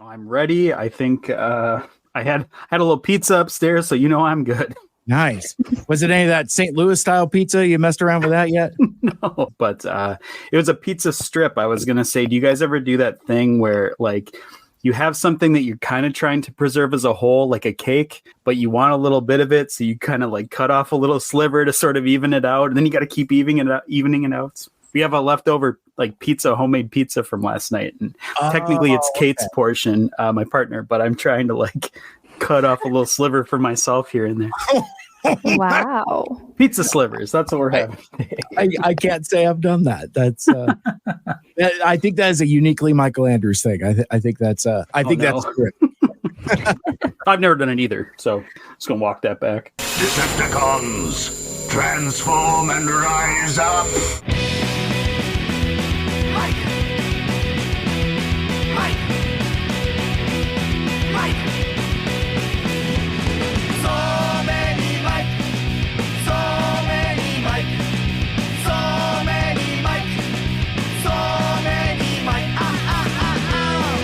I'm ready. I think I had a little pizza upstairs, so I'm good. Nice. Was it any of that St. Louis style pizza? You messed around with that yet? No, but it was a pizza strip. I was gonna say, do you guys ever do that thing where like you have something that you're kind of trying to preserve as a whole, like a cake, but you want a little bit of it, so you kind of like cut off a little sliver to sort of even it out, and then you got to keep evening it out. We have a leftover like homemade pizza from last night, and technically it's Kate's portion, my partner, but I'm trying to like cut off a little sliver for myself here and there. Wow. Pizza slivers. That's what we're having. I can't say I've done that. That's I think that is a uniquely Michael Andrews thing. I think that's great. I've never done it either, so just gonna walk that back. Decepticons, transform and rise up. Mike. So many Mike. So many Mike. So many Mike. So many Mike.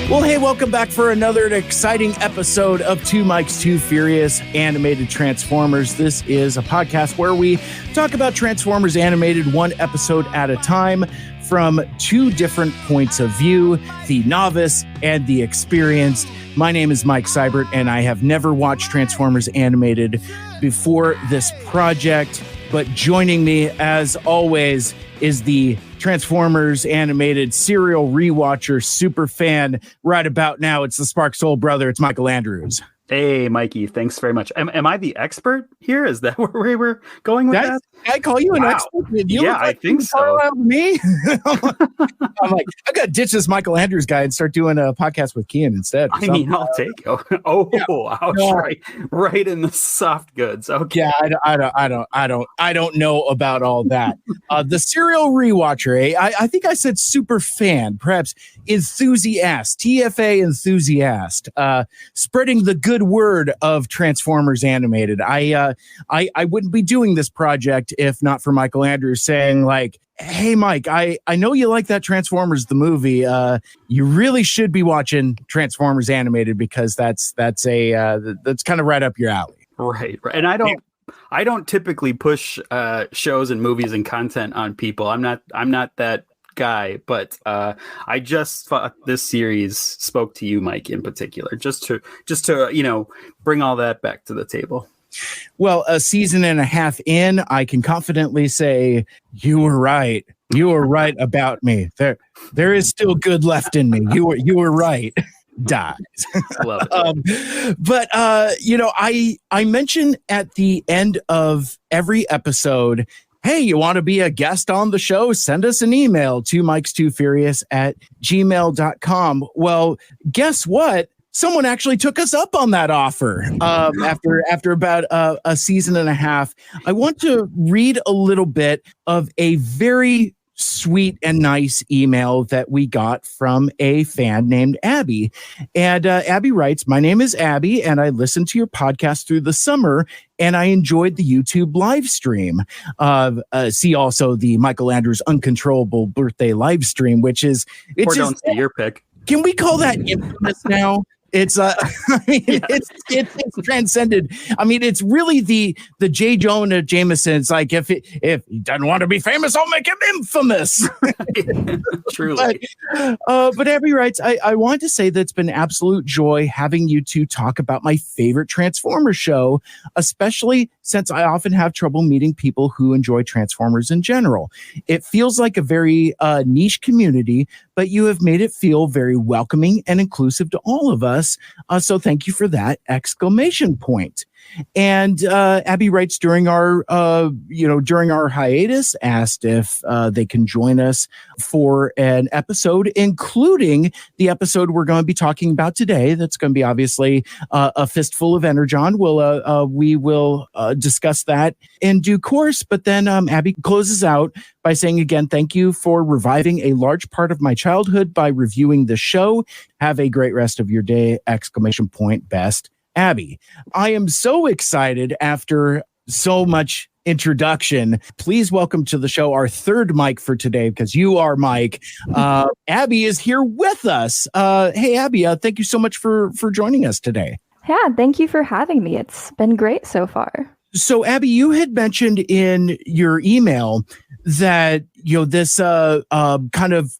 Well, hey, welcome back for another exciting episode of Two Mikes, Two Furious Animated Transformers. This is a podcast where we talk about Transformers Animated one episode at a time from two different points of view, the novice and the experienced. My name is Mike Seibert, and I have never watched Transformers Animated before this project, but joining me, as always, is the Transformers Animated serial rewatcher, super fan. Right about now, it's the Spark Soul brother. It's Michael Andrews. Hey, Mikey, thanks very much. Am I the expert here? Is that where we were going with that? I call you an expert? I think so. Me? I'm like, I got to ditch this Michael Andrews guy and start doing a podcast with Kian instead. I mean, I'll take it. Ouch, right in the soft goods. Okay. Yeah, I don't know about all that. The serial rewatcher, I think I said super fan, perhaps enthusiast, TFA enthusiast, spreading the good word of Transformers Animated. I wouldn't be doing this project if not for Michael Andrews saying like, hey, Mike, I know you like that Transformers, the movie. You really should be watching Transformers Animated because that's kind of right up your alley. Right. And I don't typically push shows and movies and content on people. I'm not that guy, but I just thought this series spoke to you, Mike, in particular, just to bring all that back to the table. Well, a season and a half in, I can confidently say you were right. You were right about me. There is still good left in me. You were right. Dies. Love it. But I mention at the end of every episode, hey, you want to be a guest on the show? Send us an email to mikes2furious@gmail.com. Well, guess what? Someone actually took us up on that offer after about a season and a half. I want to read a little bit of a very sweet and nice email that we got from a fan named Abbey. And Abbey writes, my name is Abbey, and I listened to your podcast through the summer, and I enjoyed the YouTube live stream. See also the Michael Andrews Uncontrollable Birthday live stream, which is... don't say your pick. Can we call that infamous now? It's it's transcended. I mean, it's really the J. Jonah Jameson. It's like if he doesn't want to be famous, I'll make him infamous. Truly. But Abbey writes, I want to say that it's been absolute joy having you two talk about my favorite Transformers show, especially since I often have trouble meeting people who enjoy Transformers in general. It feels like a very niche community, but you have made it feel very welcoming and inclusive to all of us. So thank you for that! Exclamation point. And Abbey writes during our hiatus, asked if they can join us for an episode, including the episode we're going to be talking about today. That's going to be obviously a Fistful of Energon. We will discuss that in due course. But then Abbey closes out by saying again, thank you for reviving a large part of my childhood by reviewing the show. Have a great rest of your day! Exclamation point. Best, Abbey. I am so excited after so much introduction. Please welcome to the show our third Mike for today, because you are Mike. Abbey is here with us. Hey, Abbey, thank you so much for joining us today. Yeah, thank you for having me. It's been great so far. So, Abbey, you had mentioned in your email that this kind of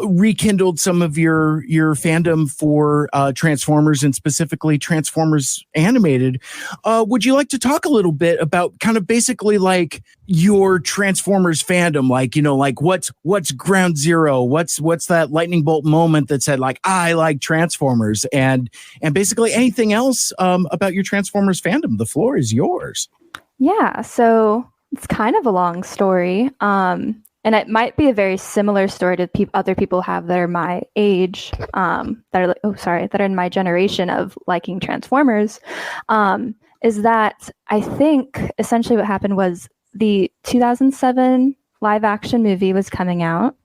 rekindled some of your fandom for Transformers, and specifically Transformers Animated. Would you like to talk a little bit about kind of basically like your Transformers fandom? Like what's ground zero? What's that lightning bolt moment that said like, I like Transformers, and basically anything else about your Transformers fandom? The floor is yours. Yeah, so it's kind of a long story. And it might be a very similar story to other people have that are my age, that are in my generation of liking Transformers, is that I think essentially what happened was the 2007 live action movie was coming out.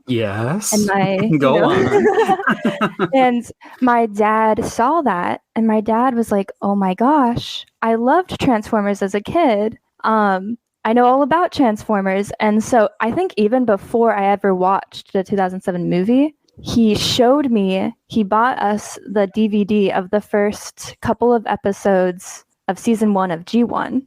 Yes. And Go on. And my dad saw that, and my dad was like, oh my gosh, I loved Transformers as a kid. I know all about Transformers. And so I think even before I ever watched the 2007 movie, he bought us the DVD of the first couple of episodes of season 1 of G1.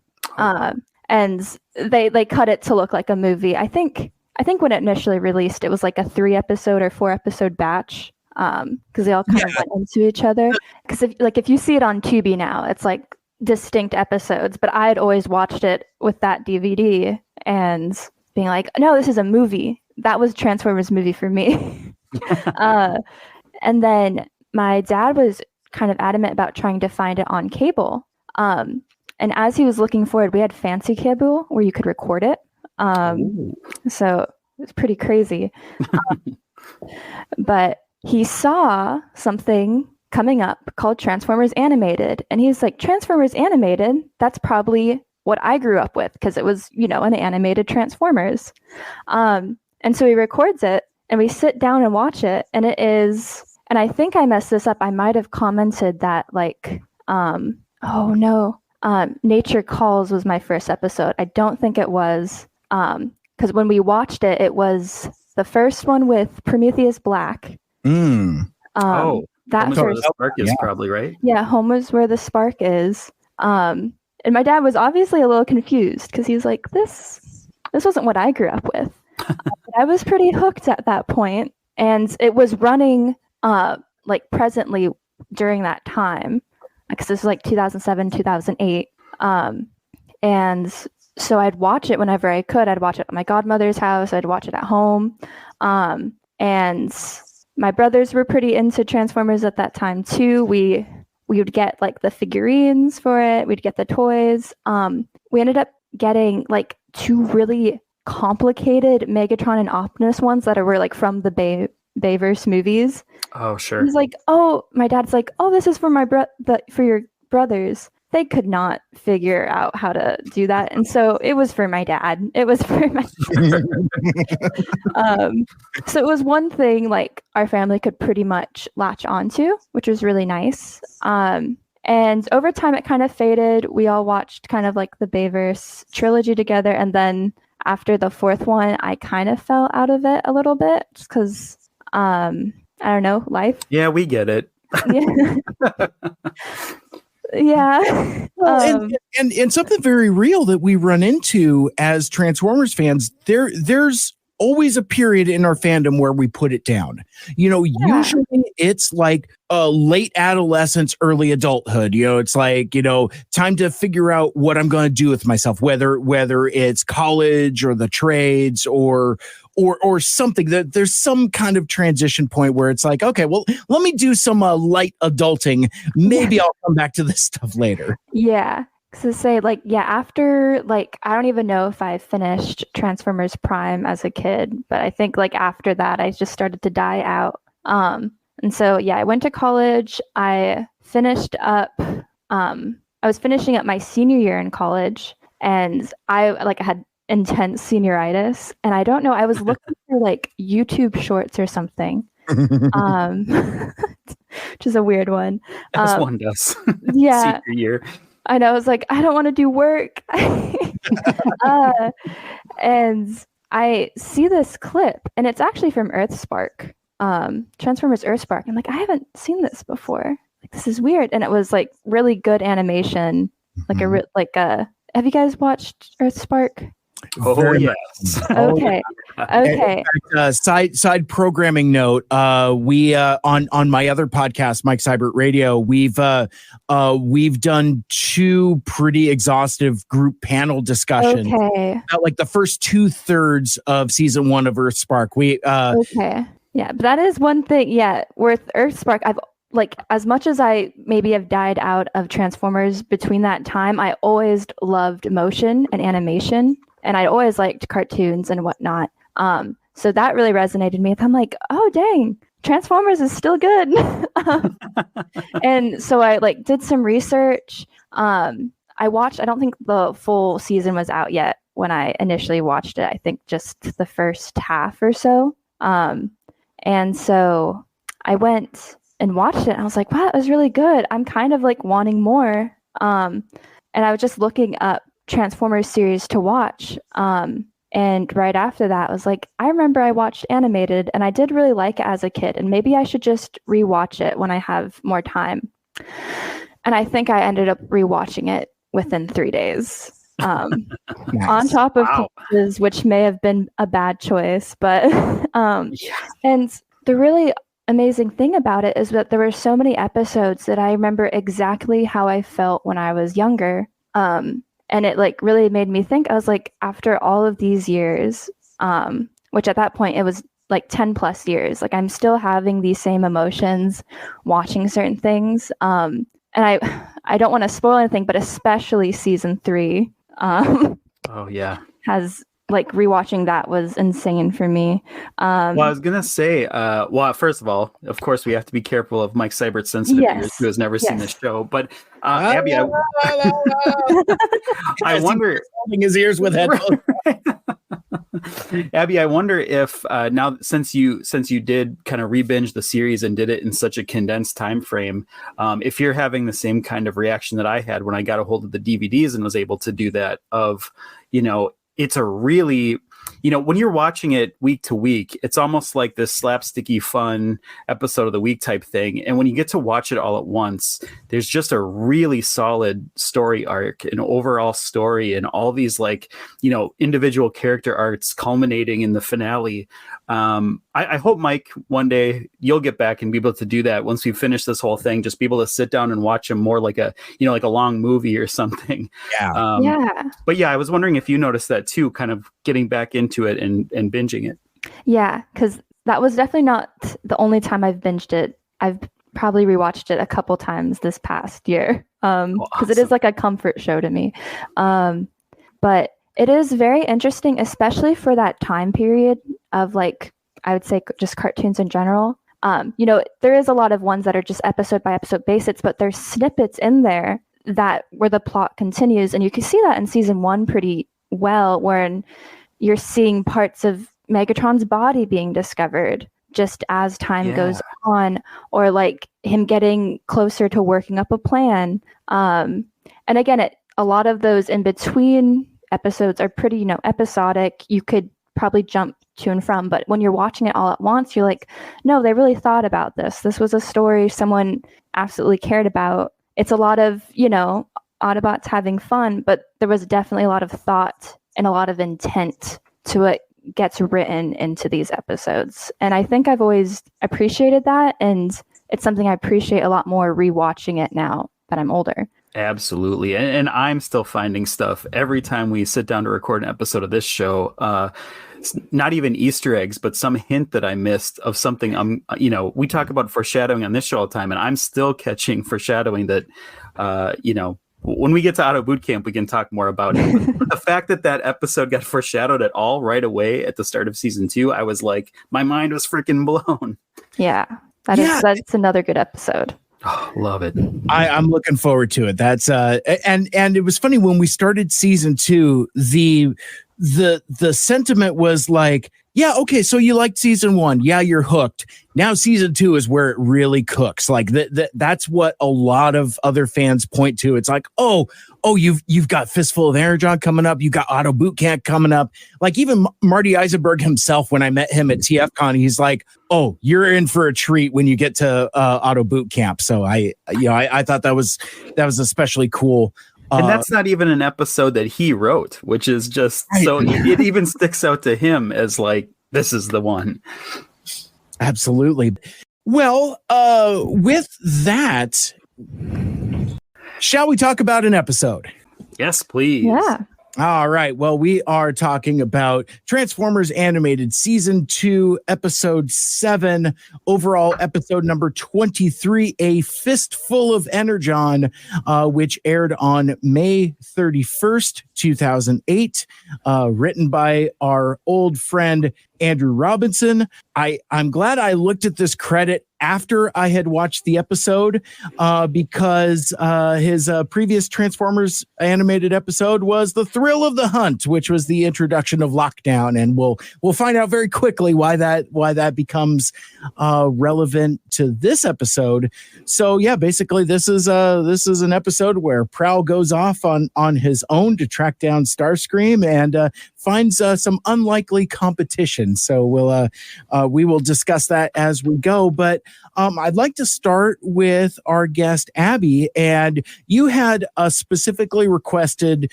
And they cut it to look like a movie. I think when it initially released, it was like a 3-episode or 4-episode batch, because they all kind of went into each other. Because if you see it on Tubi now, it's like distinct episodes, but I had always watched it with that DVD and being like, no, this is a movie. That was Transformers movie for me. And then my dad was kind of adamant about trying to find it on cable. And as he was looking for it, we had fancy cable where you could record it. So it was pretty crazy. But he saw something coming up called Transformers Animated, and he's like, Transformers Animated, that's probably what I grew up with, because it was an animated Transformers. And so he records it, and we sit down and watch it, and it is, and I think I messed this up, I might have commented that Nature Calls was my first episode. I don't think it was, because when we watched it, it was the first one with Prometheus Black. That where the spark is probably, right? Yeah, home is where the spark is. And my dad was obviously a little confused, because he was like, this wasn't what I grew up with. I was pretty hooked at that point, and it was running presently during that time, because this was like 2007, 2008. And so I'd watch it whenever I could. I'd watch it at my godmother's house. I'd watch it at home. And my brothers were pretty into Transformers at that time too. We would get like the figurines for it. We'd get the toys. We ended up getting like 2 really complicated Megatron and Optimus ones that were like from the Bayverse movies. Oh, sure. He's like, my dad's like, this is for for your brothers. They could not figure out how to do that, and so it was for my dad. It was for my so it was one thing like our family could pretty much latch onto, which was really nice. And over time it kind of faded. We all watched kind of like the Bayverse trilogy together, and then after the 4th one, I kind of fell out of it a little bit, just because I don't know, life. Yeah, we get it. Yeah. Yeah. Well, and something very real that we run into as Transformers fans, there's always a period in our fandom where we put it down. Usually it's like late adolescence, early adulthood. It's like, time to figure out what I'm going to do with myself, whether it's college or the trades or something. That there's some kind of transition point where it's like, okay, well, let me do some light adulting. Maybe I'll come back to this stuff later. Yeah. To say after I don't even know if I finished Transformers Prime as a kid, but I think after that I just started to die out. And so I went to college. I finished up. I was finishing up my senior year in college, and I had intense senioritis, and I don't know. I was looking for YouTube shorts or something. Which is a weird one. As one does. Yeah. Senior year. I know. I was like, I don't want to do work. And I see this clip, and it's actually from Earthspark, Transformers Earthspark. I'm like, I haven't seen this before. Like, this is weird. And it was like really good animation. Have you guys watched Earthspark? Oh, yes. Okay. Okay. In fact, side programming note. We on my other podcast, Mike Seibert Radio, we've done 2 pretty exhaustive group panel discussions. Okay. About like the first 2/3 of season 1 of Earthspark. Okay. Yeah, but that is one thing. Yeah, with Earthspark, I've like, as much as I maybe have died out of Transformers between that time, I always loved motion and animation. And I always liked cartoons and whatnot. So that really resonated with me. I'm like, oh, dang, Transformers is still good. And so I like did some research. I don't think the full season was out yet when I initially watched it. I think just the first half or so. And so I went and watched it. And I was like, wow, it was really good. I'm kind of like wanting more. And I was just looking up Transformers series to watch. And right after that, I was like, I remember I watched animated and I did really like it as a kid, and maybe I should just rewatch it when I have more time. And I think I ended up rewatching it within 3 days. Nice. On top of pieces, which may have been a bad choice, but and the really amazing thing about it is that there were so many episodes that I remember exactly how I felt when I was younger. And it like really made me think. I was like, after all of these years, which at that point it was like 10 plus years, like I'm still having these same emotions watching certain things. And I don't want to spoil anything, but especially season 3. Oh yeah. Has like rewatching that was insane for me. Well, I was gonna say, first of all, of course, we have to be careful of Mike Seibert's sensitive ears, who has never seen this show. But Abbey, I wonder, holding his ears with headphones. Abbey, I wonder if now since you did kind of re-binge the series and did it in such a condensed time frame, if you're having the same kind of reaction that I had when I got a hold of the DVDs and was able to do that. Of it's a really, when you're watching it week to week, it's almost like this slapsticky fun episode of the week type thing. And when you get to watch it all at once, there's just a really solid story arc, an overall story, and all these individual character arcs culminating in the finale. I hope, Mike, one day you'll get back and be able to do that once we finish this whole thing, just be able to sit down and watch them more like a long movie or something. Yeah. But yeah, I was wondering if you noticed that too, kind of getting back into it and binging it. Yeah, because that was definitely not the only time I've binged it. I've probably rewatched it a couple times this past year because it is like a comfort show to me. But it is very interesting, especially for that time period of I would say just cartoons in general. There is a lot of ones that are just episode by episode basis, but there's snippets in there where the plot continues. And you can see that in season 1 pretty well, where you're seeing parts of Megatron's body being discovered just as time goes on, or like him getting closer to working up a plan. And again, a lot of those in between episodes are pretty, episodic. You could probably jump to and from, but when you're watching it all at once, you're like, no, they really thought about this. This was a story someone absolutely cared about. It's a lot of, Autobots having fun, but there was definitely a lot of thought and a lot of intent to what gets written into these episodes. And I think I've always appreciated that, and it's something I appreciate a lot more rewatching it now that I'm older. Absolutely. And I'm still finding stuff every time we sit down to record an episode of this show. Not even Easter eggs, but some hint that I missed of something. We talk about foreshadowing on this show all the time, and I'm still catching foreshadowing that, when we get to Auto Boot Camp, we can talk more about it. But the fact that episode got foreshadowed at all right away at the start of season 2, I was like, my mind was freaking blown. Yeah, that's another good episode. Oh, love it. I'm looking forward to it. That's and it was funny when we started season 2, the sentiment was like, Yeah, okay, so you liked season 1. Yeah, you're hooked. Now season 2 is where it really cooks. Like that's what a lot of other fans point to. It's like, oh, you've got Fistful of Energon coming up. You got Auto Boot Camp coming up. Like even Marty Eisenberg himself, when I met him at TFCon, he's like, oh, you're in for a treat when you get to Auto Boot Camp. So I thought that was especially cool. And that's not even an episode that he wrote, which is just so it even sticks out to him as like, this is the one. Absolutely. Well, with that, shall we talk about an episode? Yes, please. Yeah. All right. Well, we are talking about Transformers Animated Season 2, Episode 7, overall episode number 23, A Fistful of Energon, which aired on May 31st, 2008, written by our old friend Andrew Robinson. I'm glad I looked at this credit after I had watched the episode, because his previous Transformers animated episode was The Thrill of the Hunt, which was the introduction of Lockdown, and we'll find out very quickly why that becomes relevant to this episode. So yeah, basically this is an episode where Prowl goes off on his own to track down Starscream and finds some unlikely competition. So we will discuss that as we go. But I'd like to start with our guest Abbey, and you had specifically requested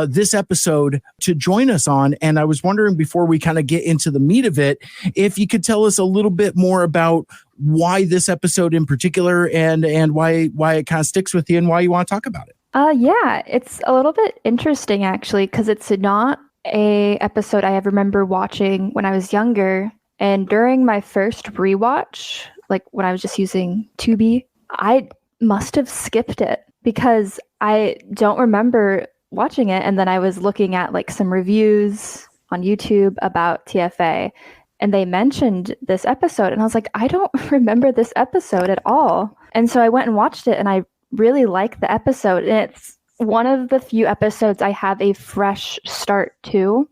this episode to join us on, and I was wondering, before we kind of get into the meat of it, if you could tell us a little bit more about why this episode in particular, and why it kind of sticks with you and why you want to talk about it. Yeah, it's a little bit interesting actually, because it's not a episode I ever remember watching when I was younger. And during my first rewatch, like when I was just using Tubi, I must have skipped it because I don't remember watching it. And then I was looking at like some reviews on YouTube about TFA, and they mentioned this episode, and I was like, I don't remember this episode at all. And so I went and watched it, and I really liked the episode. And it's one of the few episodes I have a fresh start to,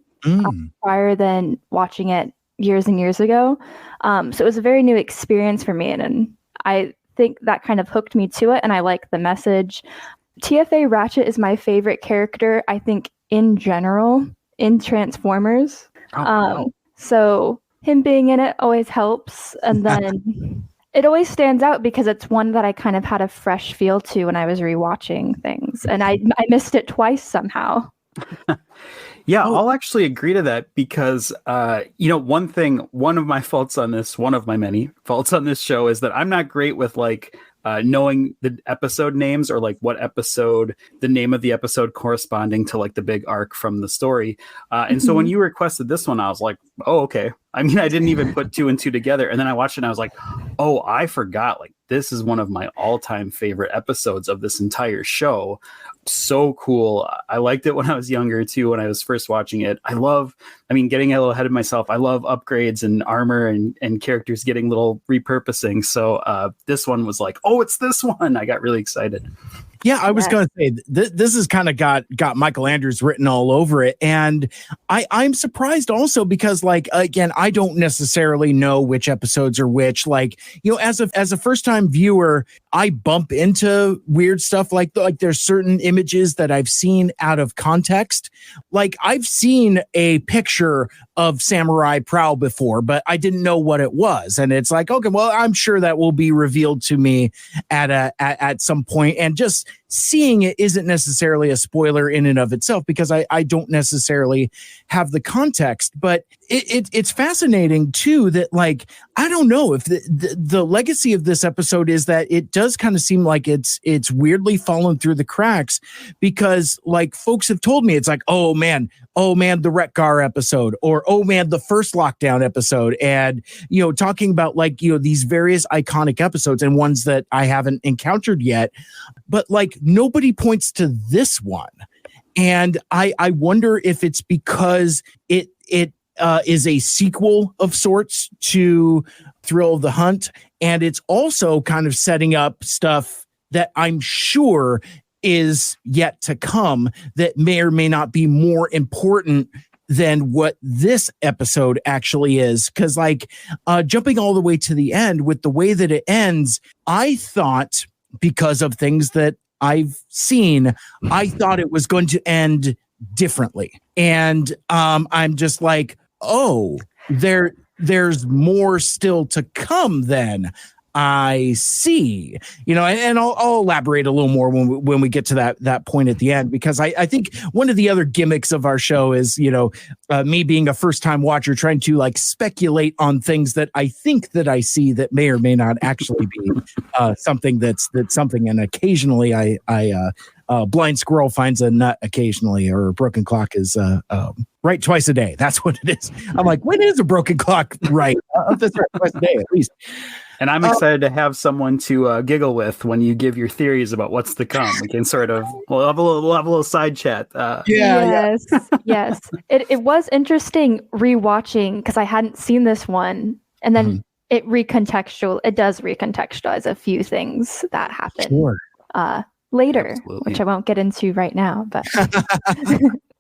prior than watching it years and years ago. So it was a very new experience for me, and I think that kind of hooked me to it, and I like the message. TFA Ratchet is my favorite character, I think, in general, in Transformers. So him being in it always helps, and then it always stands out because it's one that I kind of had a fresh feel to when I was rewatching things, and I missed it twice somehow. Yeah, I'll actually agree to that because, one of my faults on this, one of my many faults on this show is that I'm not great with like knowing the episode names or like what episode, the name of the episode corresponding to like the big arc from the story. And so when you requested this one, I was like, oh, okay. I mean, I didn't even put 2 and 2 together. And then I watched it and I was like, oh, I forgot. Like, this is one of my all-time favorite episodes of this entire show. So cool. I liked it when I was younger too, when I was first watching it. Getting a little ahead of myself, I love upgrades and armor and characters getting little repurposing. So this one was like, oh, it's this one. I got really excited. Yeah, I was going to say, this has kind of got Michael Andrews written all over it. And I'm surprised also because, like, again, I don't necessarily know which episodes are which. Like, as a first-time viewer, I bump into weird stuff like there's certain images that I've seen out of context. Like, I've seen a picture of Samurai Prowl before, but I didn't know what it was. And it's like, okay, well, I'm sure that will be revealed to me at some point. And just seeing it isn't necessarily a spoiler in and of itself because I don't necessarily have the context. But it's fascinating too that, like, I don't know if the legacy of this episode is that it does kind of seem like it's weirdly fallen through the cracks because, like, folks have told me it's like, oh man, the Wreck-Gar episode, or oh man, the first Lockdown episode, and talking about like these various iconic episodes and ones that I haven't encountered yet, but like nobody points to this one, and I wonder if it's because it is a sequel of sorts to Thrill of the Hunt, and it's also kind of setting up stuff that I'm sure is yet to come that may or may not be more important than what this episode actually is. Because like jumping all the way to the end with the way that it ends, I thought, because of things that I've seen, I thought it was going to end differently. And I'm just like, oh, there's more still to come then. I see, and I'll elaborate a little more when we get to that point at the end, because I think one of the other gimmicks of our show is, me being a first time watcher, trying to like speculate on things that I think that I see that may or may not actually be something that's something. And occasionally I blind squirrel finds a nut occasionally, or a broken clock is right twice a day. That's what it is. I'm like, when is a broken clock right? That's right, twice a day at least. And I'm excited to have someone to giggle with when you give your theories about what's to come. We can sort of we'll have a little side chat. Yes. It was interesting rewatching, because I hadn't seen this one, and then it does recontextualize a few things that happen later, Absolutely. which I won't get into right now. But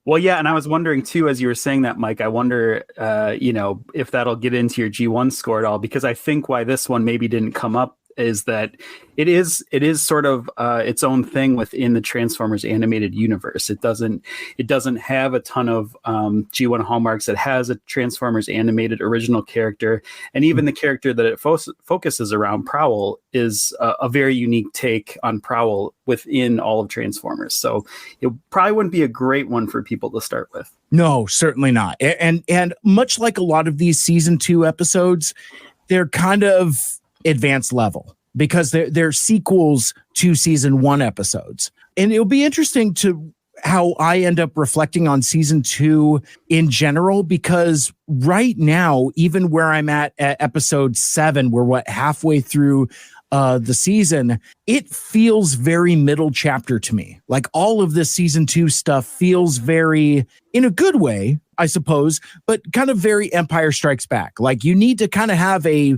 Well, yeah, and I was wondering too, as you were saying that, Mike, I wonder, if that'll get into your G1 score at all, because I think why this one maybe didn't come up is that it is sort of its own thing within the Transformers animated universe. It doesn't have a ton of G1 hallmarks. It has a Transformers animated original character, and even the character that it focuses around, Prowl, is a very unique take on Prowl within all of Transformers. So it probably wouldn't be a great one for people to start with. No, certainly not. And much like a lot of these season 2 episodes, they're kind of advanced level, because they're sequels to season 1 episodes. And it'll be interesting to how I end up reflecting on season 2 in general, because right now, even where I'm at episode 7, we're halfway through the season, it feels very middle chapter to me. Like all of this season 2 stuff feels very, in a good way, I suppose, but kind of very Empire Strikes Back. Like you need to kind of have a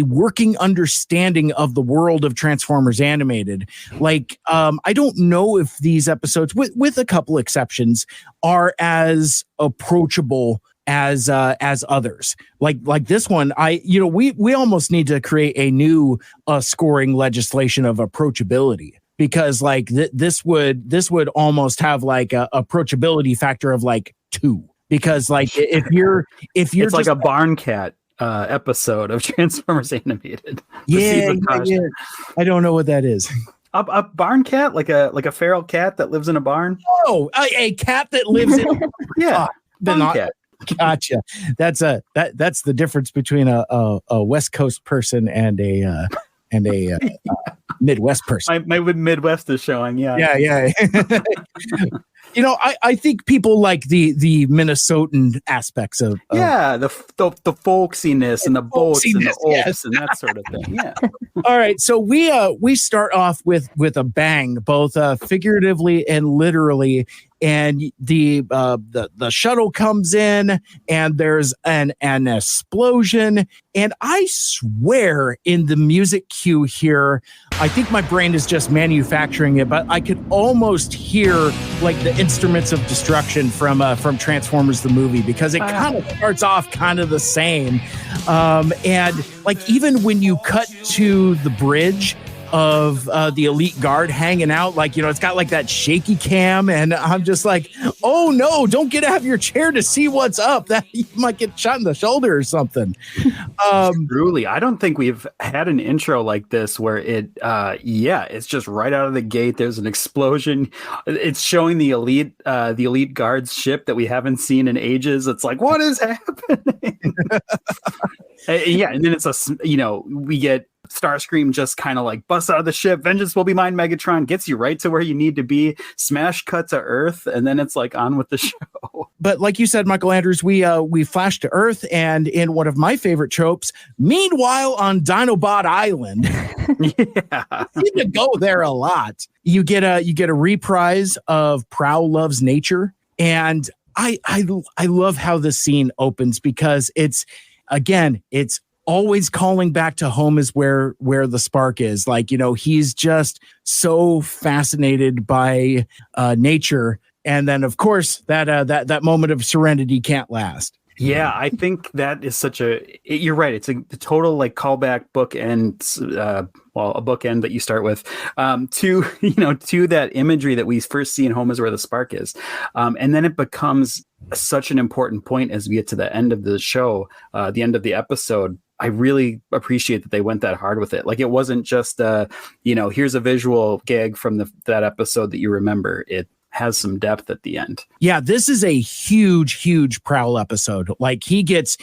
working understanding of the world of Transformers animated. Like, I don't know if these episodes, with a couple exceptions, are as approachable as others. Like this one, we almost need to create a new scoring legislation of approachability, because like this would almost have like a approachability factor of like 2, because like if you're it's like a barn cat episode of Transformers animated. Yeah. I don't know what that is. A barn cat, like a feral cat that lives in a barn. Oh, a cat that lives in barn cat. Gotcha. That's the difference between a West Coast person and a Midwest person. My Midwest is showing. Yeah. I think people like the Minnesotan aspects of the folksiness and the boats and the oaks and that sort of thing. Yeah. All right, so we start off with a bang, both figuratively and literally. And the shuttle comes in, and there's an explosion. And I swear, in the music cue here, I think my brain is just manufacturing it, but I could almost hear like the instruments of destruction from Transformers the movie, because it kind of starts off kind of the same. And like even when you cut to the bridge of the elite guard hanging out, like, it's got like that shaky cam, and I'm just like, oh no, don't get out of your chair to see what's up, that you might get shot in the shoulder or something. Truly, I don't think we've had an intro like this where it's just right out of the gate. There's an explosion. It's showing the elite guard's ship that we haven't seen in ages. It's like, what is happening? And then it's we get Starscream just kind of like busts out of the ship. Vengeance will be mine, Megatron, gets you right to where you need to be. Smash cut to Earth, and then it's like on with the show. But like you said, Michael Andrews, we flash to Earth, and in one of my favorite tropes, meanwhile on Dinobot Island, seem to go there a lot. You get a reprise of Prowl Loves Nature, and I love how the scene opens, because it's always calling back to home is where the spark is. Like, he's just so fascinated by nature And then, of course, that moment of serenity can't last. Yeah, I think that is you're right. It's a total like callback bookend, a bookend that you start with to that imagery that we first see in Home is Where the Spark Is. And then it becomes such an important point as we get to the end of the show, the end of the episode. I really appreciate that they went that hard with it. Like it wasn't just, here's a visual gag from that episode that you remember. It has some depth at the end. Yeah, this is a huge Prowl episode. Like he gets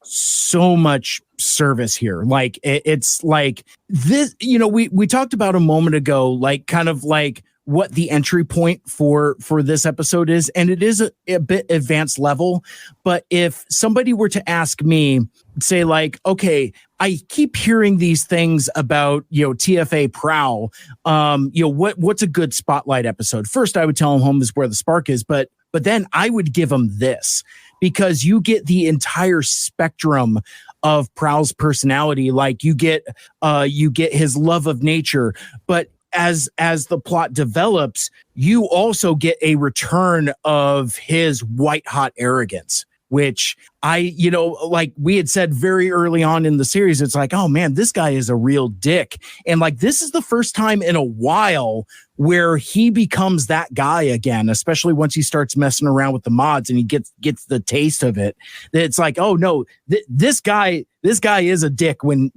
so much service here. Like it's like this, we talked about a moment ago, like kind of like what the entry point for this episode is, and it is a bit advanced level. But if somebody were to ask me, say like, okay, I keep hearing these things about, TFA Prowl. What's a good spotlight episode? First, I would tell them Home is Where the Spark Is, but then I would give them this, because you get the entire spectrum of Prowl's personality. Like you get his love of nature, but as the plot develops, you also get a return of his white hot arrogance, which like we had said very early on in the series, it's like, oh man, this guy is a real dick. And like, this is the first time in a while where he becomes that guy again, especially once he starts messing around with the mods and he gets the taste of it. It's like, oh no, this guy is a dick when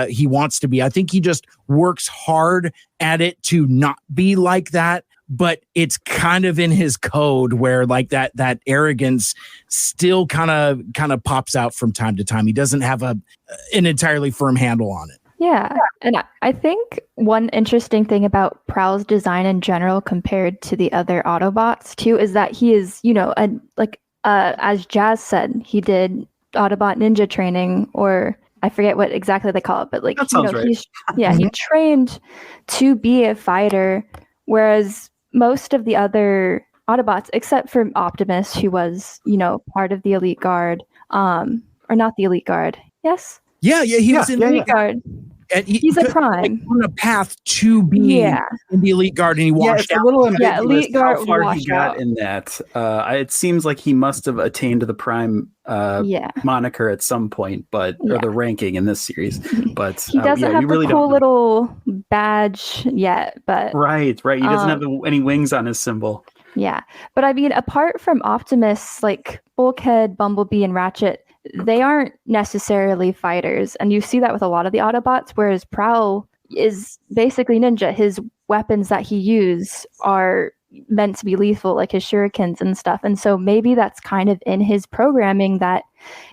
he wants to be. I think he just works hard at it to not be like that. But it's kind of in his code where like that arrogance still kind of pops out from time to time. He doesn't have an entirely firm handle on it. Yeah. And I think one interesting thing about Prowl's design in general compared to the other Autobots too is that he is, as Jazz said, he did Autobot ninja training, or I forget what exactly they call it, but like, that sounds right. He trained to be a fighter, whereas most of the other Autobots, except for Optimus, who was, part of the Elite Guard, or not the Elite Guard. Yes? Yeah, he was in the Elite Guard. He's a prime. On a path to be in the Elite Guard, and he washed out. A little ambiguous Elite Guard how far he got out. in that. It seems like he must have attained the prime moniker at some point, or the ranking in this series. But he doesn't have the cool little badge yet. But right. He doesn't have any wings on his symbol. Yeah, but I mean, apart from Optimus, like Bulkhead, Bumblebee, and Ratchet, they aren't necessarily fighters. And you see that with a lot of the Autobots, whereas Prowl is basically ninja. His weapons that he uses are meant to be lethal, like his shurikens and stuff. And so maybe that's kind of in his programming that,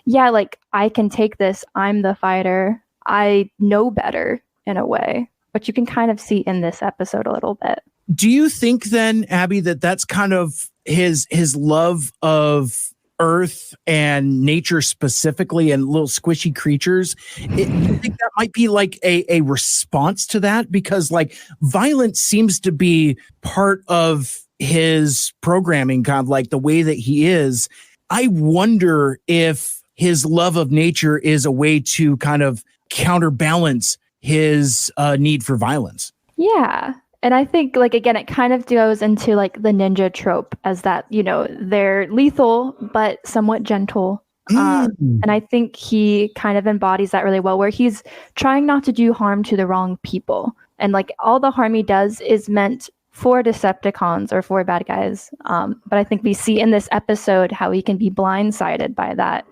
like I can take this, I'm the fighter, I know better in a way, which you can kind of see in this episode a little bit. Do you think then, Abbey, that's kind of his love of Earth and nature specifically, and little squishy creatures? Do you think that might be like a response to that? Because like violence seems to be part of his programming, kind of like the way that he is. I wonder if his love of nature is a way to kind of counterbalance his need for violence. Yeah. And I think, like, again, it kind of goes into like the ninja trope as that, they're lethal, but somewhat gentle. And I think he kind of embodies that really well, where he's trying not to do harm to the wrong people. And like all the harm he does is meant for Decepticons or for bad guys. But I think we see in this episode how he can be blindsided by that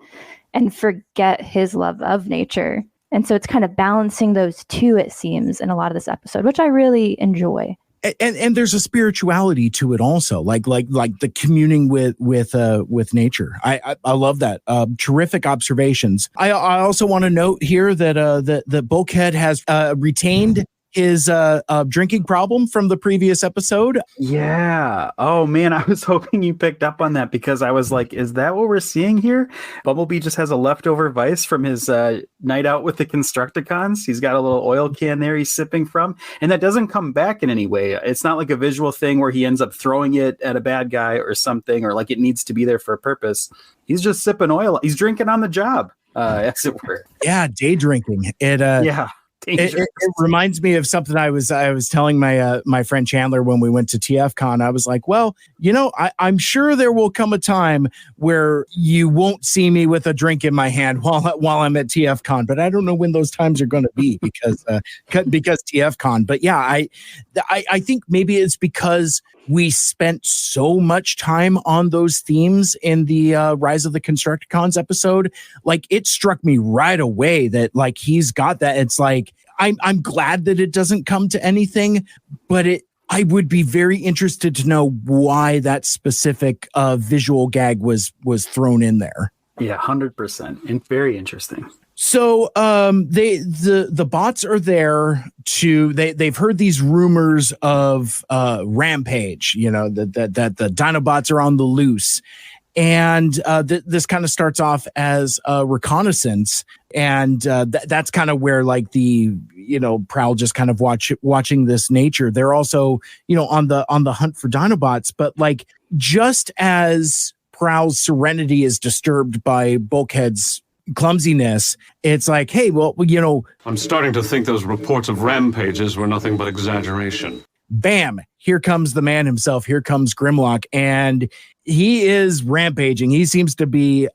and forget his love of nature. And so it's kind of balancing those two, it seems, in a lot of this episode, which I really enjoy. And there's a spirituality to it also, like the communing with nature. I love that. Terrific observations. I also want to note here that that Bulkhead has retained his drinking problem from the previous episode. Yeah. Oh man, I was hoping you picked up on that, because I was like, is that what we're seeing here? Bumblebee just has a leftover vice from his night out with the Constructicons. He's got a little oil can there he's sipping from, and that doesn't come back in any way. It's not like a visual thing where he ends up throwing it at a bad guy or something, or like it needs to be there for a purpose. He's just sipping oil. He's drinking on the job, as it were. Yeah, day drinking. It reminds me of something I was telling my friend Chandler when we went to TFCon. I was like, well, I'm sure there will come a time where you won't see me with a drink in my hand while I'm at TFCon, but I don't know when those times are going to be because TFCon. But yeah, I think maybe it's because we spent so much time on those themes in the Rise of the Constructicons episode. Like, it struck me right away that like he's got that. It's like I'm glad that it doesn't come to anything, but I would be very interested to know why that specific visual gag was thrown in there. Yeah, 100%, and very interesting. So the bots are there they've heard these rumors of rampage, that the Dinobots are on the loose. And this kind of starts off as a reconnaissance. And that's kind of where like the, Prowl just kind of watching this nature. They're also, on the hunt for Dinobots. But like, just as Prowl's serenity is disturbed by Bulkhead's clumsiness, it's like, hey, well, I'm starting to think those reports of rampages were nothing but exaggeration. Bam, here comes the man himself. Here comes Grimlock, and he is rampaging. He seems to be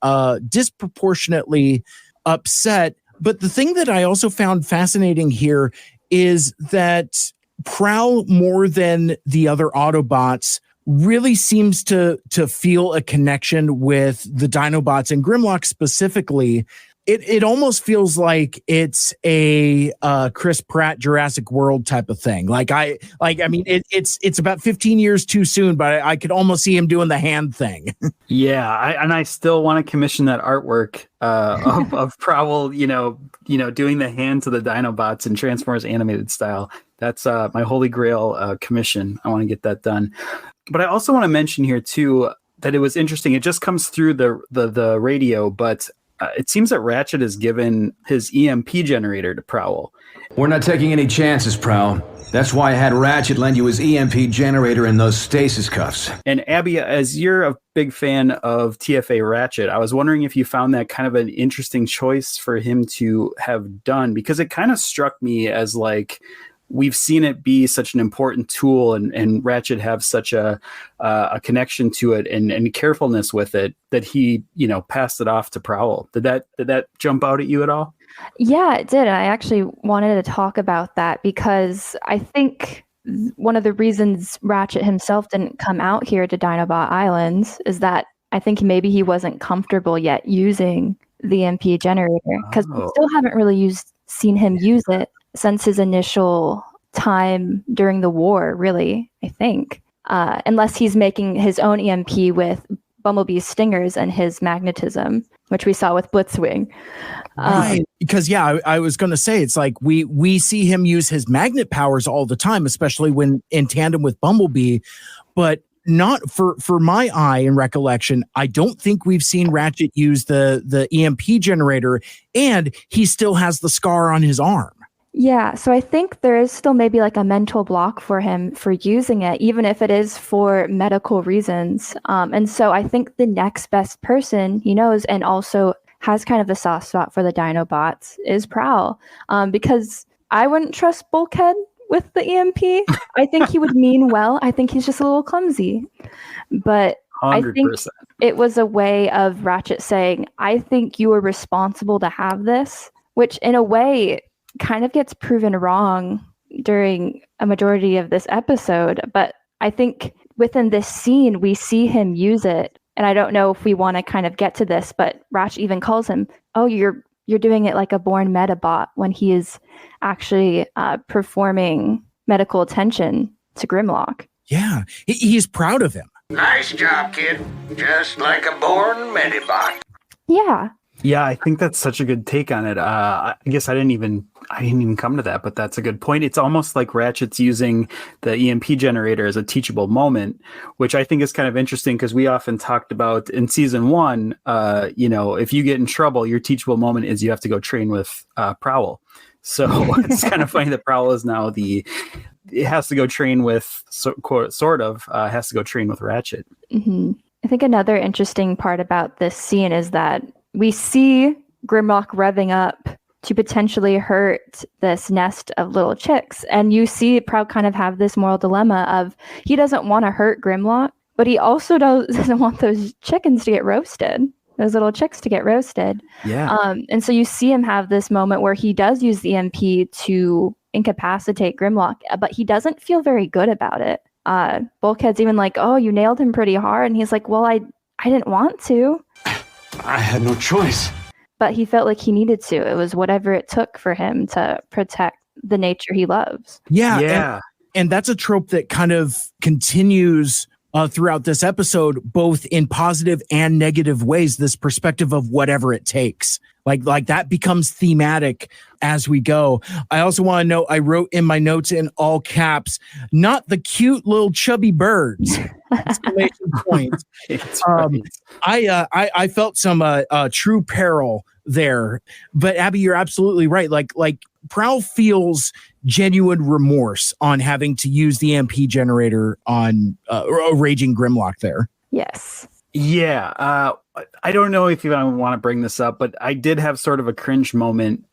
disproportionately upset. But the thing that I also found fascinating here is that Prowl, more than the other Autobots, really seems to feel a connection with the Dinobots, and Grimlock specifically. It almost feels like it's a Chris Pratt Jurassic World type of thing. It's about 15 years too soon, but I could almost see him doing the hand thing. Yeah, I still want to commission that artwork of Prowl, doing the hand to the Dinobots in Transformers animated style. That's my holy grail commission. I want to get that done. But I also want to mention here too that it was interesting. It just comes through the radio, but it seems that Ratchet has given his EMP generator to Prowl. We're not taking any chances, Prowl. That's why I had Ratchet lend you his EMP generator and those stasis cuffs. And Abbey, as you're a big fan of TFA Ratchet, I was wondering if you found that kind of an interesting choice for him to have done, because it kind of struck me as like, we've seen it be such an important tool and Ratchet have such a connection to it and carefulness with it that he, passed it off to Prowl. Did that jump out at you at all? Yeah, it did. I actually wanted to talk about that because I think one of the reasons Ratchet himself didn't come out here to Dinobot Islands is that I think maybe he wasn't comfortable yet using the MP generator, because we still haven't really seen him use it since his initial time during the war, really, I think. Unless he's making his own EMP with Bumblebee's stingers and his magnetism, which we saw with Blitzwing. Right. Because, I was going to say, it's like we see him use his magnet powers all the time, especially when in tandem with Bumblebee, but not for my eye and recollection. I don't think we've seen Ratchet use the EMP generator, and he still has the scar on his arm. Yeah, so I think there is still maybe like a mental block for him for using it, even if it is for medical reasons. And so I think the next best person he knows and also has kind of a soft spot for the Dinobots is Prowl, because I wouldn't trust Bulkhead with the EMP. I think he would mean well. I think he's just a little clumsy. But 100%. I think it was a way of Ratchet saying, I think you were responsible to have this, which in a way kind of gets proven wrong during a majority of this episode. But I think within this scene, we see him use it. And I don't know if we want to kind of get to this, but Ratchet even calls him, oh, you're doing it like a born Metabot, when he is actually performing medical attention to Grimlock. Yeah, he's proud of him. Nice job, kid. Just like a born Metabot. Yeah. Yeah, I think that's such a good take on it. I guess I didn't even come to that, but that's a good point. It's almost like Ratchet's using the EMP generator as a teachable moment, which I think is kind of interesting because we often talked about in season 1, if you get in trouble, your teachable moment is you have to go train with Prowl. So it's kind of funny that Prowl is now it has to go train with, has to go train with Ratchet. Mm-hmm. I think another interesting part about this scene is that we see Grimlock revving up to potentially hurt this nest of little chicks. And you see Prowl kind of have this moral dilemma of he doesn't want to hurt Grimlock, but he also doesn't want those chickens to get roasted, those little chicks to get roasted. Yeah. And so you see him have this moment where he does use the EMP to incapacitate Grimlock, but he doesn't feel very good about it. Bulkhead's even like, oh, you nailed him pretty hard. And he's like, well, I didn't want to. I had no choice. But he felt like he needed to. It was whatever it took for him to protect the nature he loves. Yeah. And that's a trope that kind of continues throughout this episode, both in positive and negative ways, this perspective of whatever it takes. Like that becomes thematic as we go. I also want to note, I wrote in my notes in all caps, not the cute little chubby birds. Exclamation point. I felt some true peril there. But Abbey, you're absolutely right. Like Prowl feels genuine remorse on having to use the EMP generator on a raging Grimlock there. Yes. Yeah. I don't know if you want to bring this up, but I did have sort of a cringe moment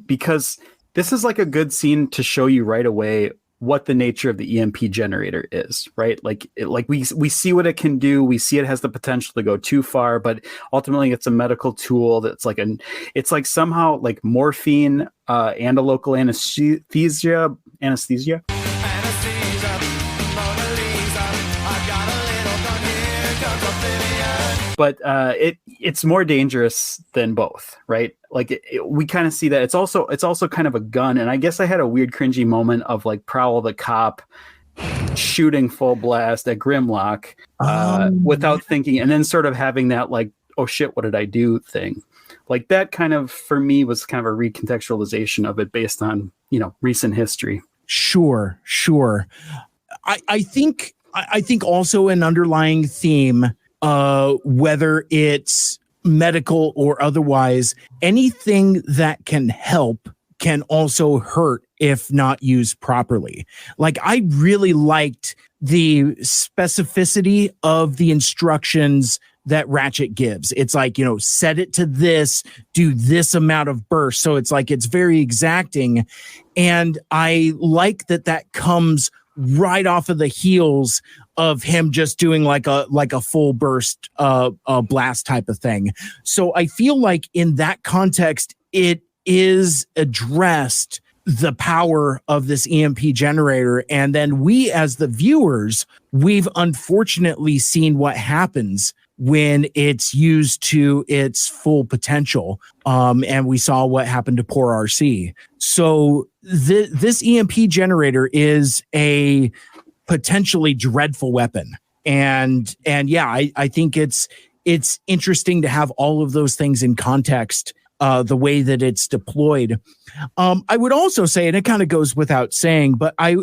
because this is like a good scene to show you right away what the nature of the EMP generator is, right? Like we see what it can do. We see it has the potential to go too far, but ultimately it's a medical tool that's it's like somehow like morphine and a local anesthesia. But it's more dangerous than both, right? Like we kind of see that it's also kind of a gun. And I guess I had a weird cringy moment of like Prowl the cop shooting full blast at Grimlock without thinking, and then sort of having that like, oh shit, what did I do thing. Like that kind of, for me, was kind of a recontextualization of it based on, recent history. Sure. I think also an underlying theme, whether it's medical or otherwise, anything that can help can also hurt if not used properly. Like I really liked the specificity of the instructions that Ratchet gives. It's like, set it to this, do this amount of burst. So it's like, it's very exacting. And I like that comes right off of the heels of him just doing like a full burst blast type of thing. So I feel like in that context, it is addressed the power of this EMP generator. And then we, as the viewers, we've unfortunately seen what happens when it's used to its full potential. And we saw what happened to poor RC. So this EMP generator is a potentially dreadful weapon. And yeah, I think it's interesting to have all of those things in context, the way that it's deployed. I would also say, and it kind of goes without saying, but I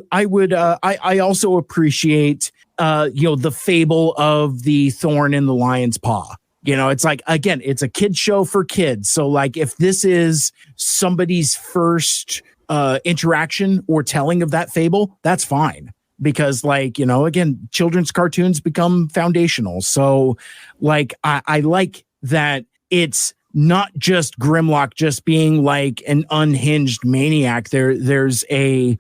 also appreciate, the fable of the thorn in the lion's paw. It's like, again, it's a kid show for kids. So like, if this is somebody's first interaction or telling of that fable, that's fine. Because like, again, children's cartoons become foundational. So like, I like that it's not just Grimlock just being like an unhinged maniac. There's a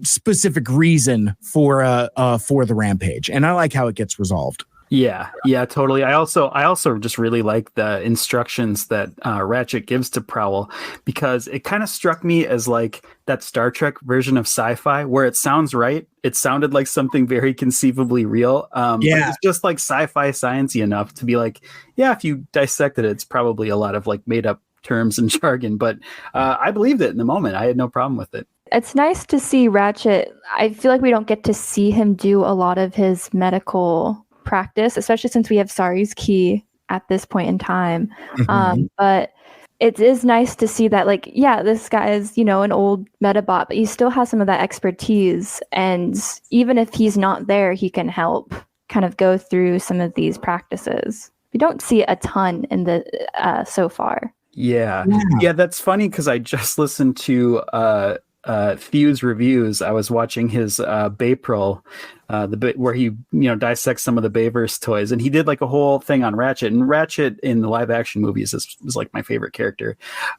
specific reason for the rampage. And I like how it gets resolved. Yeah, totally. I also just really like the instructions that Ratchet gives to Prowl, because it kind of struck me as like that Star Trek version of sci-fi where it sounds right. It sounded like something very conceivably real. But it's just like sci-fi sciencey enough to be like, yeah, if you dissected it, it's probably a lot of like made up terms and jargon. But I believed it in the moment. I had no problem with it. It's nice to see Ratchet. I feel like we don't get to see him do a lot of his medical practice, especially since we have Sari's key at this point in time. But it is nice to see that, like, yeah, this guy is, an old Metabot, but he still has some of that expertise. And even if he's not there, he can help kind of go through some of these practices. We don't see a ton in the so far. Yeah, that's funny because I just listened to Thew's reviews, I was watching his Baypro, where he dissects some of the Bayverse toys, and he did like a whole thing on Ratchet. And Ratchet in the live action movies is like my favorite character,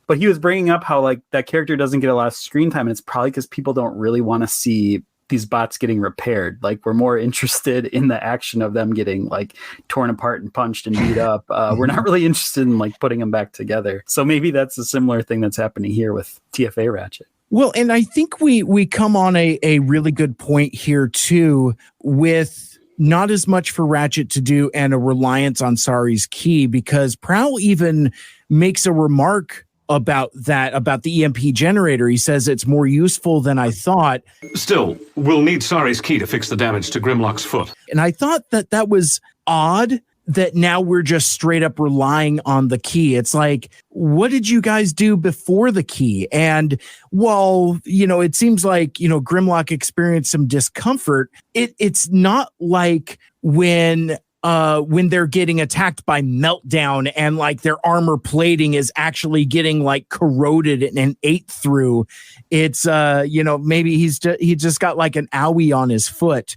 but he was bringing up how like that character doesn't get a lot of screen time, and it's probably because people don't really want to see these bots getting repaired. Like, we're more interested in the action of them getting like torn apart and punched and beat up. We're not really interested in like putting them back together. So maybe that's a similar thing that's happening here with TFA Ratchet. Well, and I think we come on a really good point here too, with not as much for Ratchet to do and a reliance on Sari's key, because Prowl even makes a remark about the EMP generator. He says it's more useful than I thought. Still, we'll need Sari's key to fix the damage to Grimlock's foot. And I thought that was odd, that now we're just straight up relying on the key. It's like, what did you guys do before the key? And while, it seems like, Grimlock experienced some discomfort, it's not like when they're getting attacked by Meltdown and like their armor plating is actually getting like corroded and ate through. It's maybe he just got like an owie on his foot.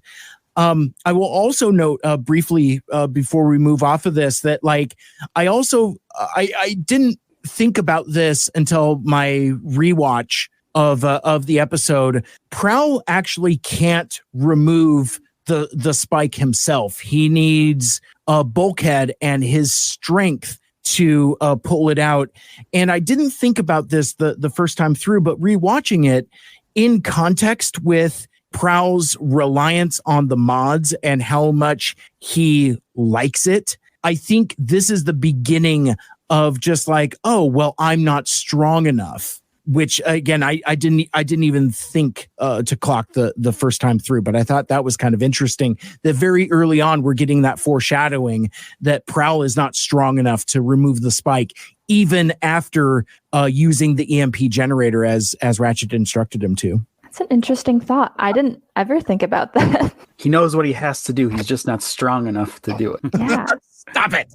I will also note briefly before we move off of this that like I didn't think about this until my rewatch of the episode. Prowl actually can't remove the spike himself. He needs a bulkhead and his strength to pull it out. And I didn't think about this the first time through, but rewatching it in context with Prowl's reliance on the mods and how much he likes it, I think this is the beginning of just like, oh, well, I'm not strong enough. Which again, I didn't even think to clock the first time through, but I thought that was kind of interesting that very early on we're getting that foreshadowing that Prowl is not strong enough to remove the spike, even after using the EMP generator as Ratchet instructed him to. That's an interesting thought. I didn't ever think about that. He knows what he has to do. He's just not strong enough to do it. Yeah. Stop it.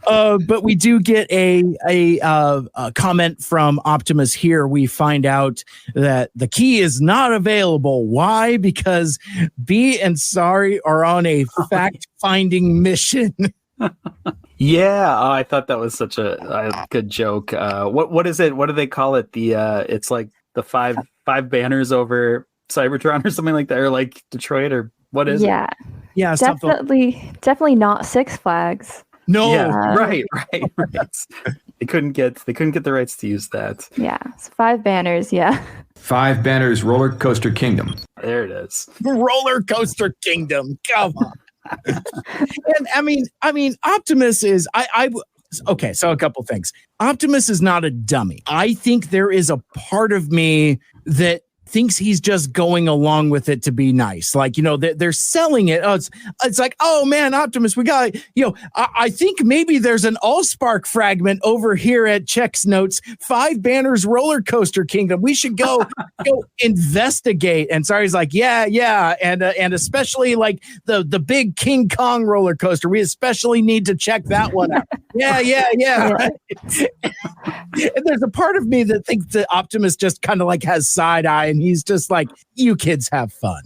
But we do get a comment from Optimus here. We find out that the key is not available. Why? Because B and Sari are on a fact-finding mission. Yeah, I thought that was such a good joke. What is it? What do they call it? It's like the five banners over Cybertron or something like that, or like Detroit, or what is it? Yeah, definitely not Six Flags. No, yeah, right. They couldn't get the rights to use that. Yeah, it's 5 banners. Yeah, 5 banners, Roller Coaster Kingdom. There it is. Roller Coaster Kingdom. Come on. And I mean, Optimus is okay. So a couple things. Optimus is not a dummy. I think there is a part of me that thinks he's just going along with it to be nice. Like, they're selling it. Oh, it's like, oh man, Optimus, we got, I think maybe there's an Allspark fragment over here at Check's Notes, 5 banners, Roller Coaster Kingdom. We should go investigate. And Sari's like, yeah. And especially like the big King Kong roller coaster. We especially need to check that one out. Yeah. Right? And there's a part of me that thinks that Optimus just kind of like has side eye and he's just like, you kids have fun.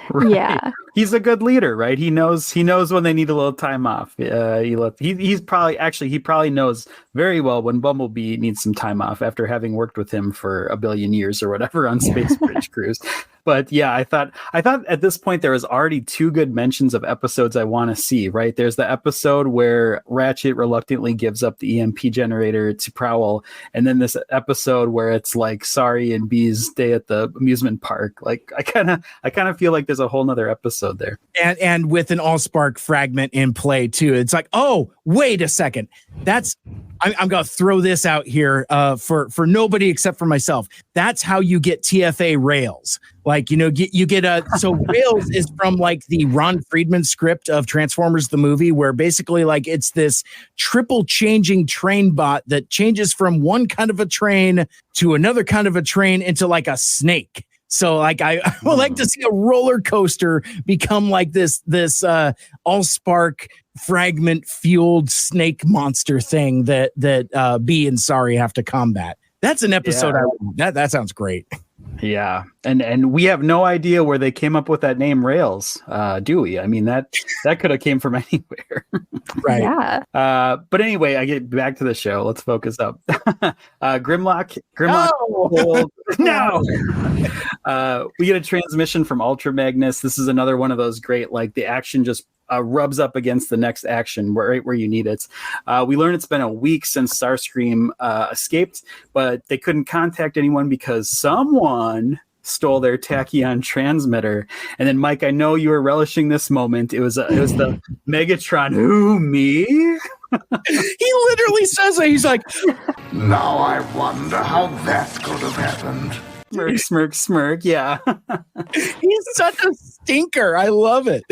Right. Yeah. He's a good leader, right? He knows when they need a little time off. He probably knows very well when Bumblebee needs some time off after having worked with him for a billion years or whatever on Space Bridge Cruise. But yeah, I thought at this point there was already 2 good mentions of episodes I want to see, right? There's the episode where Ratchet reluctantly gives up the EMP generator to Prowl, and then this episode where it's like Sari and Bee's day at the amusement park. Like I kind of feel like there's a whole nother episode there. And with an Allspark fragment in play too. It's like, oh, wait a second. I'm going to throw this out here for nobody except for myself. That's how you get TFA rails. Like, you get so Rails is from like the Ron Friedman script of Transformers the movie, where basically like it's this triple changing train bot that changes from one kind of a train to another kind of a train into like a snake. So like I would like to see a roller coaster become like this Allspark fragment fueled snake monster thing that B and Sari have to combat. That's an episode. Yeah. That sounds great. Yeah, and we have no idea where they came up with that name Rails, do we? I mean, that could have came from anywhere. Right. Yeah. But anyway, I get back to the show. Let's focus up. Grimlock. No. We get a transmission from Ultra Magnus. This is another one of those great, like the action just rubs up against the next action right where you need it. We learn it's been a week since Starscream escaped, but they couldn't contact anyone because someone stole their tachyon transmitter. And then, Mike, I know you were relishing this moment. It was the Megatron. Who, me? He literally says that. He's like, Now I wonder how that could have happened. Smirk. Yeah. he's such a stinker. I love it.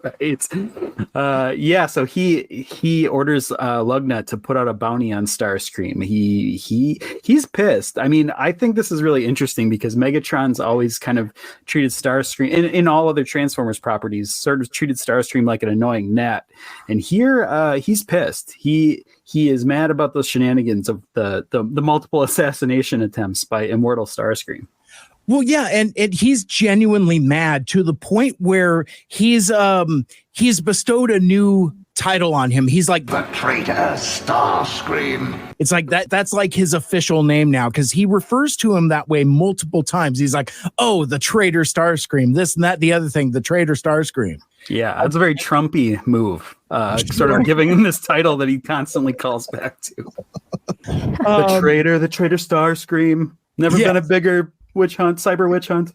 Right. So he orders Lugnut to put out a bounty on Starscream. He's pissed. I mean, I think this is really interesting because Megatron's always kind of treated Starscream in all other Transformers properties, sort of treated Starscream like an annoying gnat. And here he's pissed. He is mad about those shenanigans of the multiple assassination attempts by immortal Starscream. Well, yeah, and he's genuinely mad to the point where he's bestowed a new title on him. He's like The traitor Starscream. It's like that's like his official name now because he refers to him that way multiple times. He's like, oh, the traitor Starscream, this and that, the other thing, the traitor Starscream. Yeah, that's a very Trumpy move, sort of giving him this title that he constantly calls back to. The traitor Starscream. Never been a bigger witch hunt, cyber witch hunt.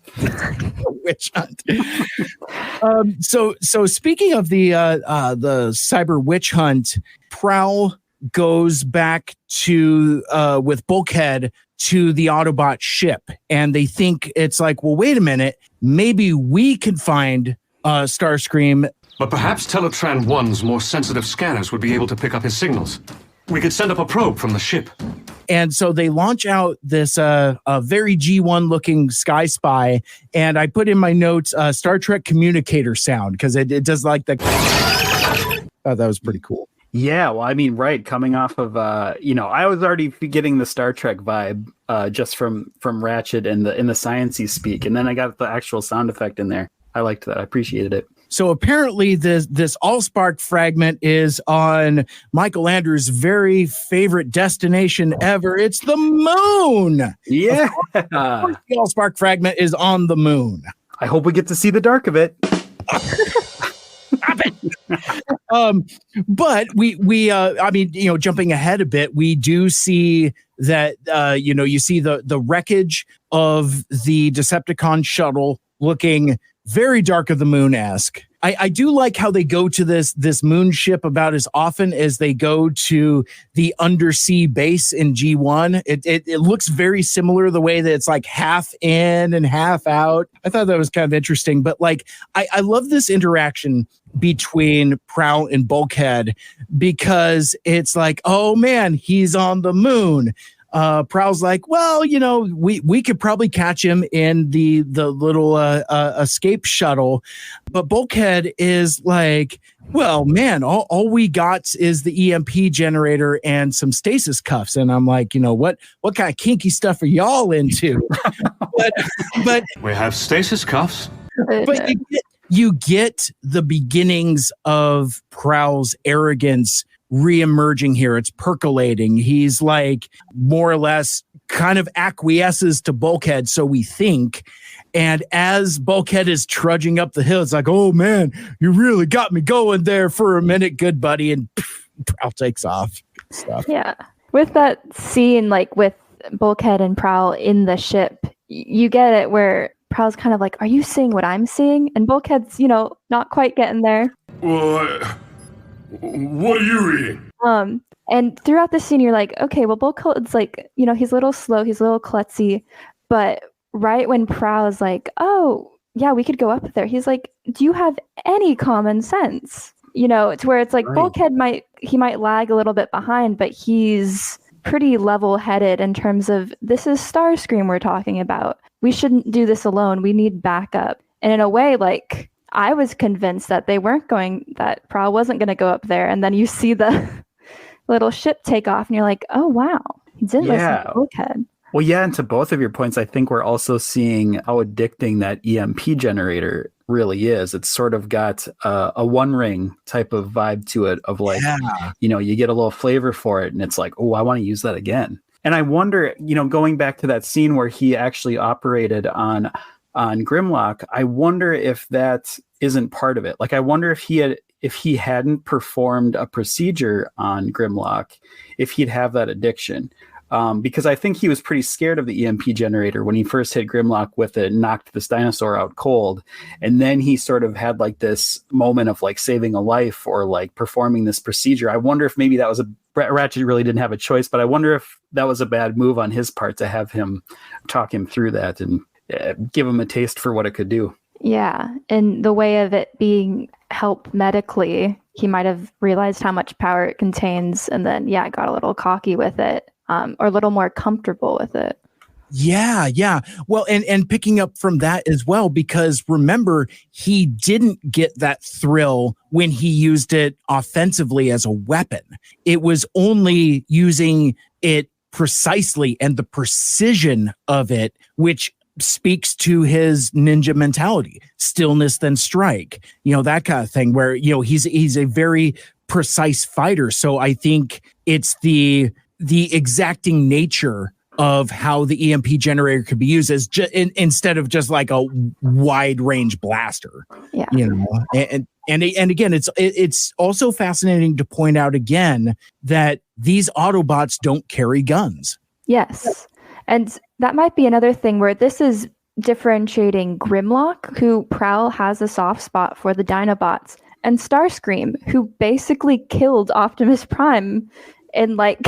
Witch hunt. So speaking of the cyber witch hunt, Prowl goes back to with Bulkhead to the Autobot ship, and they think it's like, well, wait a minute, maybe we can find Starscream. But perhaps Teletran 1's more sensitive scanners would be able to pick up his signals. We could send up a probe from the ship. And so they launch out this a very G1 looking Sky Spy, and I put in my notes Star Trek communicator sound because it does like the. Oh, that was pretty cool. Yeah, well, I mean, right, coming off of I was already getting the Star Trek vibe just from Ratchet and the sciencey speak, and then I got the actual sound effect in there. I liked that. I appreciated it. So apparently this Allspark fragment is on Michael Andrews' very favorite destination ever. It's the moon. Yeah. The Allspark fragment is on the moon. I hope we get to see the dark of it. Stop it. But we I mean, jumping ahead a bit, we do see that you see the wreckage of the Decepticon shuttle looking very Dark of the Moon-esque. I do like how they go to this moon ship about as often as they go to the undersea base in G1. It looks very similar the way that it's like half in and half out. I thought that was kind of interesting. But like I love this interaction between Prowl and Bulkhead because it's like, oh man, he's on the moon. Prowl's like, well, we could probably catch him in the little escape shuttle, but Bulkhead is like, well, man, all we got is the EMP generator and some stasis cuffs, and I'm like, what kind of kinky stuff are y'all into? but we have stasis cuffs. But you get the beginnings of Prowl's arrogance re-emerging here. It's percolating. He's like more or less kind of acquiesces to Bulkhead, so we think. And as Bulkhead is trudging up the hill, it's like, oh man, you really got me going there for a minute, good buddy. And Prowl takes off. Stuff. Yeah. With that scene, like with Bulkhead and Prowl in the ship, you get it where Prowl's kind of like, are you seeing what I'm seeing? And Bulkhead's, not quite getting there. What are you reading? And throughout the scene, you're like, okay, well, Bulkhead's like, he's a little slow, he's a little klutzy, but right when Prowl's like, oh, yeah, we could go up there, he's like, do you have any common sense? To where it's like, right. Bulkhead might lag a little bit behind, but he's pretty level-headed in terms of, this is Starscream we're talking about. We shouldn't do this alone. We need backup. And in a way, like, I was convinced that that Prowl wasn't going to go up there. And then you see the little ship take off and you're like, oh, wow. He didn't listen to Bulkhead. Well, yeah, and to both of your points, I think we're also seeing how addicting that EMP generator really is. It's sort of got a One Ring type of vibe to it of like, you get a little flavor for it and it's like, oh, I want to use that again. And I wonder, going back to that scene where he actually operated on Grimlock, I wonder if that isn't part of it. Like, I wonder if he hadn't performed a procedure on Grimlock, if he'd have that addiction. Because I think he was pretty scared of the EMP generator when he first hit Grimlock with it and knocked this dinosaur out cold. And then he sort of had like this moment of like saving a life or like performing this procedure. I wonder if maybe that was Ratchet really didn't have a choice, but I wonder if that was a bad move on his part to have him talk him through that and give him a taste for what it could do. Yeah. And the way of it being help medically, he might have realized how much power it contains and then, got a little cocky with it. Or a little more comfortable with it. Yeah. Well, and picking up from that as well, because remember, he didn't get that thrill when he used it offensively as a weapon. It was only using it precisely and the precision of it, which speaks to his ninja mentality, stillness then strike, that kind of thing where, he's a very precise fighter. So I think it's the exacting nature of how the EMP generator could be used as instead of just like a wide range blaster. Yeah. And again, it's also fascinating to point out again that these Autobots don't carry guns. Yes. And that might be another thing where this is differentiating Grimlock, who Prowl has a soft spot for the Dinobots, and Starscream, who basically killed Optimus Prime in like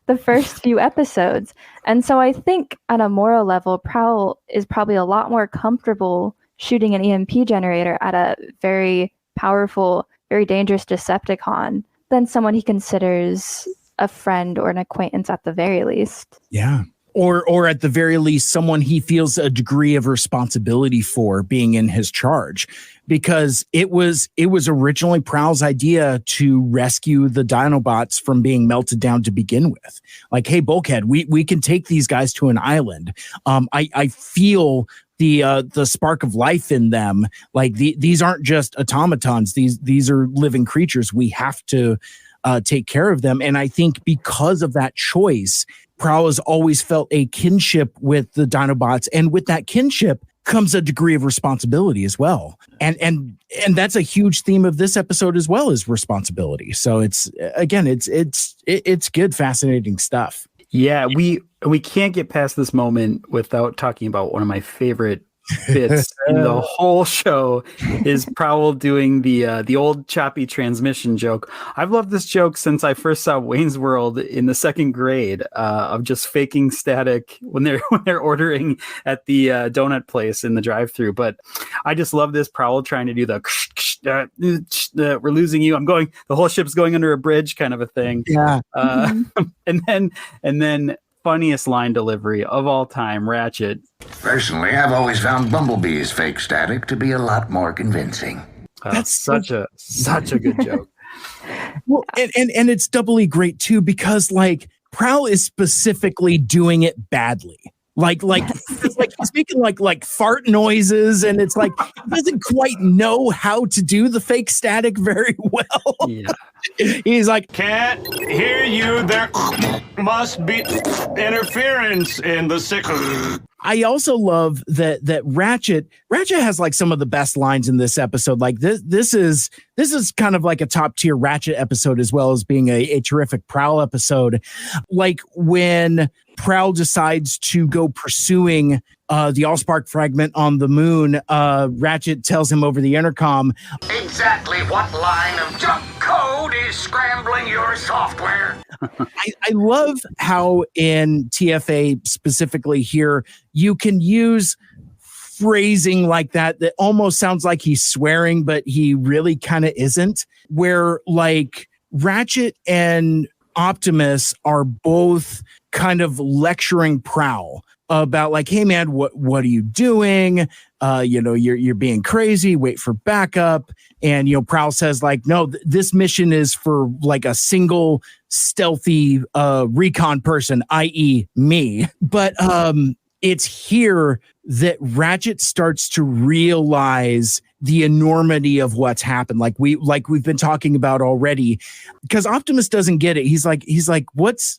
the first few episodes. And so I think at a moral level, Prowl is probably a lot more comfortable shooting an EMP generator at a very powerful, very dangerous Decepticon than someone he considers a friend or an acquaintance at the very least. Yeah. Or at the very least, someone he feels a degree of responsibility for being in his charge, because it was originally Prowl's idea to rescue the Dinobots from being melted down to begin with. Like, hey, Bulkhead, we can take these guys to an island. I feel the spark of life in them. Like these aren't just automatons. These are living creatures. We have to take care of them. And I think because of that choice, Prowl has always felt a kinship with the Dinobots, and with that kinship comes a degree of responsibility as well. And that's a huge theme of this episode as well, as responsibility. So it's good, fascinating stuff. Yeah, we can't get past this moment without talking about one of my favorite bits in the whole show is Prowl doing the old choppy transmission joke. I've loved this joke since I first saw Wayne's World in the second grade, of just faking static when they're ordering at the donut place in the drive-thru. But I just love this Prowl trying to do the we're losing you. The whole ship's going under a bridge kind of a thing. Yeah. And then funniest line delivery of all time, Ratchet. Personally, I've always found Bumblebee's fake static to be a lot more convincing. That's such a good joke. Well, and it's doubly great too, because like Prowl is specifically doing it badly. Like it's like he's making like fart noises, and it's like he doesn't quite know how to do the fake static very well. Yeah. He's like, can't hear you. There must be interference in the signal. I also love that Ratchet has like some of the best lines in this episode. Like this is kind of like a top tier Ratchet episode, as well as being a terrific Prowl episode. Like when Prowl decides to go pursuing the Allspark fragment on the moon, Ratchet tells him over the intercom, exactly what line of junk code is scrambling your software. I love how in TFA specifically here, you can use phrasing like that almost sounds like he's swearing, but he really kind of isn't, where like Ratchet and Optimus are both kind of lecturing Prowl about like, hey man, what are you doing? You're being crazy. Wait for backup. And Prowl says like, no, this mission is for like a single stealthy recon person, i.e. me. But it's here that Ratchet starts to realize the enormity of what's happened. Like we've been talking about already, because Optimus doesn't get it. He's like, what's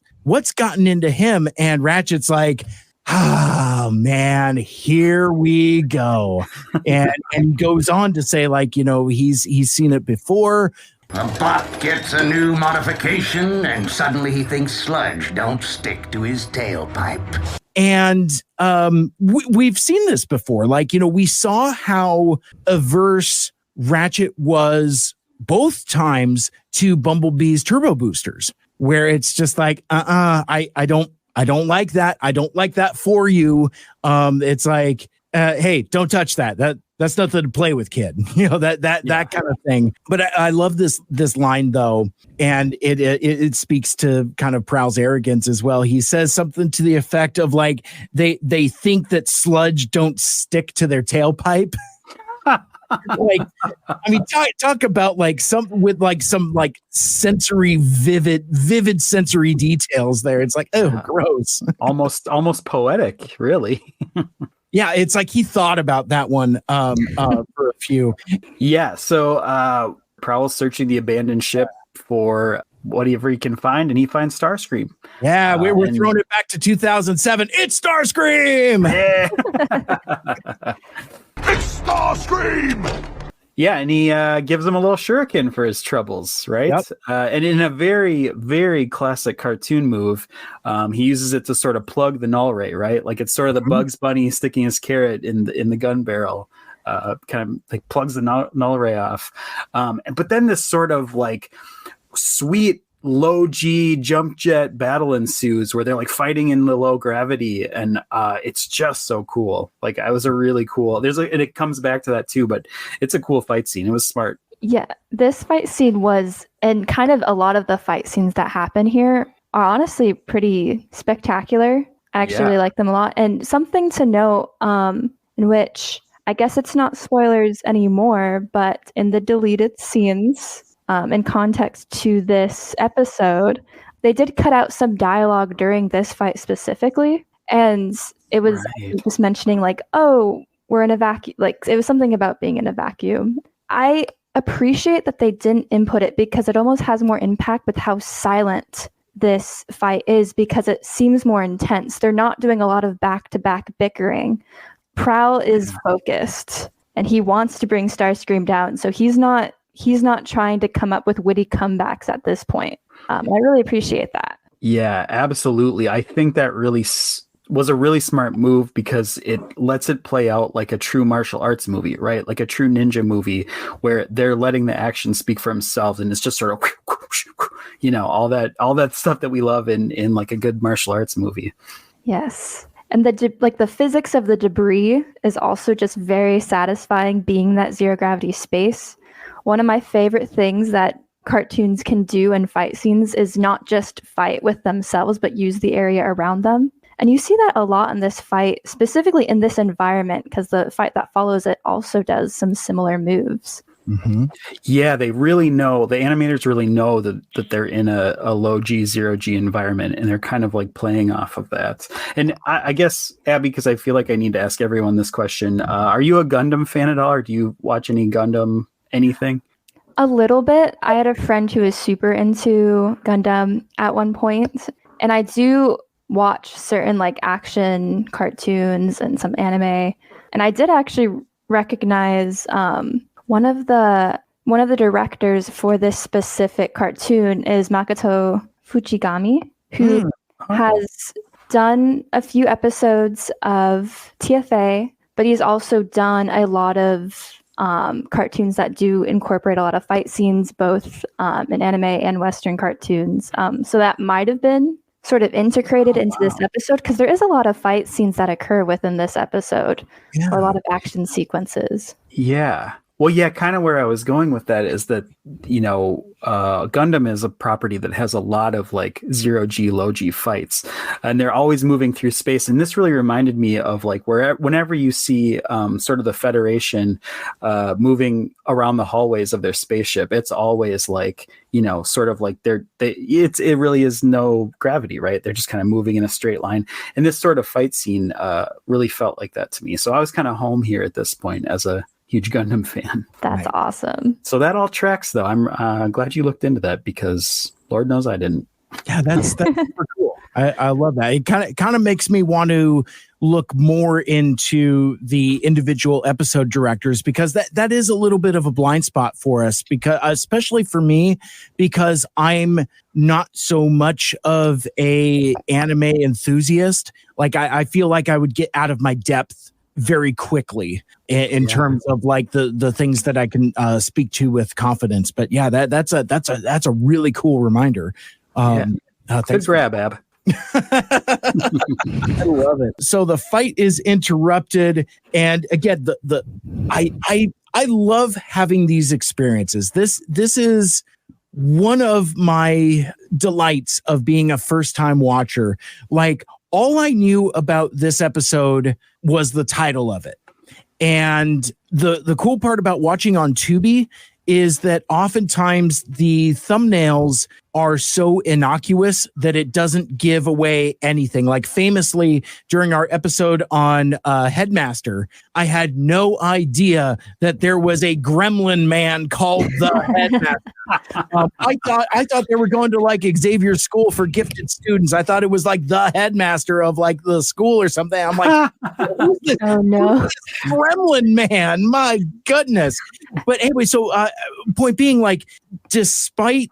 gotten into him? And Ratchet's like, oh man, here we go. and goes on to say like, he's seen it before. A bot gets a new modification and suddenly he thinks sludge don't stick to his tailpipe. And we've seen this before. Like, we saw how averse Ratchet was both times to Bumblebee's turbo boosters, where it's just like, I don't like that. I don't like that for you. It's like, hey, don't touch that. That's nothing to play with, kid. That kind of thing. But I love this line though, and it speaks to kind of Prowl's arrogance as well. He says something to the effect of like they think that sludge don't stick to their tailpipe. Like, I mean, talk about like some sensory vivid sensory details there. It's like, oh, gross. almost poetic, really. Yeah, it's like he thought about that one for a few. Yeah, so Prowl's searching the abandoned ship for whatever he can find, and he finds Starscream. Yeah, we're throwing it back to 2007. It's Starscream! Yeah. It's Starscream! Yeah, and he gives him a little shuriken for his troubles, right? Yep. And in a very, very classic cartoon move, he uses it to sort of plug the null ray, right? Like it's sort of the Bugs Bunny sticking his carrot in the gun barrel, kind of like plugs the null ray off. But then this sort of like sweet low G jump jet battle ensues where they're like fighting in the low gravity, and it's just so cool. Like it was a really cool. And it comes back to that too, but it's a cool fight scene. It was smart. Yeah, this fight scene was, and kind of a lot of the fight scenes that happen here are honestly pretty spectacular. I actually really like them a lot. And something to note, in which I guess it's not spoilers anymore, but in the deleted scenes, in context to this episode, they did cut out some dialogue during this fight specifically, and it was just mentioning like, oh, we're in a vacuum. Like it was something about being in a vacuum. I appreciate that they didn't input it because it almost has more impact with how silent this fight is, because it seems more intense. They're not doing a lot of back-to-back bickering. Prowl is focused and he wants to bring Starscream down, so he's not trying to come up with witty comebacks at this point. I really appreciate that. Yeah, absolutely. I think that really was a really smart move because it lets it play out like a true martial arts movie, right? Like a true ninja movie where they're letting the action speak for themselves, and it's just sort of, all that stuff that we love in like a good martial arts movie. Yes. And the physics of the debris is also just very satisfying, being that zero gravity space. One of my favorite things that cartoons can do in fight scenes is not just fight with themselves, but use the area around them. And you see that a lot in this fight, specifically in this environment, because the fight that follows it also does some similar moves. Mm-hmm. Yeah, they really know, the animators really know that they're in a low G, zero G environment, and they're kind of like playing off of that. And I guess, Abbey, because I feel like I need to ask everyone this question, are you a Gundam fan at all, or do you watch any Gundam anything? A little bit. I had a friend who was super into Gundam at one point, and I do watch certain like action cartoons and some anime. And I did actually recognize one of the directors for this specific cartoon is Makoto Fujigami, who has done a few episodes of TFA, but he's also done a lot of cartoons that do incorporate a lot of fight scenes, both in anime and Western cartoons. So that might have been sort of integrated into this episode, because there is a lot of fight scenes that occur within this episode, or a lot of action sequences. Yeah. Well, yeah, kind of where I was going with that is that, Gundam is a property that has a lot of like zero G, low G fights, and they're always moving through space. And this really reminded me of like whenever you see sort of the Federation moving around the hallways of their spaceship, it's always like, sort of like it really is no gravity, right? They're just kind of moving in a straight line. And this sort of fight scene really felt like that to me. So I was kind of home here at this point as a huge Gundam fan. That's awesome. So that all tracks, though. I'm glad you looked into that because Lord knows I didn't. Yeah, that's super cool. I love that. It kind of makes me want to look more into the individual episode directors, because that is a little bit of a blind spot for us, because especially for me, because I'm not so much of a anime enthusiast. Like I feel like I would get out of my depth very quickly in terms of like the things that I can speak to with confidence. But yeah, that's a really cool reminder. Good grab, Ab. I love it. So the fight is interrupted, and again, I love having these experiences. This is one of my delights of being a first-time watcher. Like, all I knew about this episode was the title of it. And the cool part about watching on Tubi is that oftentimes the thumbnails are so innocuous that it doesn't give away anything. Like famously, during our episode on Headmaster, I had no idea that there was a gremlin man called the Headmaster. I thought they were going to like Xavier School for gifted students. I thought it was like the headmaster of like the school or something. I'm like, who's this, oh no, who's this gremlin man? My goodness. But anyway, so point being, like, despite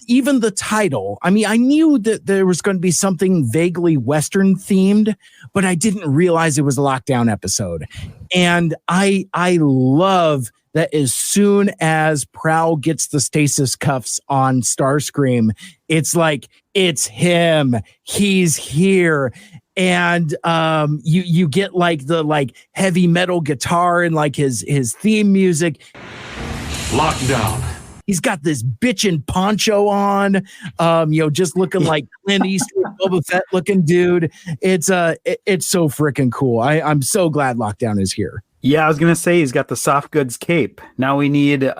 even the title, I mean, I knew that there was going to be something vaguely Western themed, but I didn't realize it was a lockdown episode. And I love that as soon as Prowl gets the stasis cuffs on Starscream, it's like, it's him. He's here. And you get like the like heavy metal guitar and like his theme music. Lockdown. He's got this bitchin' poncho on, just looking like Clint Eastwood, Boba Fett looking dude. It's so freaking cool. I'm so glad Lockdown is here. Yeah, I was going to say he's got the soft goods cape. Now we need,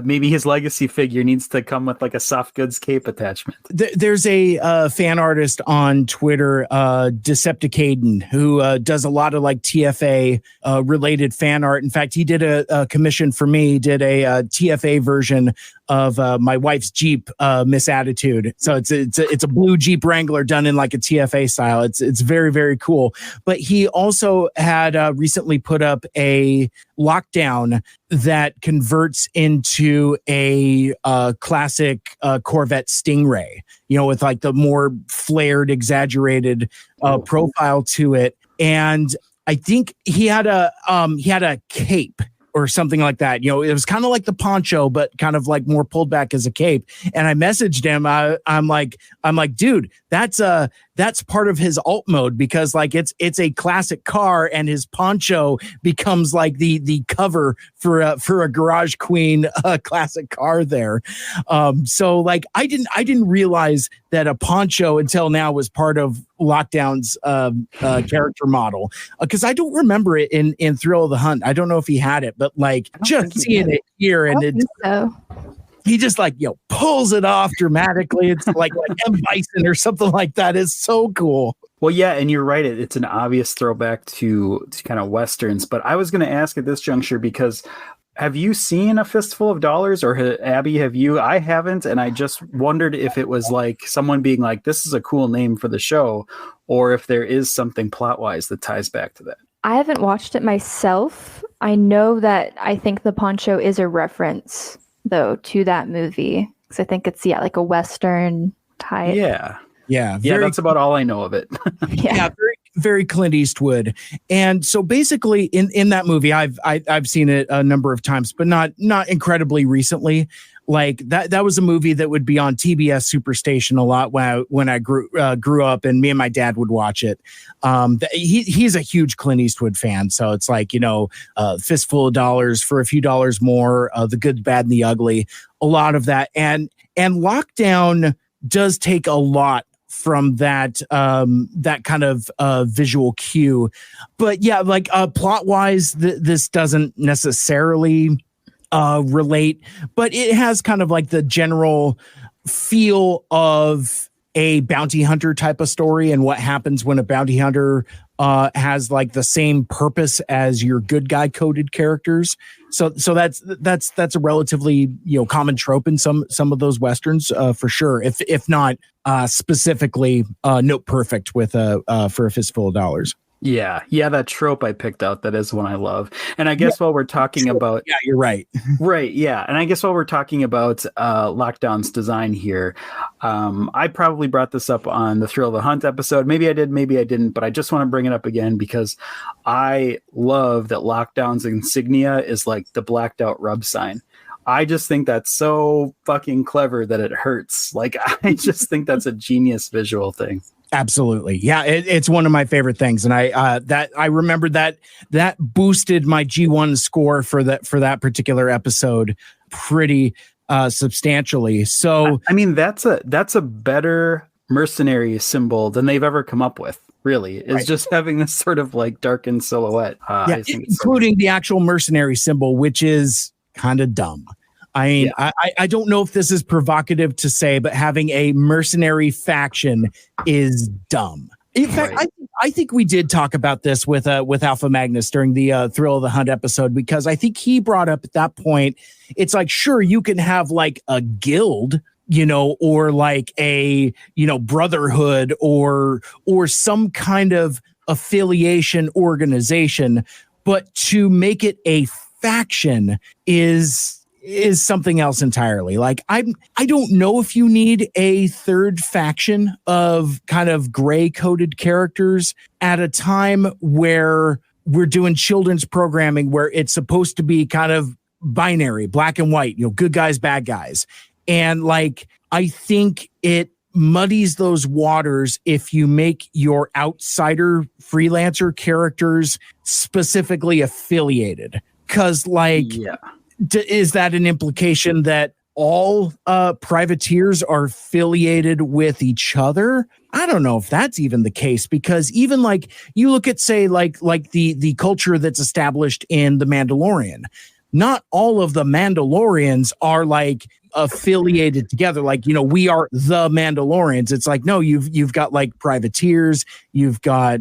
maybe his legacy figure needs to come with like a soft goods cape attachment. There's a fan artist on Twitter, Decepticaden, who does a lot of like TFA related fan art. In fact, he did a commission for me. He did a TFA version of my wife's Jeep, Miss Attitude. So it's a blue Jeep Wrangler done in like a TFA style. It's very, very cool. But he also had recently put up a Lockdown that converts into a classic Corvette Stingray, with like the more flared, exaggerated profile to it. And I think he had a cape or something like that. It was kind of like the poncho, but kind of like more pulled back as a cape. And I messaged him. I'm like, dude, that's part of his alt mode, because like it's a classic car, and his poncho becomes like the cover for a Garage Queen classic car there. So like I didn't realize that a poncho until now was part of Lockdown's character model, because I don't remember it in Thrill of the Hunt. I don't know if he had it, but like just seeing it here, and he just like pulls it off dramatically. It's like M. Bison or something like that. It's so cool. Well, yeah, and you're right. It's an obvious throwback to kind of Westerns. But I was going to ask at this juncture, because have you seen A Fistful of Dollars, or Abbey, have you? I haven't, and I just wondered if it was like someone being like, this is a cool name for the show, or if there is something plot-wise that ties back to that. I haven't watched it myself. I know that I think the poncho is a reference, though, to that movie, because I think it's like a Western type. Yeah, that's about all I know of it. Yeah, very, very Clint Eastwood. And so basically in that movie, I've seen it a number of times, but not incredibly recently. Like that was a movie that would be on TBS Superstation a lot when I grew up, and me and my dad would watch it. He's a huge Clint Eastwood fan, so it's like, Fistful of Dollars, For a Few Dollars More, The Good, Bad, and the Ugly, a lot of that, and Lockdown does take a lot from that kind of visual cue, but yeah, like plot wise, this doesn't necessarily relate, but it has kind of like the general feel of a bounty hunter type of story, and what happens when a bounty hunter has like the same purpose as your good guy coded characters. So that's a relatively common trope in some of those westerns, for sure. If not specifically Note Perfect with For a Fistful of Dollars. Yeah, that trope I picked out, that is one I love. And I guess while we're talking about... Yeah, you're right. Right, yeah. And I guess while we're talking about Lockdown's design here, I probably brought this up on the Thrill of the Hunt episode. Maybe I did, maybe I didn't, but I just want to bring it up again because I love that Lockdown's insignia is like the blacked out rub sign. I just think that's so fucking clever that it hurts. Like, I just think that's a genius visual thing. Absolutely. Yeah, it's one of my favorite things. And I remember that boosted my G1 score for that particular episode pretty substantially. So I mean, that's a better mercenary symbol than they've ever come up with. Really, is right. Just having this sort of like darkened silhouette. I think including the actual mercenary symbol, which is kind of dumb. I mean, yeah. I don't know if this is provocative to say, but having a mercenary faction is dumb. In fact, right. I think we did talk about this with Alpha Magnus during the Thrill of the Hunt episode, because I think he brought up at that point, it's like, sure, you can have like a guild, or like a, brotherhood or some kind of affiliation organization, but to make it a faction is something else entirely. Like I don't know if you need a third faction of kind of gray coded characters at a time where we're doing children's programming where it's supposed to be kind of binary, black and white, good guys, bad guys. And like, I think it muddies those waters if you make your outsider freelancer characters specifically affiliated. 'Cause like, yeah. Is that an implication that all privateers are affiliated with each other? I don't know if that's even the case, because even like you look at, say, like the culture that's established in The Mandalorian, not all of the Mandalorians are like affiliated together. Like, we are the Mandalorians. It's like, no, you've got like privateers, you've got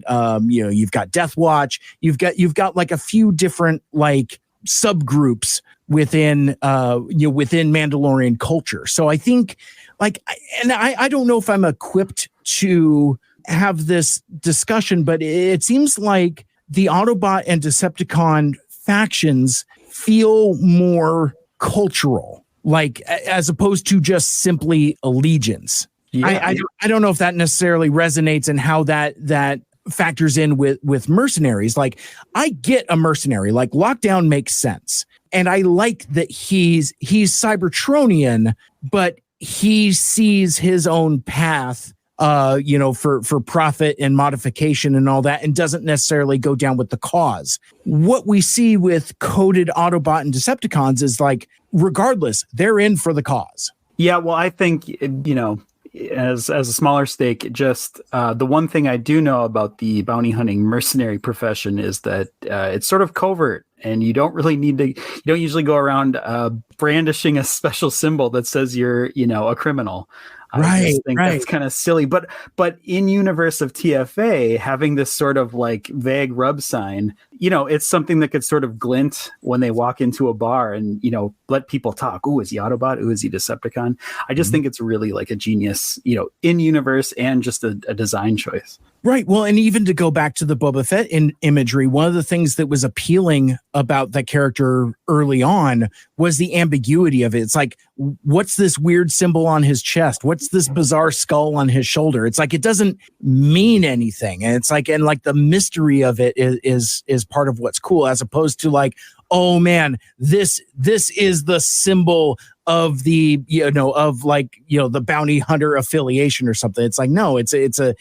you've got Death Watch, you've got like a few different like subgroups within Mandalorian culture. So I think I don't know if I'm equipped to have this discussion, but it seems like the Autobot and Decepticon factions feel more cultural, like as opposed to just simply allegiance. Yeah. I don't know if that necessarily resonates and how that factors in with mercenaries. Like, I get a mercenary, like Lockdown makes sense. And I like that he's Cybertronian, but he sees his own path, for profit and modification and all that, and doesn't necessarily go down with the cause. What we see with coded Autobot and Decepticons is like, regardless, they're in for the cause. Yeah, well, I think, as a smaller stake, just the one thing I do know about the bounty hunting mercenary profession is that it's sort of covert, and you don't usually go around brandishing a special symbol that says you're, a criminal. I just think that's kind of silly. But in universe of TFA, having this sort of like vague rub sign it's something that could sort of glint when they walk into a bar and, let people talk. Ooh, is he Autobot? Ooh, is he Decepticon? I just think it's really like a genius, in universe and just a design choice. Right. Well, and even to go back to the Boba Fett imagery, one of the things that was appealing about that character early on was the ambiguity of it. It's like, what's this weird symbol on his chest? What's this bizarre skull on his shoulder? It's like, it doesn't mean anything. And it's like, and like the mystery of it is part of what's cool, as opposed to like, oh man, this is the symbol of the, the bounty hunter affiliation or something. It's like, no, it's a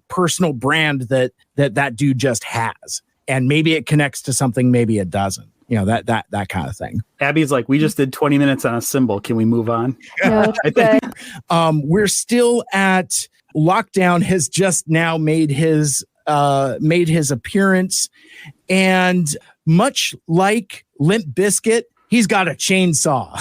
personal brand that dude just has. And maybe it connects to something, maybe it doesn't. That kind of thing. Abby's like, we just did 20 minutes on a symbol. Can we move on? No, I think we're still at Lockdown has just now made his appearance, and much like Limp Bizkit, he's got a chainsaw.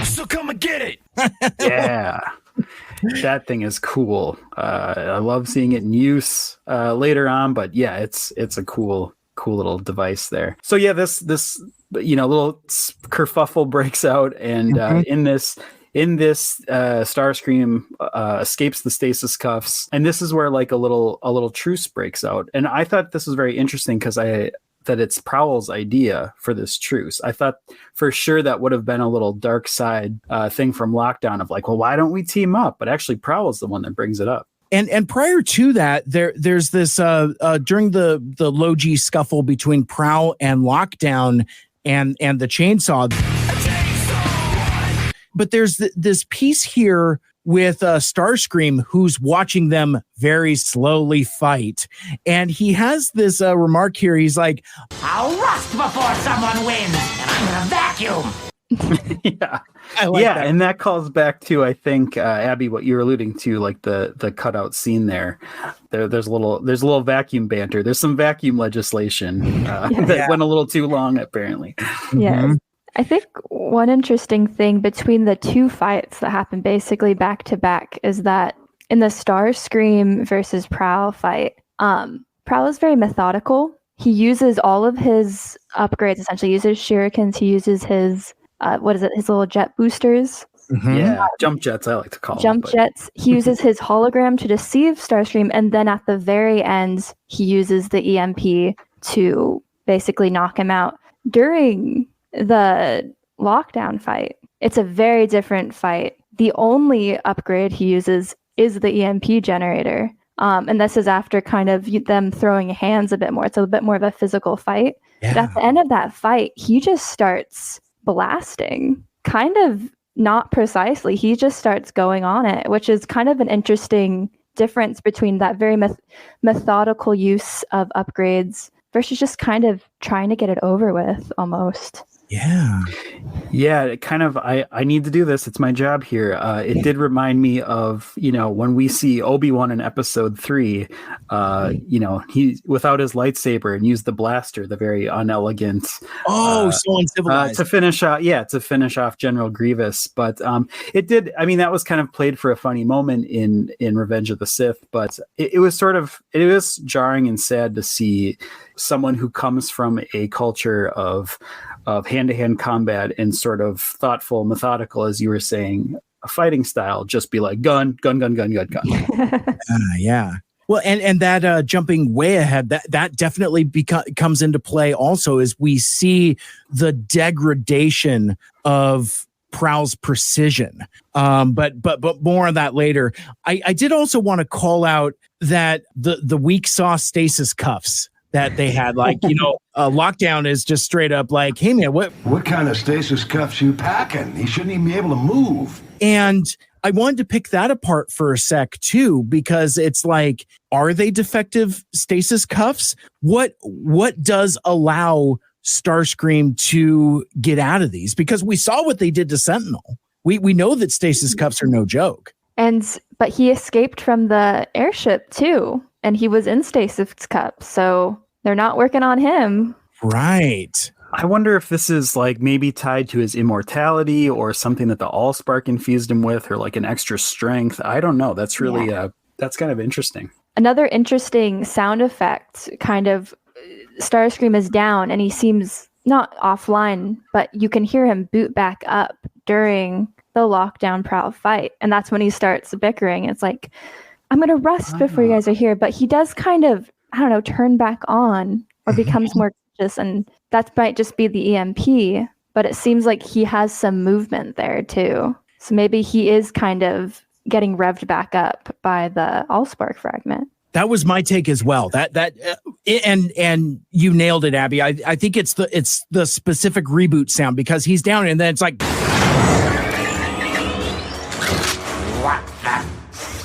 So come and get it. Yeah. That thing is cool. I love seeing it in use later on, but yeah, it's a cool little device there. So yeah, this little kerfuffle breaks out, and in this Starscream escapes the stasis cuffs, and this is where like a little truce breaks out. And I thought this was very interesting because that it's Prowl's idea for this truce. I thought for sure that would have been a little dark side thing from Lockdown of like, well, why don't we team up? But actually Prowl's the one that brings it up. And prior to that, there's this during the low G scuffle between Prowl and Lockdown and the chainsaw. But there's this piece here with Starscream, who's watching them very slowly fight. And he has this remark here. He's like, I'll rust before someone wins, and I'm gonna vacuum. Yeah. I like that. And that calls back to, I think, Abby, what you're alluding to, like the cutout scene there. There's a little vacuum banter. There's some vacuum legislation that went a little too long, apparently. Yes. Mm-hmm. I think one interesting thing between the two fights that happen basically back to back is that in the Starscream versus Prowl fight, Prowl is very methodical. He uses all of his upgrades, essentially. He uses shurikens. He uses his, his little jet boosters. Mm-hmm. Yeah, jump jets, I like to call them. Jets. He uses his hologram to deceive Starscream, and then at the very end, he uses the EMP to basically knock him out. During the Lockdown fight, it's a very different fight. The only upgrade he uses is the EMP generator. And this is after kind of them throwing hands a bit more. It's a bit more of a physical fight. Yeah. But at the end of that fight, he just starts blasting, kind of not precisely. He just starts going on it, which is kind of an interesting difference between that very methodical use of upgrades versus just kind of trying to get it over with almost. Yeah, it kind of, I need to do this. It's my job here. It did remind me of, when we see Obi-Wan in episode 3, he without his lightsaber and used the blaster, the very unelegant. So uncivilized. To finish off General Grievous. But it did, that was kind of played for a funny moment in Revenge of the Sith, but it was jarring and sad to see someone who comes from a culture of hand-to-hand combat and sort of thoughtful, methodical, as you were saying, a fighting style, just be like gun. Yeah. Well, and that jumping way ahead, that definitely comes into play also as we see the degradation of Prowl's precision. But more on that later. I did also want to call out that the weak sauce stasis cuffs that they had, Lockdown is just straight up like, hey man, what kind of stasis cuffs you packing? He shouldn't even be able to move. And I wanted to pick that apart for a sec too, because it's like, are they defective stasis cuffs? What does allow Starscream to get out of these? Because we saw what they did to Sentinel. We know that stasis cuffs are no joke. But he escaped from the airship too, and he was in stasis cuffs, so they're not working on him. Right. I wonder if this is like maybe tied to his immortality or something that the Allspark infused him with, or like an extra strength. I don't know. That's really, that's kind of interesting. Another interesting sound effect, kind of, Starscream is down and he seems not offline, but you can hear him boot back up during the lockdown Prowl fight. And that's when he starts bickering. It's like, I'm going to rust before you guys are here. But he does kind of, I don't know, turn back on or becomes more conscious. And that might just be the EMP. But it seems like he has some movement there too. So maybe he is kind of getting revved back up by the Allspark fragment. That was my take as well. And you nailed it, Abby. I think it's the specific reboot sound, because he's down and then it's like, What the?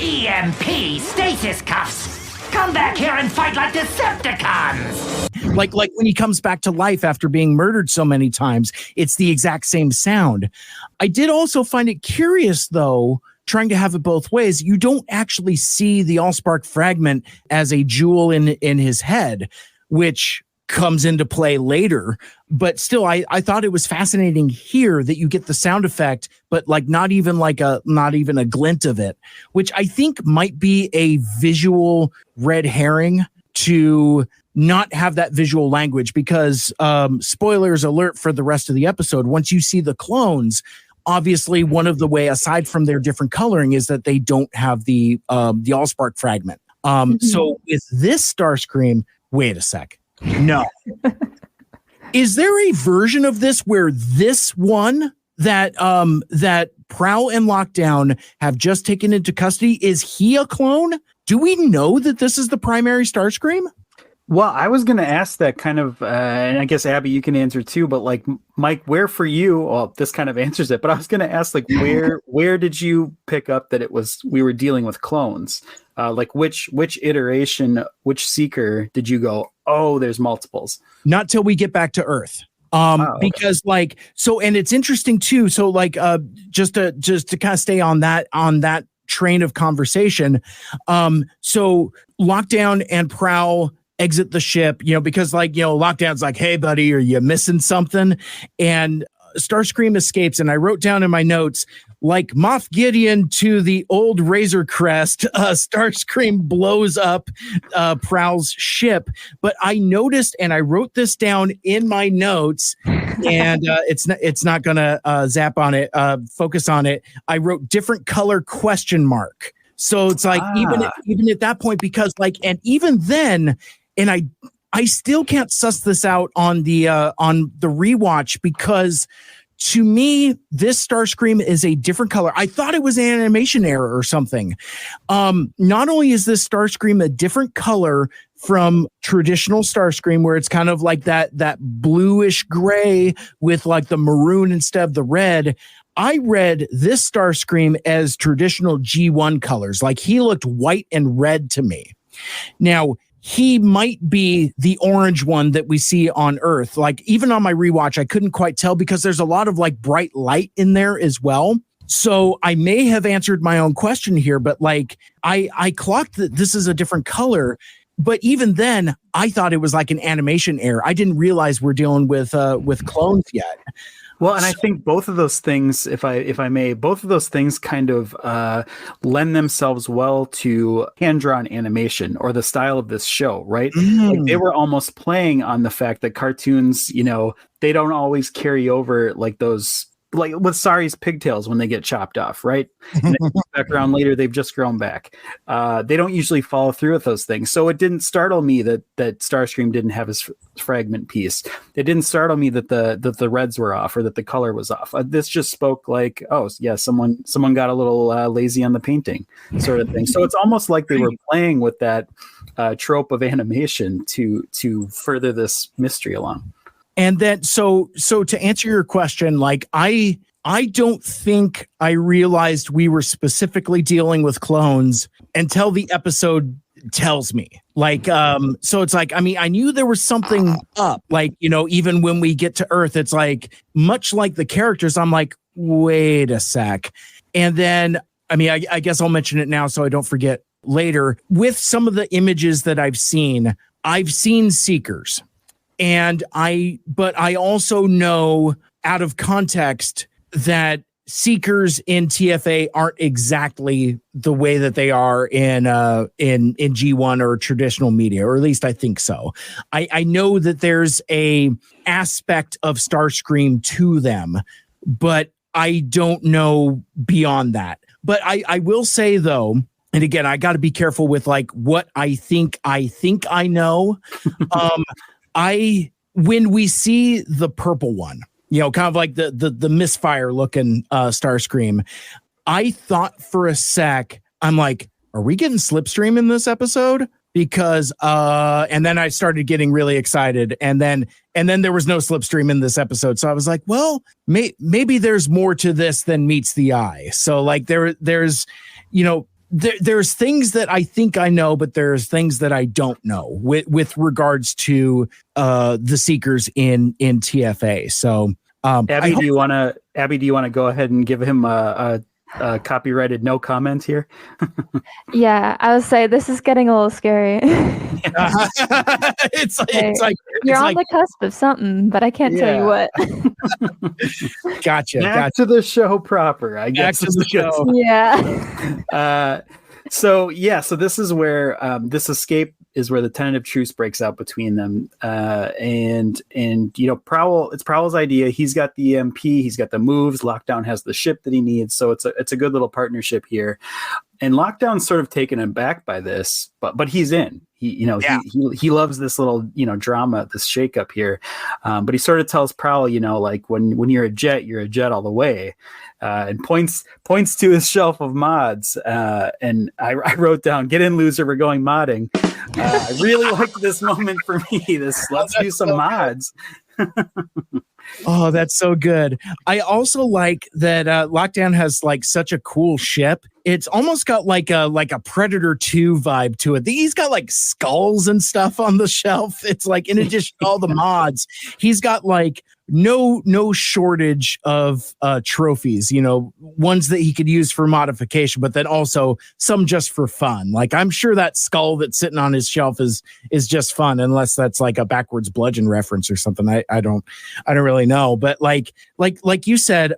EMP stasis cuffs! Come back here and fight like Decepticons! like when he comes back to life after being murdered so many times. It's the exact same sound. I did also find it curious, though, trying to have it both ways. You don't actually see the Allspark fragment as a jewel in his head, which comes into play later. But still, I thought it was fascinating here that you get the sound effect, but like not even a glint of it, which I think might be a visual red herring to not have that visual language, because spoilers alert for the rest of the episode. Once you see the clones, obviously one of the way, aside from their different coloring, is that they don't have the Allspark fragment. So with this Starscream, wait a sec. No. Is there a version of this where this one that Prowl and Lockdown have just taken into custody, is he a clone? Do we know that this is the primary Starscream? Well, I was going to ask that kind of, and I guess, Abby, you can answer too, but like, Mike, where for you, well, this kind of answers it, but I was going to ask, like, where did you pick up that we were dealing with clones? Like which iteration, which seeker did you go, oh, there's multiples? Not till we get back to Earth. Because like, so, and it's interesting too. So like, just to kind of stay on that train of conversation. So Lockdown and Prowl exit the ship, because like, Lockdown's like, hey buddy, are you missing something? And Starscream escapes. And I wrote down in my notes, like Moff Gideon to the old Razor Crest, Starscream blows up Prowl's ship. But I noticed, and I wrote this down in my notes, and it's not gonna zap on it, focus on it. I wrote different color ? So it's like even at that point, because like, and even then, and I still can't suss this out on the rewatch, because to me, this Starscream is a different color. I thought it was an animation error or something. Not only is this Starscream a different color from traditional Starscream, where it's kind of like that bluish gray with like the maroon instead of the red, I read this Starscream as traditional G1 colors. Like he looked white and red to me. Now, he might be the orange one that we see on Earth. Like even on my rewatch, I couldn't quite tell, because there's a lot of like bright light in there as well. So I may have answered my own question here, but like I clocked that this is a different color. But even then, I thought it was like an animation error. I didn't realize we're dealing with clones yet. Well, and I think both of those things, if I may, both of those things kind of lend themselves well to hand-drawn animation or the style of this show, right? Like they were almost playing on the fact that cartoons, they don't always carry over like those, like with Sari's pigtails when they get chopped off, right? And they come back around later, they've just grown back. They don't usually follow through with those things. So it didn't startle me that Starscream didn't have his fragment piece. It didn't startle me that the reds were off or that the color was off. This just spoke like, oh yeah, someone got a little lazy on the painting sort of thing. So it's almost like they were playing with that trope of animation to further this mystery along. And then, so to answer your question, like I don't think I realized we were specifically dealing with clones until the episode tells me. Like, so it's like, I mean, I knew there was something up. Like, even when we get to Earth, it's like much like the characters. I'm like, wait a sec, and then I mean, I guess I'll mention it now so I don't forget later. With some of the images that I've seen Seekers. But I also know out of context that Seekers in TFA aren't exactly the way that they are in G1 or traditional media, or at least I think so. I know that there's a aspect of Starscream to them, but I don't know beyond that. But I will say though, and again, I got to be careful with like what I think I know. When we see the purple one, kind of like the misfire looking Starscream, I thought for a sec, I'm like, are we getting Slipstream in this episode? Because and then I started getting really excited, and then there was no Slipstream in this episode. So I was like, well, maybe there's more to this than meets the eye. So like there's things that I think I know, but there's things that I don't know with regards to the Seekers in TFA. So Abbey, do you want to go ahead and give him a copyrighted no comment here? Yeah, I would say this is getting a little scary. It's like you're on the cusp of something, but I can't tell you what. Gotcha. Back to the show proper, I guess. Back to the show. Yeah. So this is where this escape is where the tentative truce breaks out between them. And Prowl, it's Prowl's idea. He's got the EMP, he's got the moves. Lockdown has the ship that he needs. So it's a good little partnership here. And Lockdown's sort of taken aback by this, but he's in. He loves this little drama, this shakeup here. But he sort of tells Prowl, like when you're a jet all the way. And points to his shelf of mods. And I wrote down, "Get in, loser, we're going modding." I really liked this moment for me. Let's do some mods. Oh, that's so good. I also like that Lockdown has like such a cool ship. It's almost got like a Predator 2 vibe to it. He's got like skulls and stuff on the shelf. It's like, in addition to all the mods, he's got like no shortage of trophies, ones that he could use for modification, but then also some just for fun. Like, I'm sure that skull that's sitting on his shelf is just fun, unless that's like a backwards bludgeon reference or something. I don't really know. But like you said,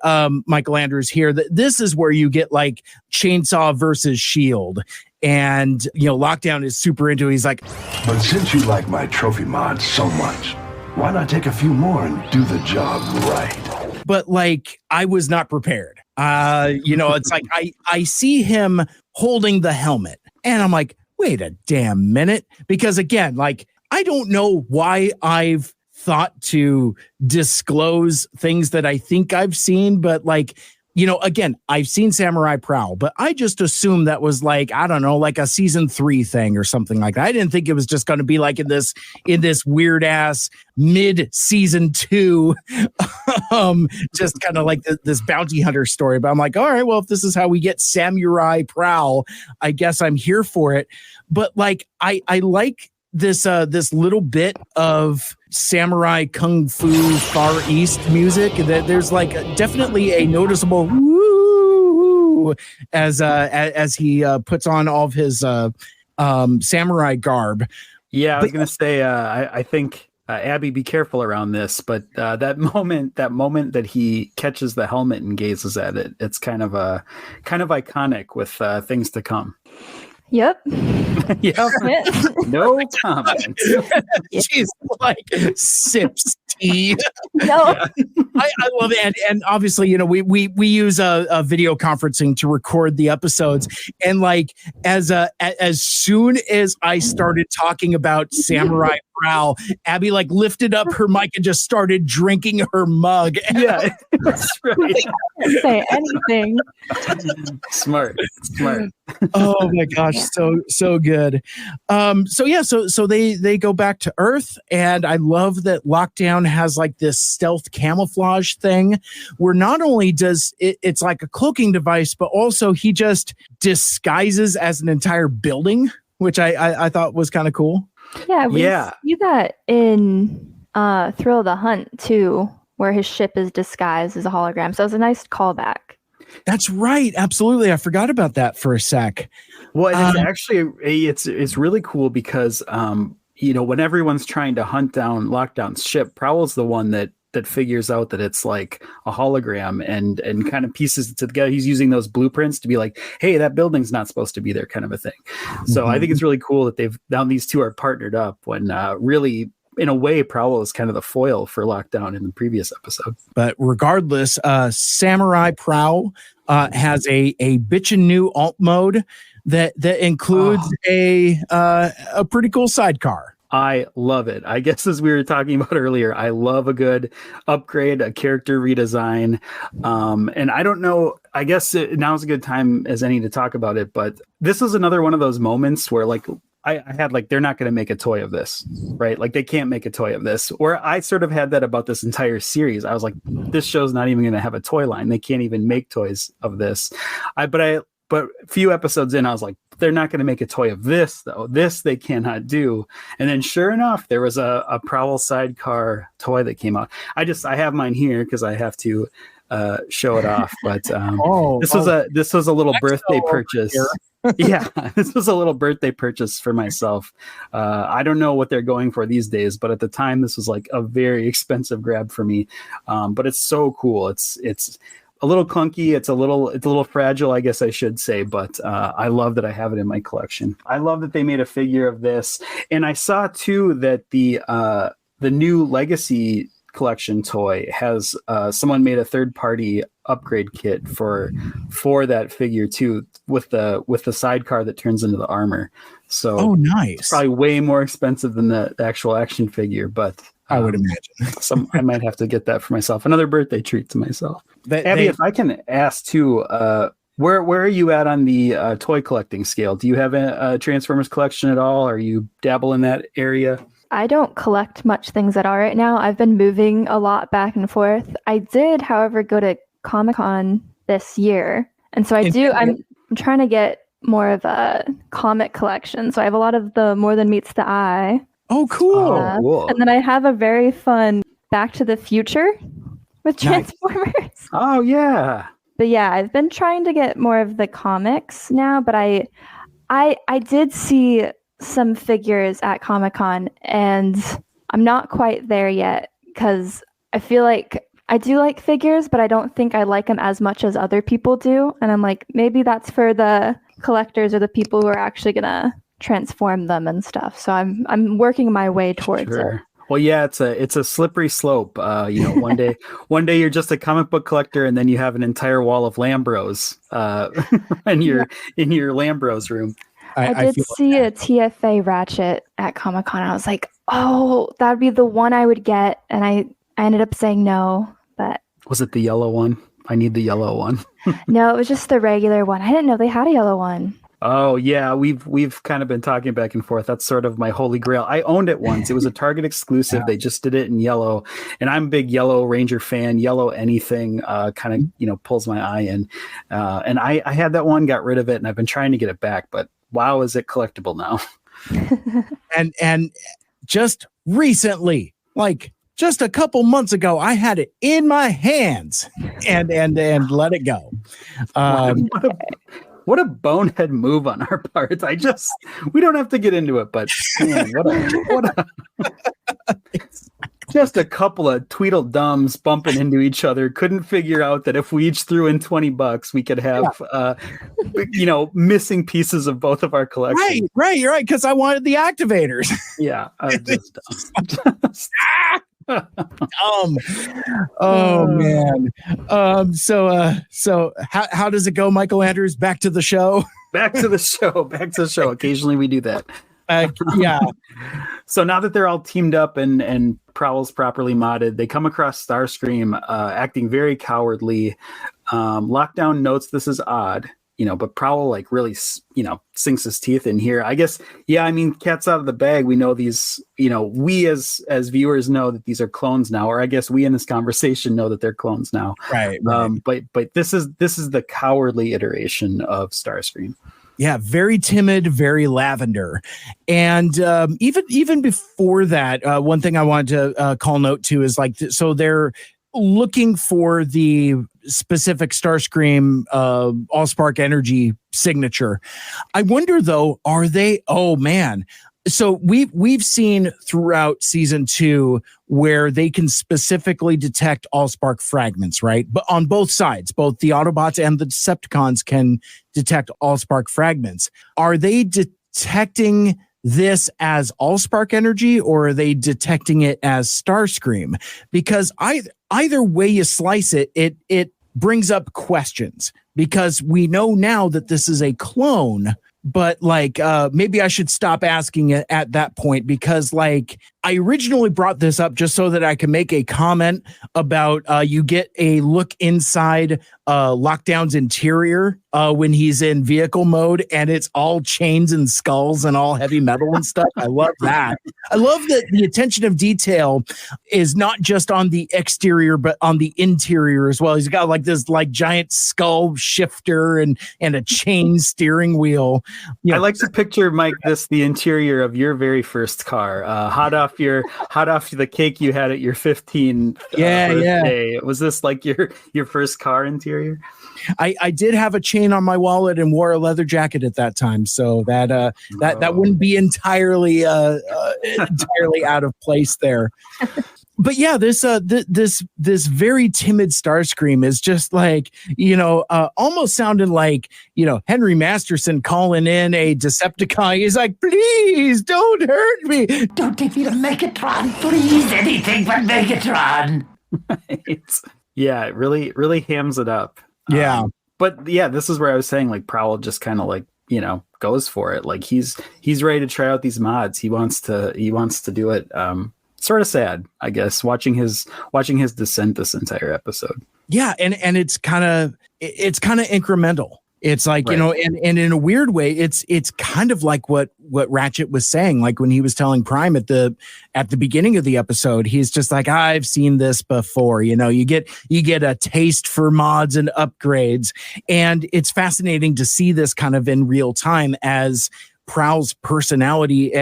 Michael Andrews here, that this is where you get like Chainsaw versus Shield. And, Lockdown is super into it. He's like, but since you like my trophy mods so much, why not take a few more and do the job right? But like, I was not prepared. It's like I see him holding the helmet and I'm like, wait a damn minute. Because again, like, I don't know why I've thought to disclose things that I think I've seen, but like, again, I've seen Samurai Prowl, but I just assumed that was like, I don't know, like a season 3 thing or something like that. I didn't think it was just going to be like in this weird ass mid season 2, just kind of like this bounty hunter story. But I'm like, all right, well, if this is how we get Samurai Prowl, I guess I'm here for it. But like, I like this little bit of samurai kung fu Far East music. That there's like definitely a noticeable woo as he puts on all of his samurai garb. Yeah, I was gonna say I think Abbey, be careful around this, but that moment that he catches the helmet and gazes at it, it's kind of iconic with things to come. Yep. Yep. No comment. She's like sips tea. No. I love it. And obviously, we use a video conferencing to record the episodes. And like, as soon as I started talking about Samurai Prowl, Abbey like lifted up her mic and just started drinking her mug. Yeah, that's right. Say anything. Smart. Oh my gosh, so good. So they go back to Earth, and I love that Lockdown has like this stealth camouflage thing where not only does it's like a cloaking device, but also he just disguises as an entire building, which I thought was kind of cool. Yeah, we see that in Thrill of the Hunt too, where his ship is disguised as a hologram. So it's a nice callback. That's right. Absolutely. I forgot about that for a sec. Well, it's actually it's really cool because when everyone's trying to hunt down Lockdown's ship, Prowl's the one that figures out that it's like a hologram and kind of pieces it together. He's using those blueprints to be like, hey, that building's not supposed to be there, kind of a thing. So I think it's really cool that now these two are partnered up when really, in a way, Prowl is kind of the foil for Lockdown in the previous episode. But regardless, Samurai Prowl has a bitchin' new alt mode that includes a pretty cool sidecar. I love it. I guess as we were talking about earlier, I love a good upgrade, a character redesign. And I don't know, I guess now's a good time as any to talk about it, but this is another one of those moments where like I had like, they're not going to make a toy of this, right? Like they can't make a toy of this. Or I sort of had that about this entire series. I was like, this show's not even going to have a toy line. They can't even make toys of this. But a few episodes in, I was like, they're not going to make a toy of this, though. This they cannot do. And then sure enough, there was a Prowl sidecar toy that came out. I have mine here because I have to show it off. But this was a little birthday purchase. Yeah, this was a little birthday purchase for myself. I don't know what they're going for these days, but at the time, this was like a very expensive grab for me. But it's so cool. It's a little clunky. It's a little fragile, I guess I should say, but I love that I have it in my collection. I love that they made a figure of this. And I saw too that the new Legacy collection toy has someone made a third-party upgrade kit for that figure too, with the sidecar that turns into the armor. So nice. It's probably way more expensive than the actual action figure, but I would imagine. I might have to get that for myself. Another birthday treat to myself. Abbey, if I can ask too, where are you at on the toy collecting scale? Do you have a Transformers collection at all? Are you dabble in that area? I don't collect much things at all right now. I've been moving a lot back and forth. I did, however, go to Comic-Con this year. And so I'm trying to get more of a comic collection. So I have a lot of the More Than Meets the Eye. Oh, cool. Cool. And then I have a very fun Back to the Future with Transformers. Nice. Oh, yeah. But yeah, I've been trying to get more of the comics now, but I did see some figures at Comic-Con and I'm not quite there yet because I feel like I do like figures, but I don't think I like them as much as other people do. And I'm like, maybe that's for the collectors or the people who are actually going to transform them and stuff. So I'm working my way towards it. Well, yeah, it's a slippery slope. One day you're just a comic book collector, and then you have an entire wall of Lambros in your Lambros room. I did see a TFA Ratchet at Comic-Con. I was like, oh, that'd be the one I would get, and I ended up saying no. But was it the yellow one? I need the yellow one. No, it was just the regular one. I didn't know they had a yellow one. Oh yeah, we've kind of been talking back and forth. That's sort of my holy grail. I owned it once. It was a Target exclusive. Yeah. They just did it in yellow, and I'm a big Yellow Ranger fan. Yellow anything kind of pulls my eye in. And I had that one, got rid of it, and I've been trying to get it back. But wow, is it collectible now? and just recently, like just a couple months ago, I had it in my hands and let it go. What a bonehead move on our part. We don't have to get into it, but man, what a just a couple of Tweedledums bumping into each other. Couldn't figure out that if we each threw in $20, we could have, missing pieces of both of our collections. Right. You're right. Cause I wanted the activators. Yeah. Oh man. So how does it go, Michael Andrews? Back to the show. Back to the show. Occasionally we do that. Yeah. So now that they're all teamed up and Prowl's properly modded, they come across Starscream acting very cowardly. Lockdown notes this is odd, but Prowl like really, sinks his teeth in here. I guess, yeah, I mean, cat's out of the bag. We know these, we as viewers know that these are clones now, or I guess we in this conversation know that they're clones now. Right. But this is the cowardly iteration of Starscream. Yeah, very timid, very lavender. And even before that, one thing I wanted to call note to is so they're looking for the specific Starscream Allspark energy signature. I wonder though, are they? Oh man, So we've seen throughout season 2 where they can specifically detect Allspark fragments, right? But on both sides, both the Autobots and the Decepticons can detect Allspark fragments. Are they detecting this as Allspark energy, or are they detecting it as Starscream? Because either way you slice it, it brings up questions, because we know now that this is a clone. But like, maybe I should stop asking it at that point, because like I originally brought this up just so that I can make a comment about you get a look inside Lockdown's interior when he's in vehicle mode, and it's all chains and skulls and all heavy metal and stuff. I love that. I love that the attention of detail is not just on the exterior, but on the interior as well. He's got like this like giant skull shifter and a chain steering wheel. I like to picture, Mike, the interior of your very first car, hot off the cake you had at your 15th birthday. Was this like your first car interior? I did have a chain on my wallet and wore a leather jacket at that time, so that wouldn't be entirely out of place there. But yeah, this very timid Starscream is just like, almost sounded like, Henry Masterson calling in a Decepticon. He's like, please don't hurt me. Don't take me to Megatron, please. Anything but Megatron. Right. Yeah, it really hams it up. Yeah. But yeah, this is where I was saying, like, Prowl just kind of like, goes for it. Like he's ready to try out these mods. He wants to do it. Sort of sad, I guess, watching his descent this entire episode. Yeah, and it's kind of incremental. It's like, right. And in a weird way, it's kind of like what Ratchet was saying, like when he was telling Prime at the beginning of the episode. He's just like, I've seen this before. You get a taste for mods and upgrades, and it's fascinating to see this kind of in real time as Prowl's personality.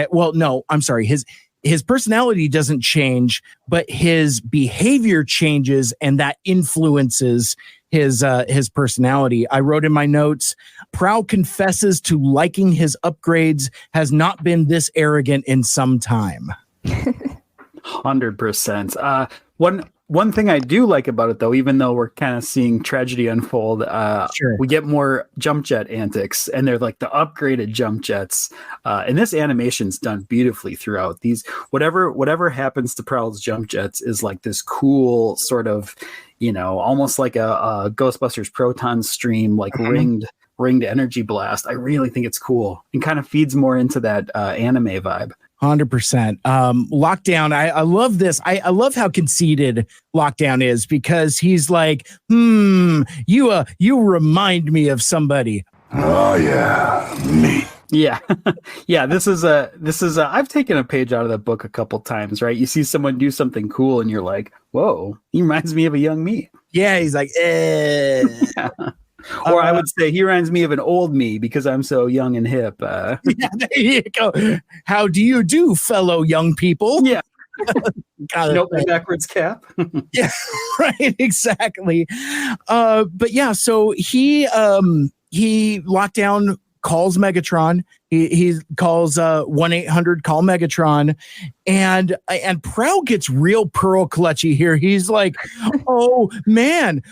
His personality doesn't change, but his behavior changes, and that influences his personality. I wrote in my notes, Prowl confesses to liking his upgrades, has not been this arrogant in some time. 100%. One thing I do like about it, though, even though we're kind of seeing tragedy unfold, sure. We get more jump jet antics, and they're like the upgraded jump jets. And this animation's done beautifully throughout. These whatever happens to Prowl's jump jets is like this cool sort of, almost like a Ghostbusters proton stream, like ringed energy blast. I really think it's cool and kind of feeds more into that anime vibe. 100%. Lockdown. I love this. I love how conceited Lockdown is, because he's like, you remind me of somebody. Oh yeah, me. Yeah. Yeah. This is I've taken a page out of that book a couple times, right? You see someone do something cool and you're like, whoa, he reminds me of a young me. Yeah. He's like, eh. Yeah. Or I would say he reminds me of an old me because I'm so young and hip. Yeah, there you go. How do you do, fellow young people? Yeah. Nope, backwards cap. Yeah, right, exactly. But yeah, so he Lockdown calls Megatron. He calls 1-800 call Megatron, and Prowl gets real pearl clutchy here. He's like, "Oh man,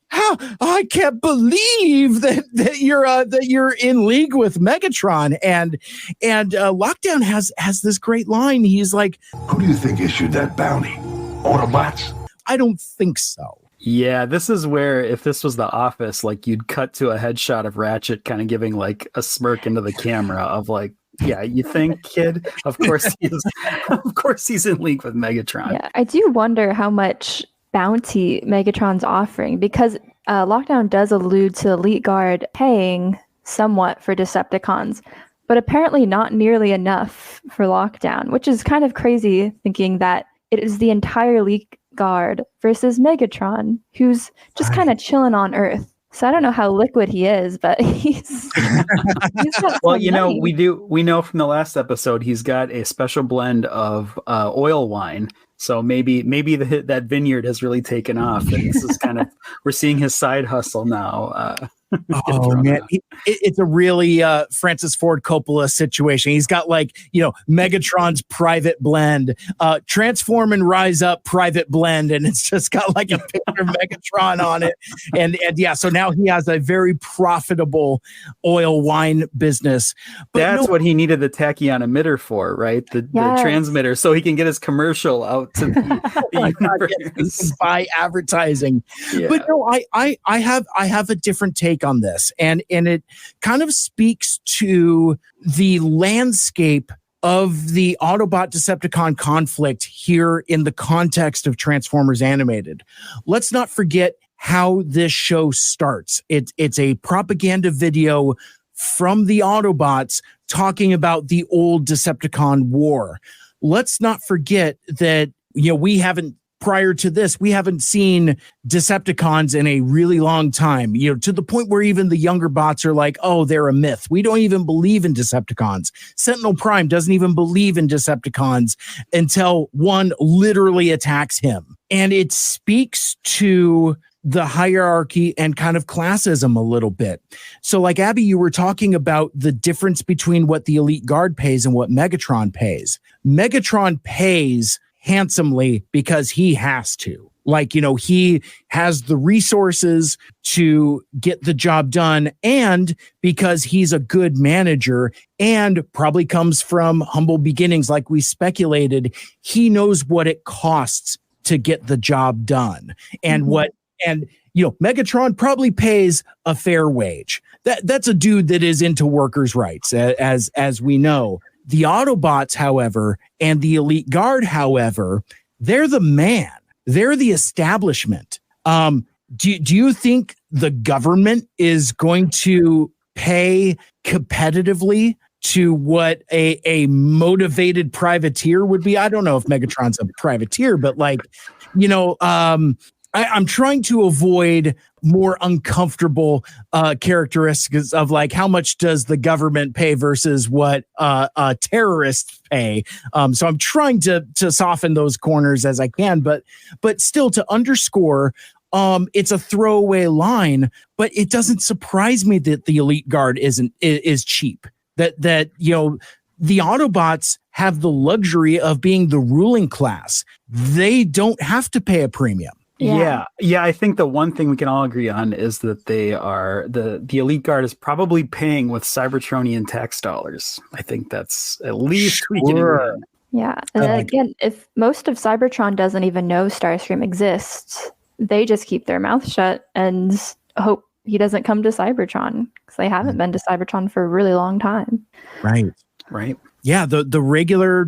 how I can't believe that you're in league with Megatron." And Lockdown has this great line. He's like, "Who do you think issued that bounty? Autobots?" I don't think so. Yeah, this is where, if this was The Office, like you'd cut to a headshot of Ratchet kind of giving like a smirk into the camera of like, yeah, you think, kid? Of course he's in league with Megatron. Yeah, I do wonder how much bounty Megatron's offering, because Lockdown does allude to Elite Guard paying somewhat for Decepticons, but apparently not nearly enough for Lockdown, which is kind of crazy, thinking that it is the entire Elite Guard versus Megatron, who's just kind of chilling on Earth. So I don't know how liquid he is, but he's got well, we know from the last episode he's got a special blend of oil wine. So maybe that vineyard has really taken off, and this is kind of, we're seeing his side hustle now. Oh man, it's a really Francis Ford Coppola situation. He's got Megatron's private blend, Transform and Rise Up private blend, and it's just got like a picture of Megatron on it. And yeah, so now he has a very profitable oil wine business. But that's what he needed the tachyon emitter for, right? The transmitter, so he can get his commercial out to the universe. He can buy advertising. Yeah. But no, I have a different take on this, and it kind of speaks to the landscape of the Autobot Decepticon conflict here in the context of Transformers Animated. Let's not forget how this show starts. It's a propaganda video from the Autobots talking about the old Decepticon war. Let's not forget that prior to this, we haven't seen Decepticons in a really long time, to the point where even the younger bots are like, oh, they're a myth. We don't even believe in Decepticons. Sentinel Prime doesn't even believe in Decepticons until one literally attacks him. And it speaks to the hierarchy and kind of classism a little bit. So like Abbey, you were talking about the difference between what the Elite Guard pays and what Megatron pays. Megatron pays handsomely because he has to. He has the resources to get the job done, and because he's a good manager and probably comes from humble beginnings like we speculated, he knows what it costs to get the job done. And Megatron probably pays a fair wage. That's a dude that is into workers' rights, as we know. The Autobots, however, and the Elite Guard, however, they're the man. They're the establishment. Do you think the government is going to pay competitively to what a motivated privateer would be? I don't know if Megatron's a privateer, but I'm trying to avoid more uncomfortable characteristics of how much does the government pay versus what terrorists pay. So I'm trying to soften those corners as I can, but still to underscore, it's a throwaway line, but it doesn't surprise me that the Elite Guard is cheap. That the Autobots have the luxury of being the ruling class. They don't have to pay a premium. Yeah. I think the one thing we can all agree on is that they are the Elite Guard is probably paying with Cybertronian tax dollars. I think that's at least we can agree on. Yeah. And then again, if most of Cybertron doesn't even know Starscream exists, they just keep their mouth shut and hope he doesn't come to Cybertron, because they haven't been to Cybertron for a really long time. Right. Yeah. The regular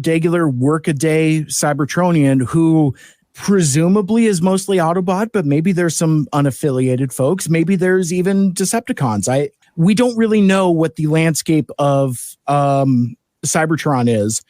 workaday Cybertronian who presumably is mostly Autobot, but maybe there's some unaffiliated folks. Maybe there's even Decepticons. We don't really know what the landscape of Cybertron is,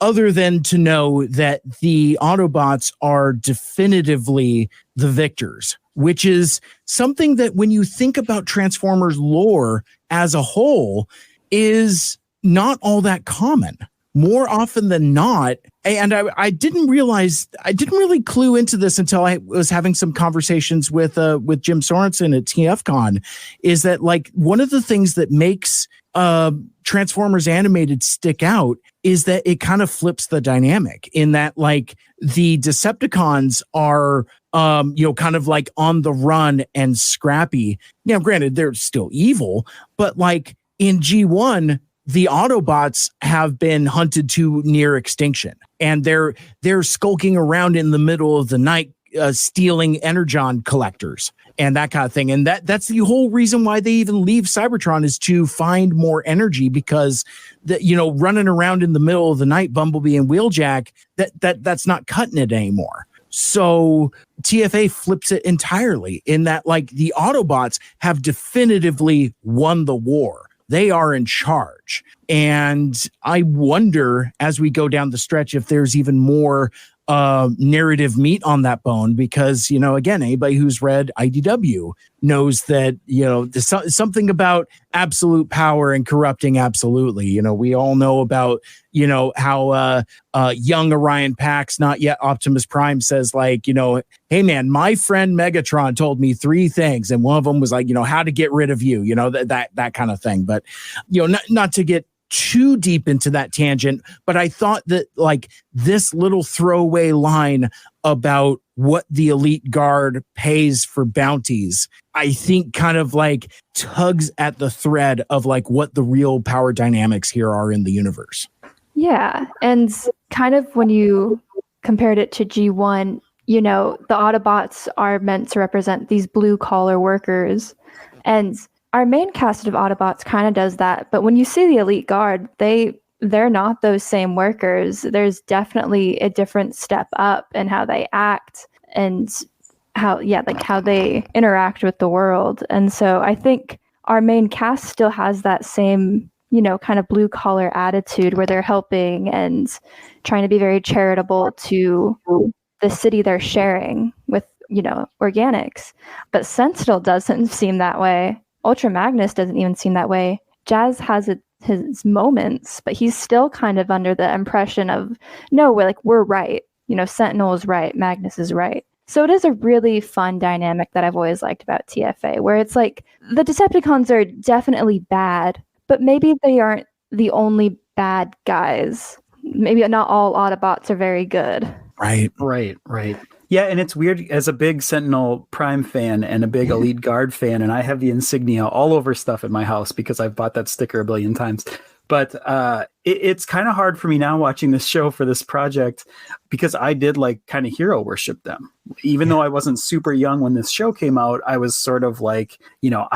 other than to know that the Autobots are definitively the victors, which is something that when you think about Transformers lore as a whole is not all that common. More often than not, and I didn't really clue into this until I was having some conversations with Jim Sorensen at TFCon, is that one of the things that makes Transformers Animated stick out is that it kind of flips the dynamic in that the Decepticons are kind of on the run and scrappy. Now, granted, they're still evil, but in G1, the Autobots have been hunted to near extinction, and they're skulking around in the middle of the night, stealing Energon collectors and that kind of thing. And that's the whole reason why they even leave Cybertron, is to find more energy, because running around in the middle of the night, Bumblebee and Wheeljack, that's not cutting it anymore. So TFA flips it entirely in that the Autobots have definitively won the war. They are in charge. And I wonder, as we go down the stretch, if there's even more narrative meat on that bone, because, you know, again, anybody who's read IDW knows that, you know, there's something about absolute power and corrupting absolutely. You know, we all know about, you know, how young Orion Pax, not yet Optimus Prime, says, like, you know, hey man, my friend Megatron told me 3 things, and one of them was like, you know, how to get rid of you, you know, that kind of thing. But, you know, not to get too deep into that tangent, but I thought that, like, this little throwaway line about what the elite guard pays for bounties, I think kind of like tugs at the thread of like what the real power dynamics here are in the universe. Yeah, and kind of when you compared it to G1, you know, the Autobots are meant to represent these blue collar workers, and our main cast of Autobots kind of does that. But when you see the Elite Guard, they're not those same workers. There's definitely a different step up in how they act and how they interact with the world. And so I think our main cast still has that same, you know, kind of blue collar attitude where they're helping and trying to be very charitable to the city they're sharing with, you know, organics. But Sentinel doesn't seem that way. Ultra Magnus doesn't even seem that way. Jazz has his moments, but he's still kind of under the impression of, no, we're right. You know, Sentinel is right, Magnus is right. So it is a really fun dynamic that I've always liked about TFA, where it's like the Decepticons are definitely bad, but maybe they aren't the only bad guys. Maybe not all Autobots are very good. Right. Yeah, and it's weird, as a big Sentinel Prime fan and a big Elite Guard fan, and I have the insignia all over stuff at my house because I've bought that sticker a billion times. But it's kind of hard for me now watching this show for this project, because I did like kind of hero worship them. Even though I wasn't super young when this show came out, I was sort of like, you know,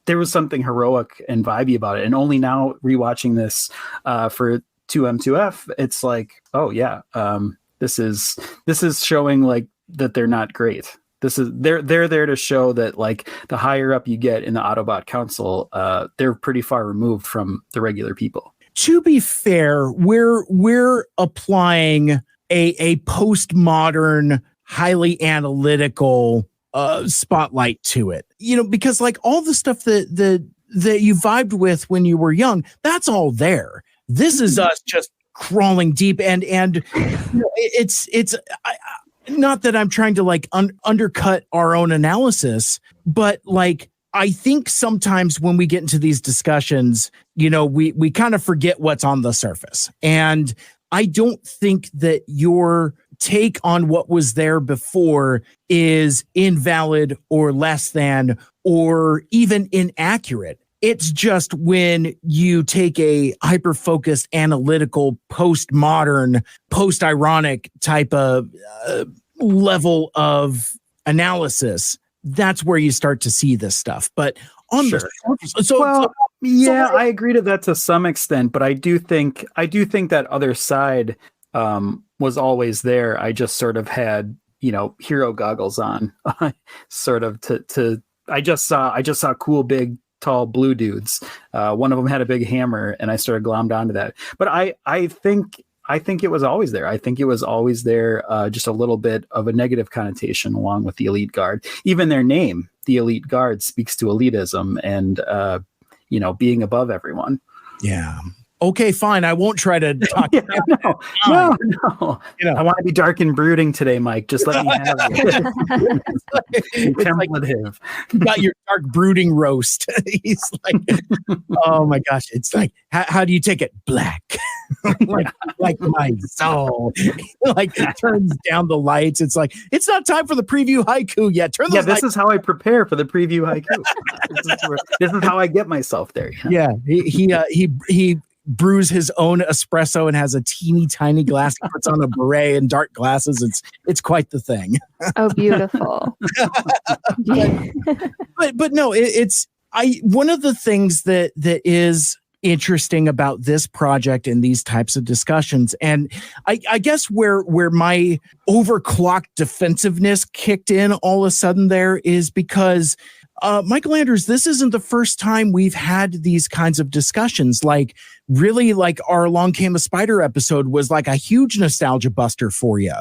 there was something heroic and vibey about it. And only now rewatching this for 2M2F, it's like, oh yeah, this is showing like that they're not great. They're there to show that, like, the higher up you get in the Autobot Council, they're pretty far removed from the regular people. To be fair, we're applying a postmodern, highly analytical spotlight to it. You know, because like all the stuff that you vibed with when you were young, that's all there. This is us just crawling deep, and you know, it's not that I'm trying to like undercut our own analysis, but like I think sometimes when we get into these discussions, you know, we kind of forget what's on the surface. And I don't think that your take on what was there before is invalid or less than or even inaccurate. It's just when you take a hyper-focused, analytical, postmodern, post-ironic type of level of analysis, that's where you start to see this stuff. But on the surface, I agree to that to some extent. But I do think that other side was always there. I just sort of had, you know, hero goggles on, sort of to. I just saw cool big, tall blue dudes. One of them had a big hammer, and I started glommed onto that. But I think it was always there. I think it was always there, just a little bit of a negative connotation along with the Elite Guard. Even their name, the Elite Guard, speaks to elitism and you know, being above everyone. Yeah. Okay, fine. I won't try to talk. No. You know, I want to be dark and brooding today, Mike. Just let me have it. Contemplative. You got your dark brooding roast. He's like, oh my gosh. It's like, how do you take it? Black. like my soul. Like turns down the lights. It's like, it's not time for the preview haiku yet. This is how I prepare for the preview haiku. This is how I get myself there. You know? Yeah. He brews his own espresso and has a teeny tiny glass. He puts on a beret and dark glasses. It's quite the thing. Oh, beautiful. but no, one of the things that is interesting about this project and these types of discussions, and I guess where my overclocked defensiveness kicked in all of a sudden there is because Michael Anders, this isn't the first time we've had these kinds of discussions. Like, really, like our Along Came a Spider episode was like a huge nostalgia buster for you,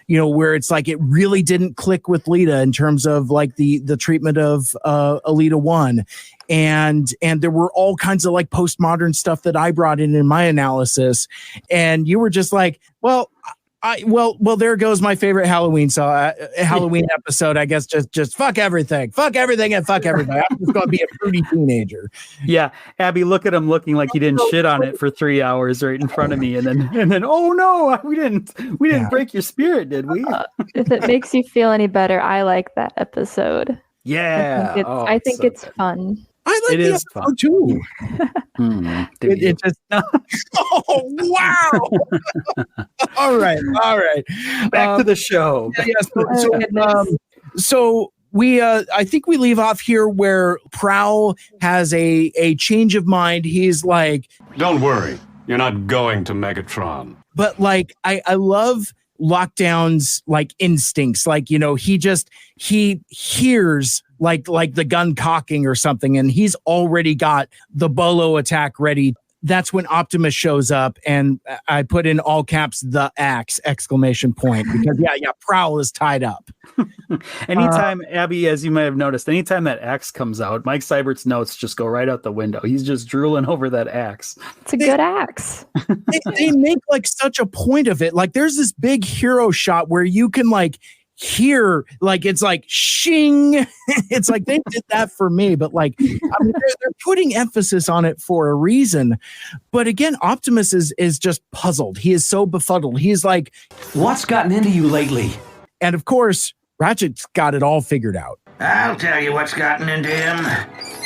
you know, where it's like it really didn't click with Lita in terms of like the treatment of Alita 1. And there were all kinds of like postmodern stuff that I brought in my analysis. And you were just like, well, there goes my favorite Halloween episode. I guess just fuck everything and fuck everybody. I'm just going to be a fruity teenager. Yeah, Abbey, look at him looking like he didn't shit on it for 3 hours right in front of me, and then oh no, we didn't break your spirit, did we? If it makes you feel any better, I like that episode. Yeah, I think so it's fun. I like it the episode too. It just oh wow! all right. Back to the show. So we I think we leave off here where Prowl has a change of mind. He's like, don't worry, you're not going to Megatron. But like I love Lockdown's like instincts. Like, you know, he hears like the gun cocking or something, and he's already got the bolo attack ready. That's when Optimus shows up, and I put in all caps the axe ! Because Prowl is tied up. Anytime, Abbey, as you might have noticed, anytime that axe comes out, Mike Seibert's notes just go right out the window. He's just drooling over that axe. It's a good axe. They make like such a point of it. Like there's this big hero shot where you can like hear, like it's like shing. It's like they did that for me, but like I mean, they're putting emphasis on it for a reason. But again, Optimus is just puzzled. He is so befuddled. He's like, what's gotten into you lately? And of course, Ratchet's got it all figured out. I'll tell you what's gotten into him.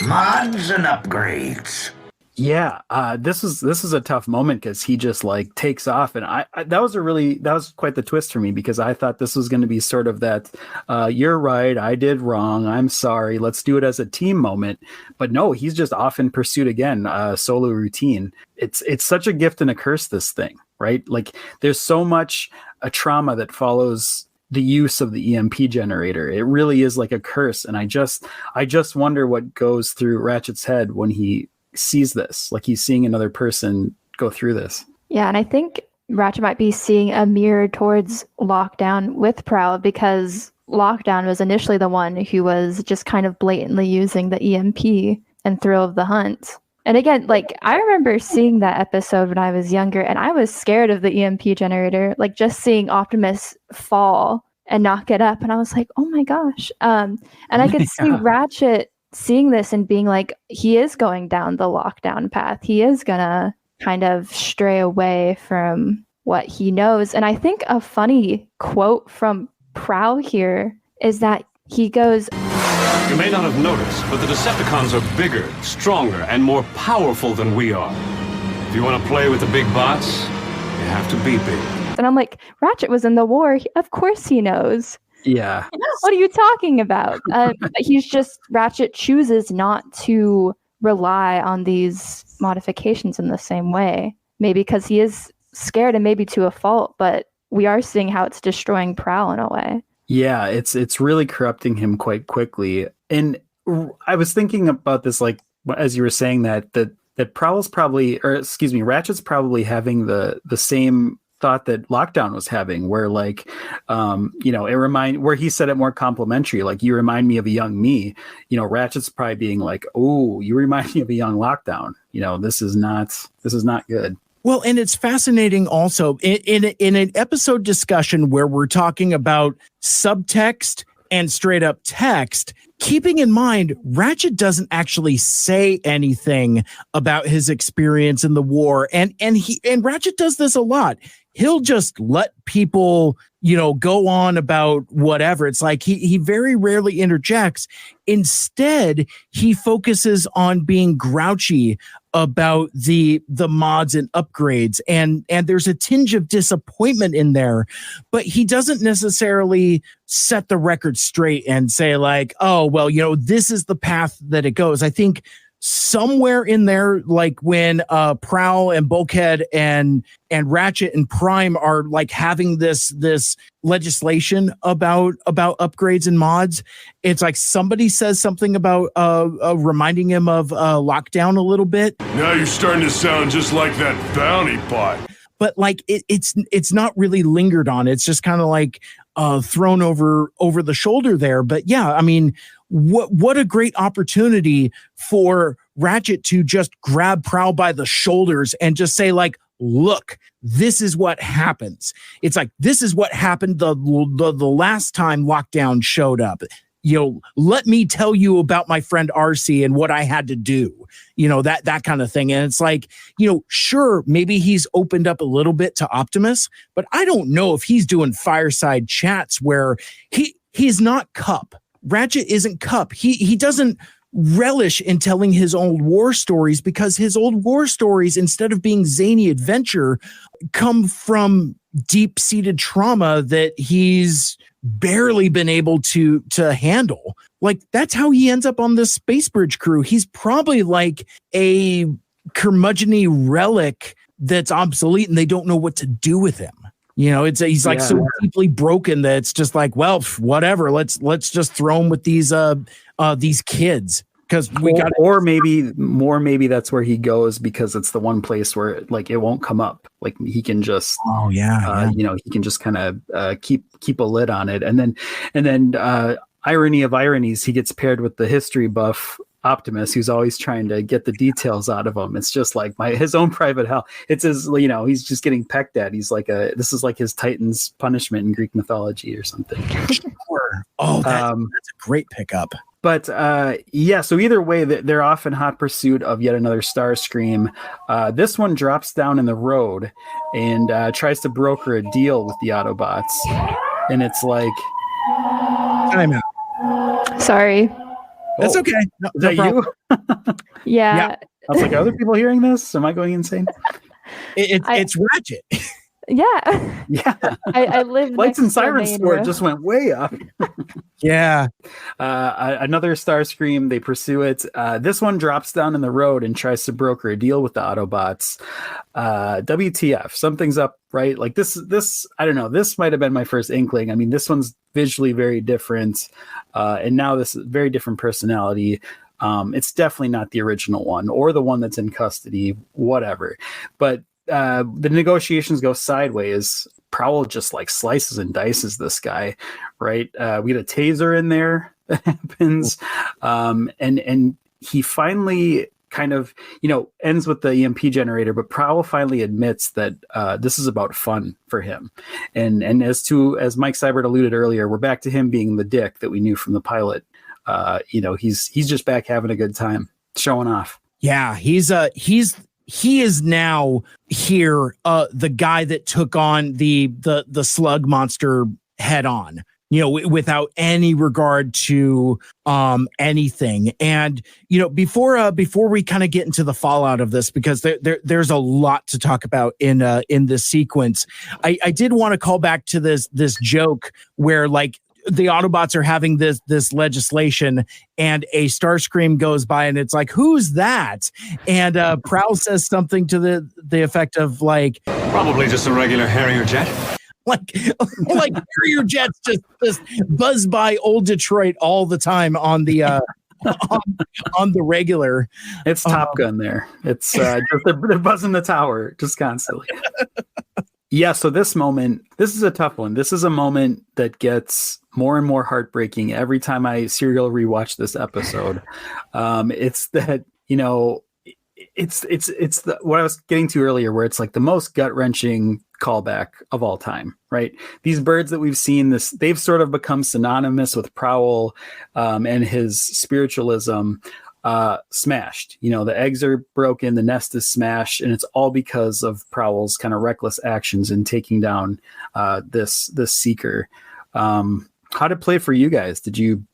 Mods and upgrades. Yeah, this is a tough moment because he just like takes off, and I that was quite the twist for me, because I thought this was going to be sort of that you're right, I did wrong, I'm sorry, let's do it as a team moment. But no, he's just off in pursuit again, solo routine. It's such a gift and a curse, this thing, right? Like there's so much a trauma that follows the use of the EMP generator. It really is like a curse, and I just wonder what goes through Ratchet's head when he sees this, like he's seeing another person go through this. Yeah, and I think Ratchet might be seeing a mirror towards Lockdown with Prowl, because Lockdown was initially the one who was just kind of blatantly using the EMP and Thrill of the Hunt. And again, like I remember seeing that episode when I was younger, and I was scared of the EMP generator, like just seeing Optimus fall and not get up, and I was like, oh my gosh. And I could see Ratchet seeing this and being like, he is going down the Lockdown path. He is gonna kind of stray away from what he knows. And I think a funny quote from Prowl here is that he goes, you may not have noticed, but the Decepticons are bigger, stronger, and more powerful than we are. If you want to play with the big bots, you have to be big. And I'm like, Ratchet was in the war. Of course he knows. Yeah. What are you talking about? Ratchet chooses not to rely on these modifications in the same way. Maybe because he is scared, and maybe to a fault, but we are seeing how it's destroying Prowl in a way. Yeah, it's really corrupting him quite quickly. And I was thinking about this, like, as you were saying that Prowl's probably, or excuse me, Ratchet's probably having the same thought that Lockdown was having, where like where he said it more complimentary, like, you remind me of a young me. Ratchet's probably being like, oh, you remind me of a young Lockdown. This is not good. Well, and it's fascinating also in an episode discussion where we're talking about subtext and straight up text, keeping in mind Ratchet doesn't actually say anything about his experience in the war, and Ratchet does this a lot. He'll just let people, go on about whatever. It's like he very rarely interjects. Instead, he focuses on being grouchy about the mods and upgrades, and there's a tinge of disappointment in there, but he doesn't necessarily set the record straight and say like, oh, well, this is the path that it goes. I think somewhere in there, like when Prowl and Bulkhead and Ratchet and Prime are like having this legislation about upgrades and mods, it's like somebody says something about reminding him of Lockdown a little bit. Now you're starting to sound just like that bounty bot. But like it's not really lingered on. It's just kind of like thrown over the shoulder there. But yeah, I mean, what a great opportunity for Ratchet to just grab Prowl by the shoulders and just say like, look, this is what happens. It's like, this is what happened the last time Lockdown showed up. You know, let me tell you about my friend RC and what I had to do, you know, that kind of thing. And it's like, you know, sure, maybe he's opened up a little bit to Optimus, but I don't know if he's doing fireside chats where he's not Cup. Ratchet isn't Cup. He doesn't relish in telling his old war stories because his old war stories, instead of being zany adventure, come from deep-seated trauma that he's barely been able to handle. Like, that's how he ends up on this space bridge crew. He's probably like a curmudgeon-y relic that's obsolete and they don't know what to do with him. You know, he's like so deeply broken that it's just like, well, whatever. Let's just throw him with these kids because we got. Or maybe that's where he goes because it's the one place where like it won't come up. Like he can just. Oh yeah. You know, he can just kind of keep a lid on it, and then irony of ironies, he gets paired with the history buff Optimus, who's always trying to get the details out of him. It's just like his own private hell. It's his, you know, he's just getting pecked at. He's like this is like his Titan's punishment in Greek mythology or something. Sure. Oh, that's a great pickup. But yeah, so either way, they're off in hot pursuit of yet another Starscream. This one drops down in the road and tries to broker a deal with the Autobots. And it's like, time out. Sorry. That's okay. No, is that you? Yeah. I was like, are other people hearing this? Am I going insane? It's Ratchet. Yeah. Yeah. I live Lights and next to a Sirens main score road. just went way up. Yeah. Another Starscream. They pursue it. This one drops down in the road and tries to broker a deal with the Autobots. WTF? Something's up, right? Like this. I don't know. This might have been my first inkling. I mean, this one's visually very different, and now this is very different personality. It's definitely not the original one or the one that's in custody. Whatever, but. The negotiations go sideways. Prowl just like slices and dices this guy, right? We get a taser in there that happens, and he finally kind of, you know, ends with the EMP generator. But Prowl finally admits that this is about fun for him, and as Mike Seibert alluded earlier, we're back to him being the dick that we knew from the pilot. You know, he's just back having a good time, showing off. Yeah, he is now here, the guy that took on the slug monster head on, you know, without any regard to anything. And, you know, before we kind of get into the fallout of this, because there's a lot to talk about in this sequence, I did want to call back to this joke where like the Autobots are having this legislation and a Starscream goes by and it's like, who's that? And Prowl says something to the effect of like, Probably just a regular Harrier jet. like Harrier jets just buzz by old Detroit all the time on the on the regular. It's Top Gun there. It's just they're buzzing the tower just constantly. Yeah, so this is a tough one. This is a moment that gets more and more heartbreaking every time I serial rewatch this episode. It's that, you know, it's what I was getting to earlier, where it's like the most gut-wrenching callback of all time, right? These birds that we've seen, they've sort of become synonymous with Prowl and his spiritualism. Smashed, you know, the eggs are broken, the nest is smashed, and it's all because of Prowl's kind of reckless actions in taking down this seeker. How did it play for you guys? Did you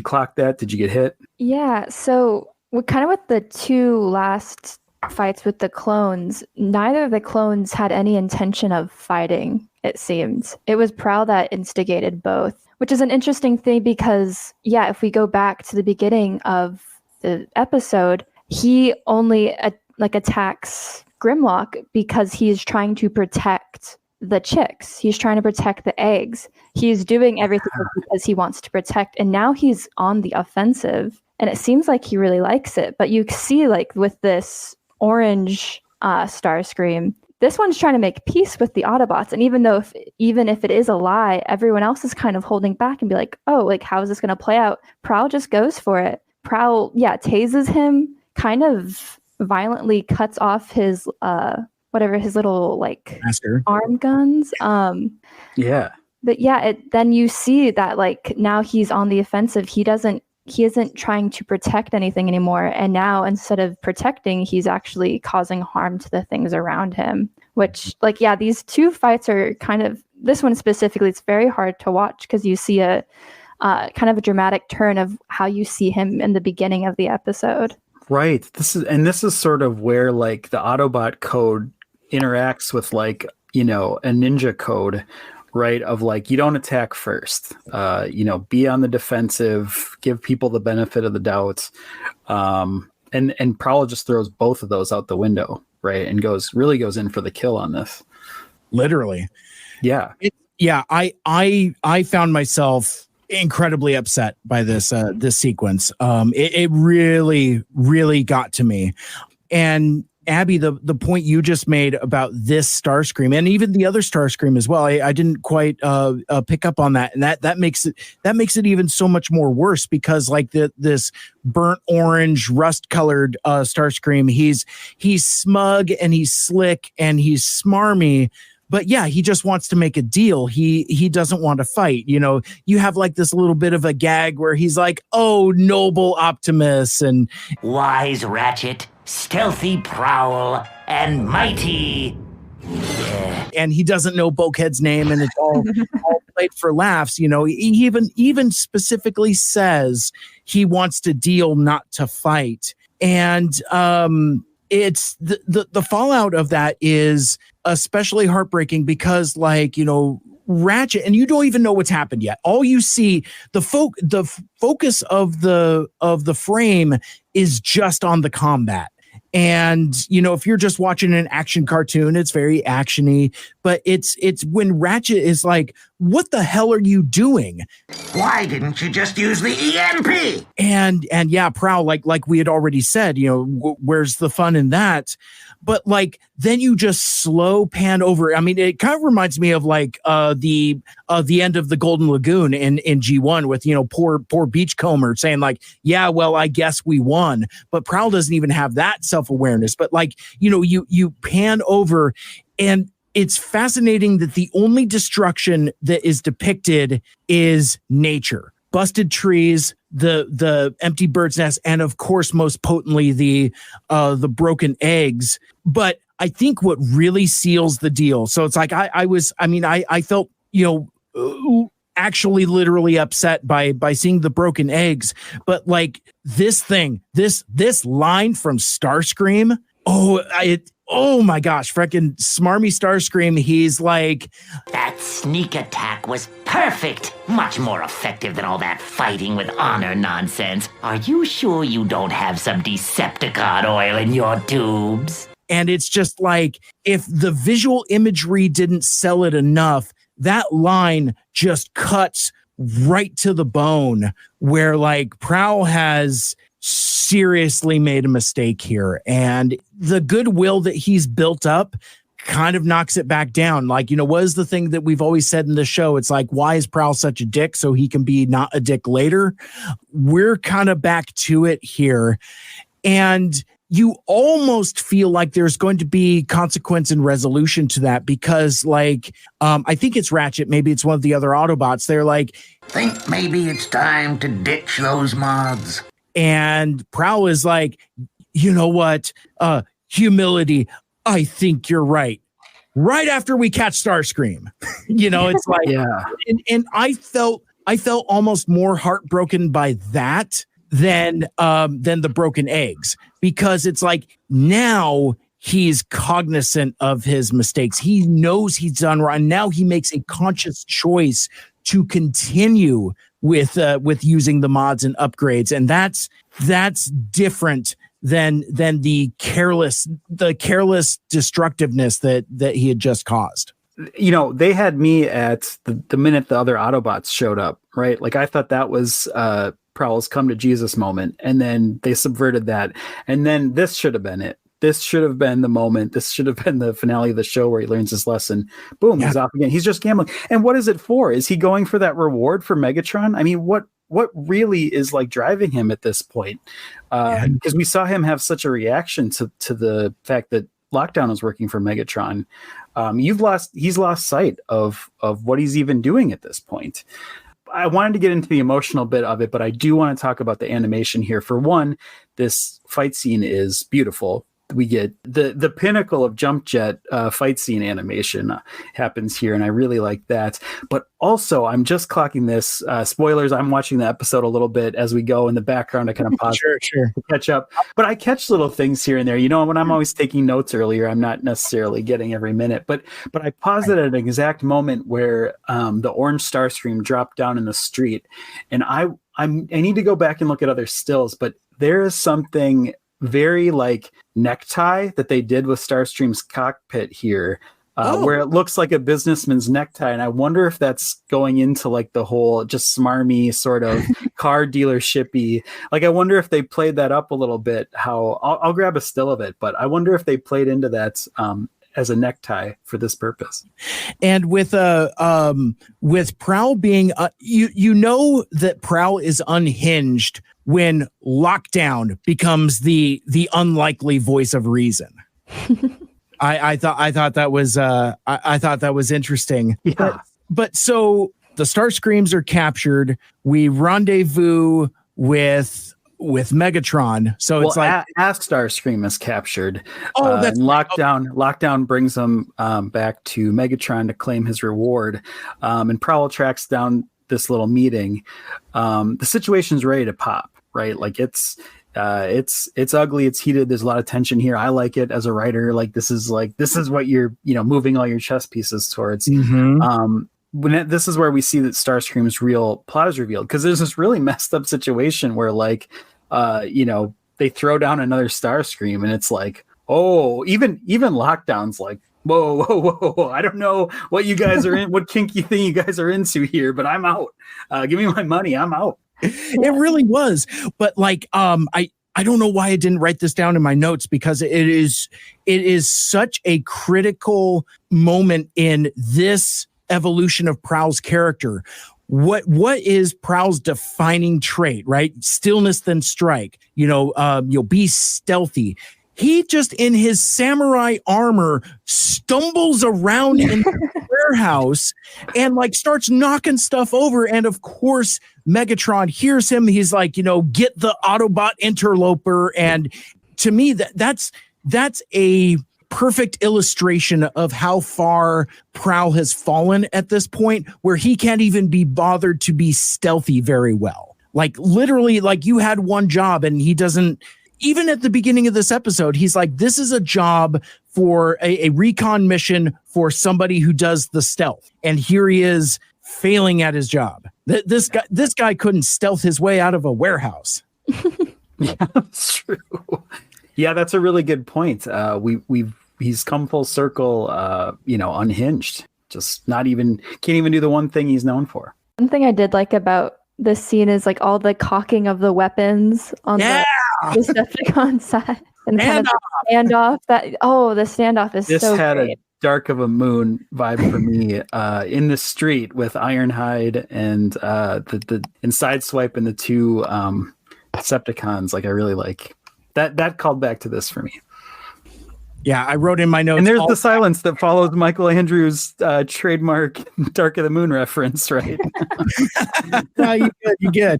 clock that? Did you get hit? Yeah, so we're kind of with the two last fights with the clones. Neither of the clones had any intention of fighting, it seems. It was Prowl that instigated both, which is an interesting thing because, yeah, if we go back to the beginning of the episode, he only attacks Grimlock because he's trying to protect the chicks. He's trying to protect the eggs. He's doing everything because he wants to protect, and now he's on the offensive, and it seems like he really likes it. But you see, like, with this orange Starscream, this one's trying to make peace with the Autobots, and even if it is a lie, everyone else is kind of holding back and be like, oh, like, how is this going to play out? Prowl just goes for it. Prowl, tases him, kind of violently cuts off his his little, like, Master arm guns. But then you see that, like, now he's on the offensive. He isn't trying to protect anything anymore, and now instead of protecting, he's actually causing harm to the things around him, which, like, these two fights are kind of, this one specifically, it's very hard to watch because you see a kind of a dramatic turn of how you see him in the beginning of the episode. Right. This is sort of where, like, the Autobot code interacts with, like, a ninja code, right? Of, like, you don't attack first, be on the defensive, give people the benefit of the doubt. And Prowl just throws both of those out the window, right? And really goes in for the kill on this. Literally. Yeah. I found myself incredibly upset by this sequence. It really, really got to me. And Abbey, the point you just made about this Starscream, and even the other Starscream as well, I didn't quite pick up on that, and that makes it even so much more worse, because, like, this burnt orange, rust colored Starscream, he's smug and he's slick and he's smarmy. But he just wants to make a deal. He doesn't want to fight. You have, like, this little bit of a gag where he's like, "Oh, noble Optimus," and wise Ratchet, stealthy Prowl, and mighty. And he doesn't know Bulkhead's name, and it's all played for laughs. He even specifically says he wants to deal, not to fight. And it's the fallout of that is especially heartbreaking because, like, Ratchet, and you don't even know what's happened yet. All you see, the focus of the frame is just on the combat. And, if you're just watching an action cartoon, it's very actiony, but it's when Ratchet is like, "What the hell are you doing? Why didn't you just use the EMP?" And Prowl, like we had already said, where's the fun in that? But, like, then you just slow pan over. I mean, it kind of reminds me of, like, the end of the Golden Lagoon in G1 with, poor Beachcomber saying, like, "Yeah, well, I guess we won." But Prowl doesn't even have that self-awareness. But, like, you pan over, and it's fascinating that the only destruction that is depicted is nature. Busted trees, the empty bird's nest, and of course, most potently, the broken eggs. But I think what really seals the deal. So it's like I felt actually literally upset by seeing the broken eggs. But, like, this line from Starscream, oh my gosh, freaking smarmy Starscream. He's like, "That sneak attack was perfect. Much more effective than all that fighting with honor nonsense. Are you sure you don't have some Decepticon oil in your tubes?" And it's just like, if the visual imagery didn't sell it enough, that line just cuts right to the bone, where, like, Prowl has seriously made a mistake here, and the goodwill that he's built up kind of knocks it back down. Like, what is the thing that we've always said in the show? It's like, why is Prowl such a dick so he can be not a dick later? We're kind of back to it here, and you almost feel like there's going to be consequence and resolution to that, because, like, I think it's Ratchet, maybe it's one of the other Autobots, they're like, "Think maybe it's time to ditch those mods." And Prowl is like, "You know what? Humility, I think you're right." Right after we catch Starscream. It's like, yeah. And I felt almost more heartbroken by that than the broken eggs, because it's like, now he's cognizant of his mistakes. He knows he's done wrong. Now he makes a conscious choice to continue with using the mods and upgrades, and that's different than the careless destructiveness that he had just caused. They had me at the minute the other Autobots showed up, right? Like, I thought that was Prowl's come to Jesus moment, and then they subverted that, and then this should have been it. This should have been the moment. This should have been the finale of the show where he learns his lesson. Boom, He's off again. He's just gambling. And what is it for? Is he going for that reward for Megatron? I mean, what really is like driving him at this point? Because we saw him have such a reaction to the fact that Lockdown was working for Megatron. He's lost sight of what he's even doing at this point. I wanted to get into the emotional bit of it, but I do want to talk about the animation here. For one, this fight scene is beautiful. We get the pinnacle of jump jet fight scene animation happens here, and I really like that. But also, I'm just clocking this. Spoilers, I'm watching the episode a little bit as we go in the background. I kind of pause sure. to catch up. But I catch little things here and there. When I'm always taking notes earlier, I'm not necessarily getting every minute. But I paused it at an exact moment where the orange Starscream dropped down in the street. And I need to go back and look at other stills, but there is something very like necktie that they did with Starscream's cockpit here, where it looks like a businessman's necktie. And I wonder if that's going into like the whole just smarmy sort of car dealership-y. Like, I wonder if they played that up a little bit. I'll grab a still of it, but I wonder if they played into that as a necktie for this purpose. And with Prowl being that Prowl is unhinged when Lockdown becomes the unlikely voice of reason. I thought that was interesting. Yeah. But so the Starscreams are captured. We rendezvous with Megatron. So it's like Starscream is captured. That's Lockdown brings him back to Megatron to claim his reward. And Prowl tracks down this little meeting. The situation's ready to pop, right? Like, it's ugly, it's heated, there's a lot of tension here. I like it as a writer. Like, this is what you're moving all your chess pieces towards. This is where we see that Starscream's real plot is revealed, because there's this really messed up situation where they throw down another Starscream, and it's like, oh, even Lockdown's like, whoa, I don't know what you guys are in, what kinky thing you guys are into here, but I'm out. Give me my money, I'm out. It really was. But like, I don't know why I didn't write this down in my notes, because it is such a critical moment in this evolution of Prowl's character. What is Prowl's defining trait, right? Stillness, then strike. You'll be stealthy. He just, in his samurai armor, stumbles around in the warehouse and like starts knocking stuff over. And of course, Megatron hears him. He's like, get the Autobot interloper. And to me, that's a perfect illustration of how far Prowl has fallen at this point, where he can't even be bothered to be stealthy very well. Like, literally, like, you had one job and he doesn't. Even at the beginning of this episode, he's like, this is a job for a recon mission for somebody who does the stealth. And here he is failing at his job. This guy couldn't stealth his way out of a warehouse. Yeah, that's true. Yeah, that's a really good point. He's come full circle, unhinged. Just can't even do the one thing he's known for. One thing I did like about this scene is like all the cocking of the weapons on the Decepticon side and kind of standoff. The standoff is this so had great. A Dark of a Moon vibe for me in the street with Ironhide and the Sideswipe and the two Decepticons. Like, I really like that called back to this for me. Yeah, I wrote in my notes. And there's the silence that follows Michael Andrews' trademark Dark of the Moon reference, right? No, you good.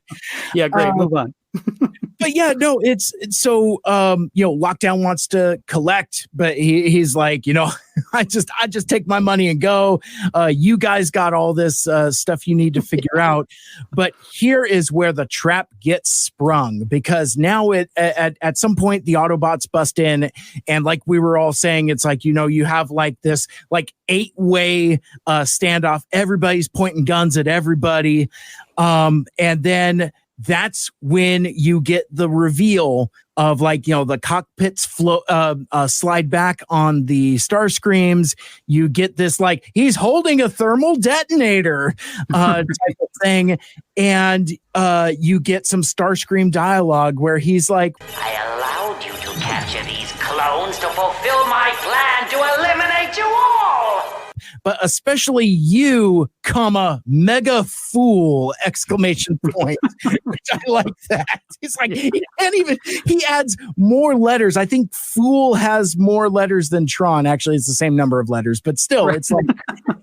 Yeah, great. Move on. But yeah, no, it's so Lockdown wants to collect, but he's like, I just take my money and go. You guys got all this stuff you need to figure out. But here is where the trap gets sprung, because now at some point the Autobots bust in, and like we were all saying, it's like, you have like this like 8-way standoff. Everybody's pointing guns at everybody, and then that's when you get the reveal of like, the cockpits slide back on the Starscreams. You get this like he's holding a thermal detonator type of thing, and you get some Starscream dialogue where he's like, I allowed you to capture these clones to fulfill my plan to eliminate you all. But especially you, mega fool, exclamation point, which I like that. He's like, he adds more letters. I think fool has more letters than Tron. Actually, it's the same number of letters, but still, it's like,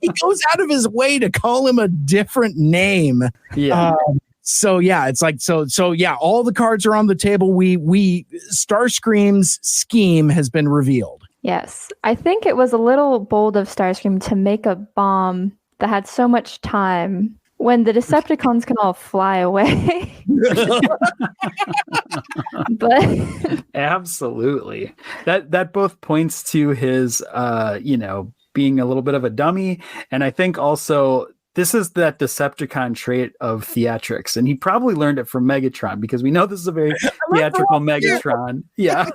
he goes out of his way to call him a different name. Yeah. So yeah, it's like, so yeah, all the cards are on the table. We Starscream's scheme has been revealed. Yes. I think it was a little bold of Starscream to make a bomb that had so much time when the Decepticons can all fly away. But absolutely. That both points to his being a little bit of a dummy, and I think also this is that Decepticon trait of theatrics, and he probably learned it from Megatron, because we know this is a very theatrical Megatron. Yeah.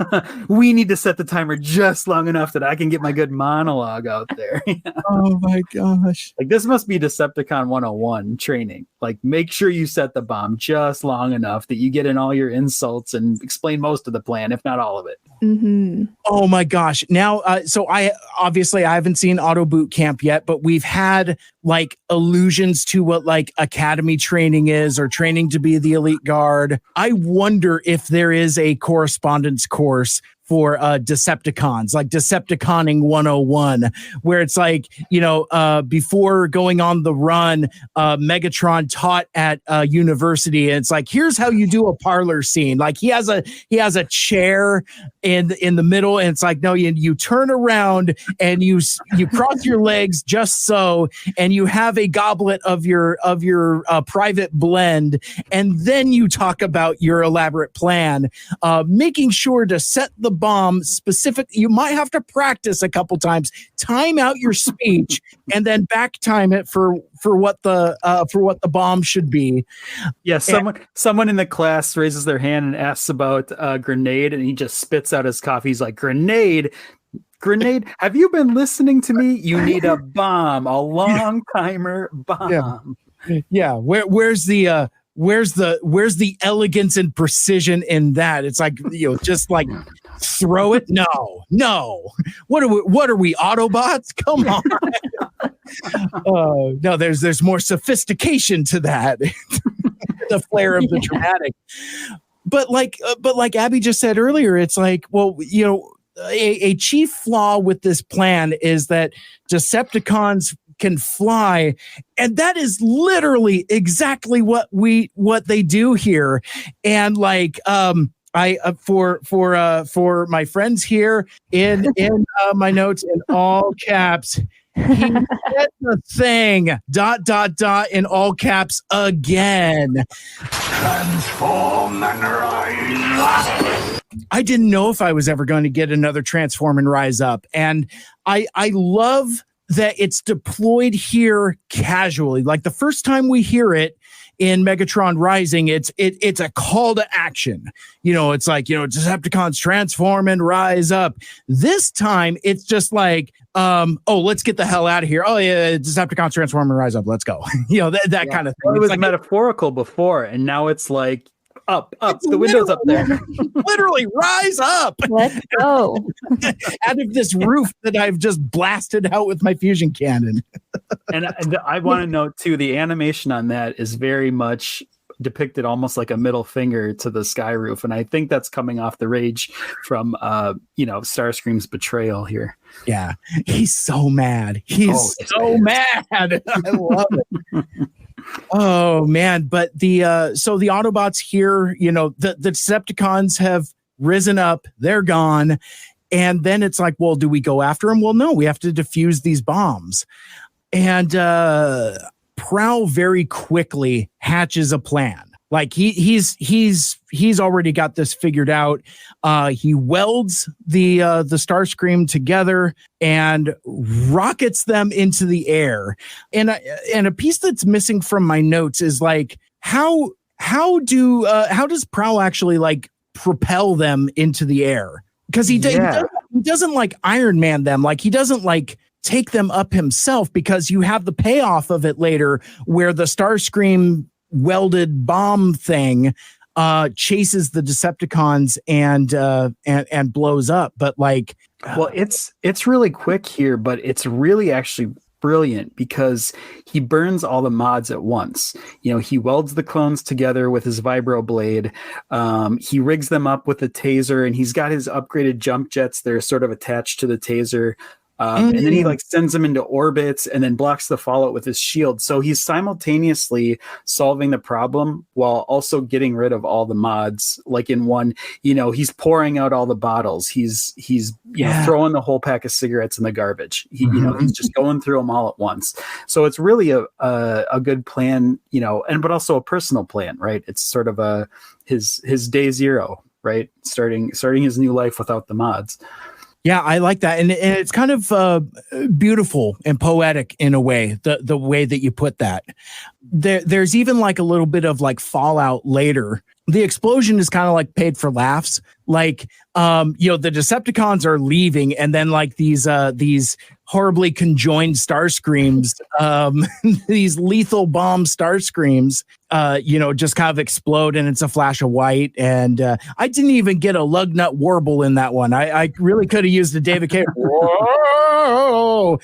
We need to set the timer just long enough that I can get my good monologue out there. Oh my gosh. Like, this must be Decepticon 101 training. Like, make sure you set the bomb just long enough that you get in all your insults and explain most of the plan, if not all of it. Mm-hmm. Oh my gosh. Now, so I haven't seen Auto Boot Camp yet, but we've had like allusions to what like academy training is, or training to be the elite guard. I wonder if there is a correspondence course for Decepticons, like Decepticoning 101, where it's like, before going on the run, Megatron taught at university, and it's like, here's how you do a parlor scene. Like he has a chair in the middle, and it's like, no, you turn around and you cross your legs just so, and you have a goblet of your private blend, and then you talk about your elaborate plan, making sure to set the bomb specific. You might have to practice a couple times, time out your speech, and then back time it for what the bomb should be. Yeah, someone in the class raises their hand and asks about grenade, and he just spits out his coffee. He's like, grenade, have you been listening to me? You need a bomb, a long timer bomb. Yeah. Where's the elegance and precision in that? It's like, just like throw it. No. What are we, Autobots? Come on. No, there's more sophistication to that. The flair of the dramatic. But like Abbey just said earlier, it's like, well, a chief flaw with this plan is that Decepticons can fly, and that is literally exactly what they do here. And like for my friends here in my notes in all caps, he said the thing ... in all caps again. Transform and rise. I didn't know if I was ever going to get another Transform and Rise Up, and I love that it's deployed here casually. Like the first time we hear it in Megatron Rising, it's a call to action. It's like, Decepticons transform and rise up. This time it's just like, let's get the hell out of here. Oh yeah, Decepticons transform and rise up. Let's go. That kind of thing. Well, it was like metaphorical before, and now it's like, up, the window's up there. Literally, rise up. Let's go. Out of this roof that I've just blasted out with my fusion cannon. and I want to note too, the animation on that is very much depicted almost like a middle finger to the sky roof, and I think that's coming off the rage from Starscream's betrayal here. Yeah, he's so mad. He's so mad. I love it. Oh man, but the Autobots here, the Decepticons have risen up, they're gone, and then it's like, well, do we go after them? Well, no, we have to defuse these bombs. And Prowl very quickly hatches a plan. Like he's already got this figured out. He welds the Starscream together and rockets them into the air. And a piece that's missing from my notes is like, how does Prowl actually like propel them into the air. Because he doesn't like Iron Man them. Like he doesn't like take them up himself, because you have the payoff of it later where the Starscream welded bomb thing chases the Decepticons and blows up. But like, well, it's really quick here, but it's really actually brilliant because he burns all the mods at once. He welds the clones together with his vibro blade. He rigs them up with a taser, and he's got his upgraded jump jets that are sort of attached to the taser. And then he like sends them into orbits and then blocks the fallout with his shield. So he's simultaneously solving the problem while also getting rid of all the mods. Like in one, he's pouring out all the bottles. He's throwing the whole pack of cigarettes in the garbage. He's just going through them all at once. So it's really a good plan, but also a personal plan, right? It's sort of his day zero, right? Starting his new life without the mods. Yeah, I like that. And it's kind of beautiful and poetic in a way, the way that you put that. There's even like a little bit of like fallout later. The explosion is kind of like paid for laughs. Like, the Decepticons are leaving, and then like these horribly conjoined Starscreams, these lethal bomb Starscreams, just kind of explode, and it's a flash of white. And I didn't even get a lug nut warble in that one. I really could have used a David K. Whoa!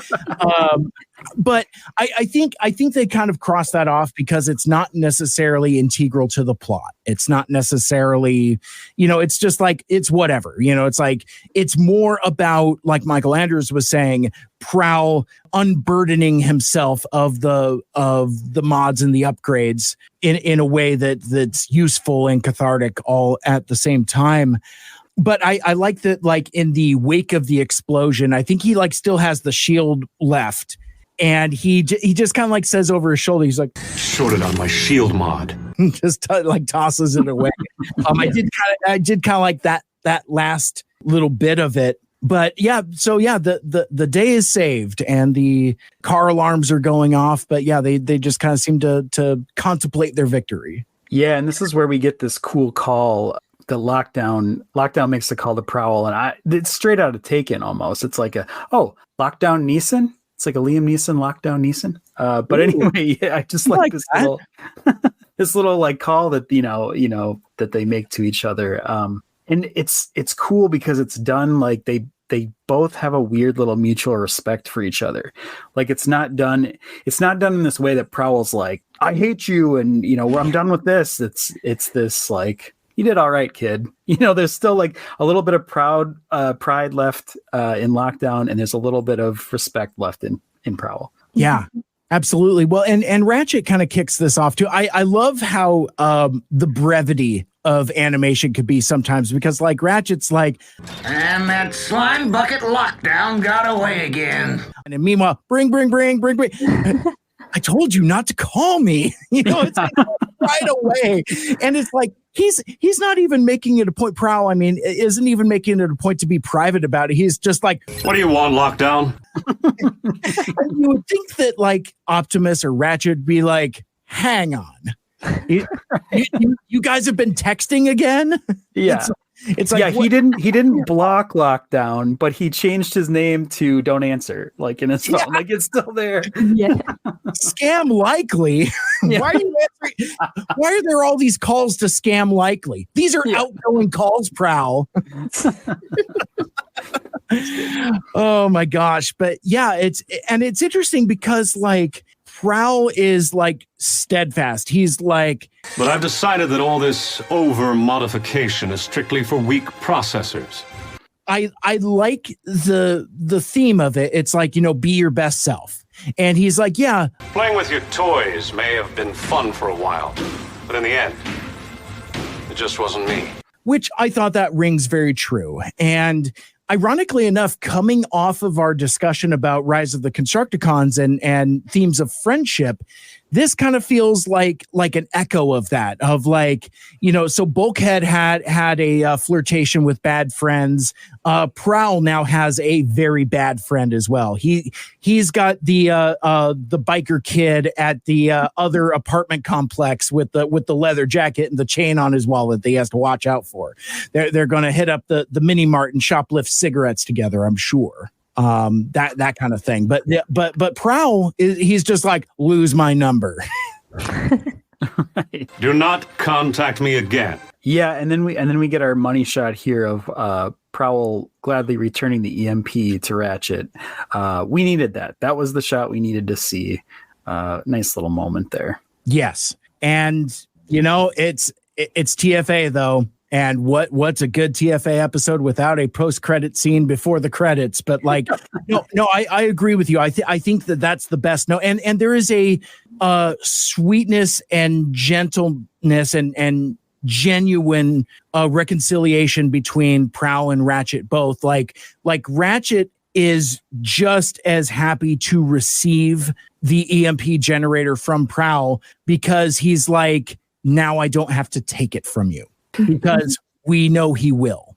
But I think they kind of cross that off because it's not necessarily integral to the plot. It's not necessarily, it's just like, it's whatever, it's like, it's more about, like Michael Andrews was saying, Prowl unburdening himself of the mods and the upgrades in a way that's useful and cathartic all at the same time. But I like that, like in the wake of the explosion, I think he like still has the shield left. And he just kind of like says over his shoulder, he's like, shorted on my shield mod. Just like tosses it away. I did kind of like that last little bit of it. But yeah, so yeah, the day is saved and the car alarms are going off. But yeah, they just kind of seem to contemplate their victory. Yeah, and this is where we get this cool call. The lockdown makes the call to Prowl, and it's straight out of Taken almost. It's like lockdown Neeson. It's like a Liam Neeson lockdown Neeson. But anyway, yeah, I just like this little this little like call that that they make to each other. And it's cool because it's done like they both have a weird little mutual respect for each other. Like it's not done in this way that Prowl's like, I hate you and I'm done with this. It's this like, you did all right, kid. There's still like a little bit of pride left in Lockdown, and there's a little bit of respect left in Prowl. Yeah, absolutely. Well, and Ratchet kind of kicks this off too. I love how the brevity of animation could be sometimes, because like Ratchet's like, and that slime bucket Lockdown got away again. And then meanwhile, bring. I told you not to call me. It's like right away. And it's like, he's not even making it a point. Prowl, isn't even making it a point to be private about it. He's just like, what do you want, Lockdown? And you would think that like Optimus or Ratchet would be like, hang on. You guys have been texting again? Yeah. It's like, he didn't block Lockdown, but he changed his name to Don't Answer, like in his phone. Yeah. Like it's still there. Yeah. Scam Likely. Yeah. Why are you answering? Why are there all these calls to Scam Likely? These are outgoing calls, Prowl. Oh my gosh. But yeah, it's interesting because like Prowl is like steadfast. He's like, but I've decided that all this over modification is strictly for weak processors. I like the theme of it. It's like, be your best self. And he's like, yeah. Playing with your toys may have been fun for a while, but in the end, it just wasn't me. Which I thought that rings very true. And ironically enough, coming off of our discussion about Rise of the Constructicons and themes of friendship, this kind of feels like an echo of that, of like, so Bulkhead had a flirtation with bad friends. Prowl now has a very bad friend as well. He's got the biker kid at the other apartment complex with the leather jacket and the chain on his wallet that he has to watch out for. They're going to hit up the mini mart and shoplift cigarettes together, I'm sure. That kind of thing. But Prowl he's just like, lose my number. Do not contact me again. Yeah, and then we get our money shot here of Prowl gladly returning the EMP to Ratchet. We needed that. That was the shot we needed to see. Nice little moment there. Yes. And it's TFA though. And what's a good TFA episode without a post-credit scene before the credits? But like, no, I agree with you. I think that's the best. No, and there is a sweetness and gentleness and genuine reconciliation between Prowl and Ratchet both. Like Ratchet is just as happy to receive the EMP generator from Prowl because he's like, now I don't have to take it from you. Because we know he will.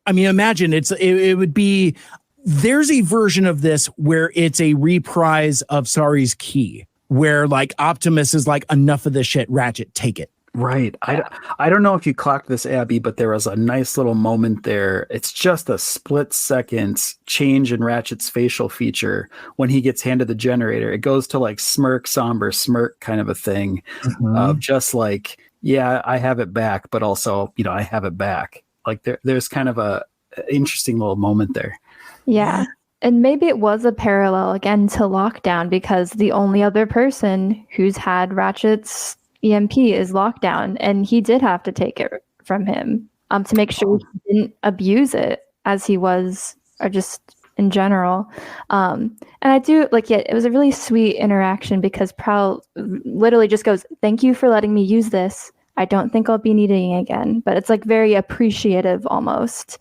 Imagine it would be, there's a version of this where it's a reprise of Sorry's Key, where like Optimus is like, enough of this shit, Ratchet, take it. Right. I don't know if you clocked this, Abbey, but there was a nice little moment there. It's just a split second change in Ratchet's facial feature when he gets handed the generator. It goes to like smirk, somber, smirk kind of a thing of just like, yeah, I have it back, but also, I have it back. Like there's kind of a interesting little moment there. Yeah. And maybe it was a parallel again to Lockdown because the only other person who's had Ratchet's EMP is Lockdown, and he did have to take it from him to make sure he didn't abuse it as he was, or just in general. And I do it was a really sweet interaction because Prowl literally just goes, thank you for letting me use this. I don't think I'll be needing it again, but it's like very appreciative almost.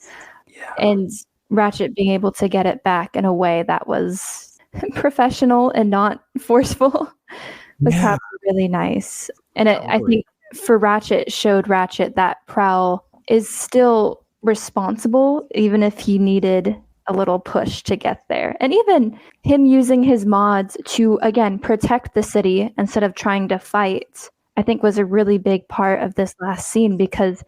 Yeah. And Ratchet being able to get it back in a way that was professional and not forceful was probably really nice. And I think for Ratchet, showed Ratchet that Prowl is still responsible, even if he needed a little push to get there. And even him using his mods to, again, protect the city instead of trying to fight, I think was a really big part of this last scene because,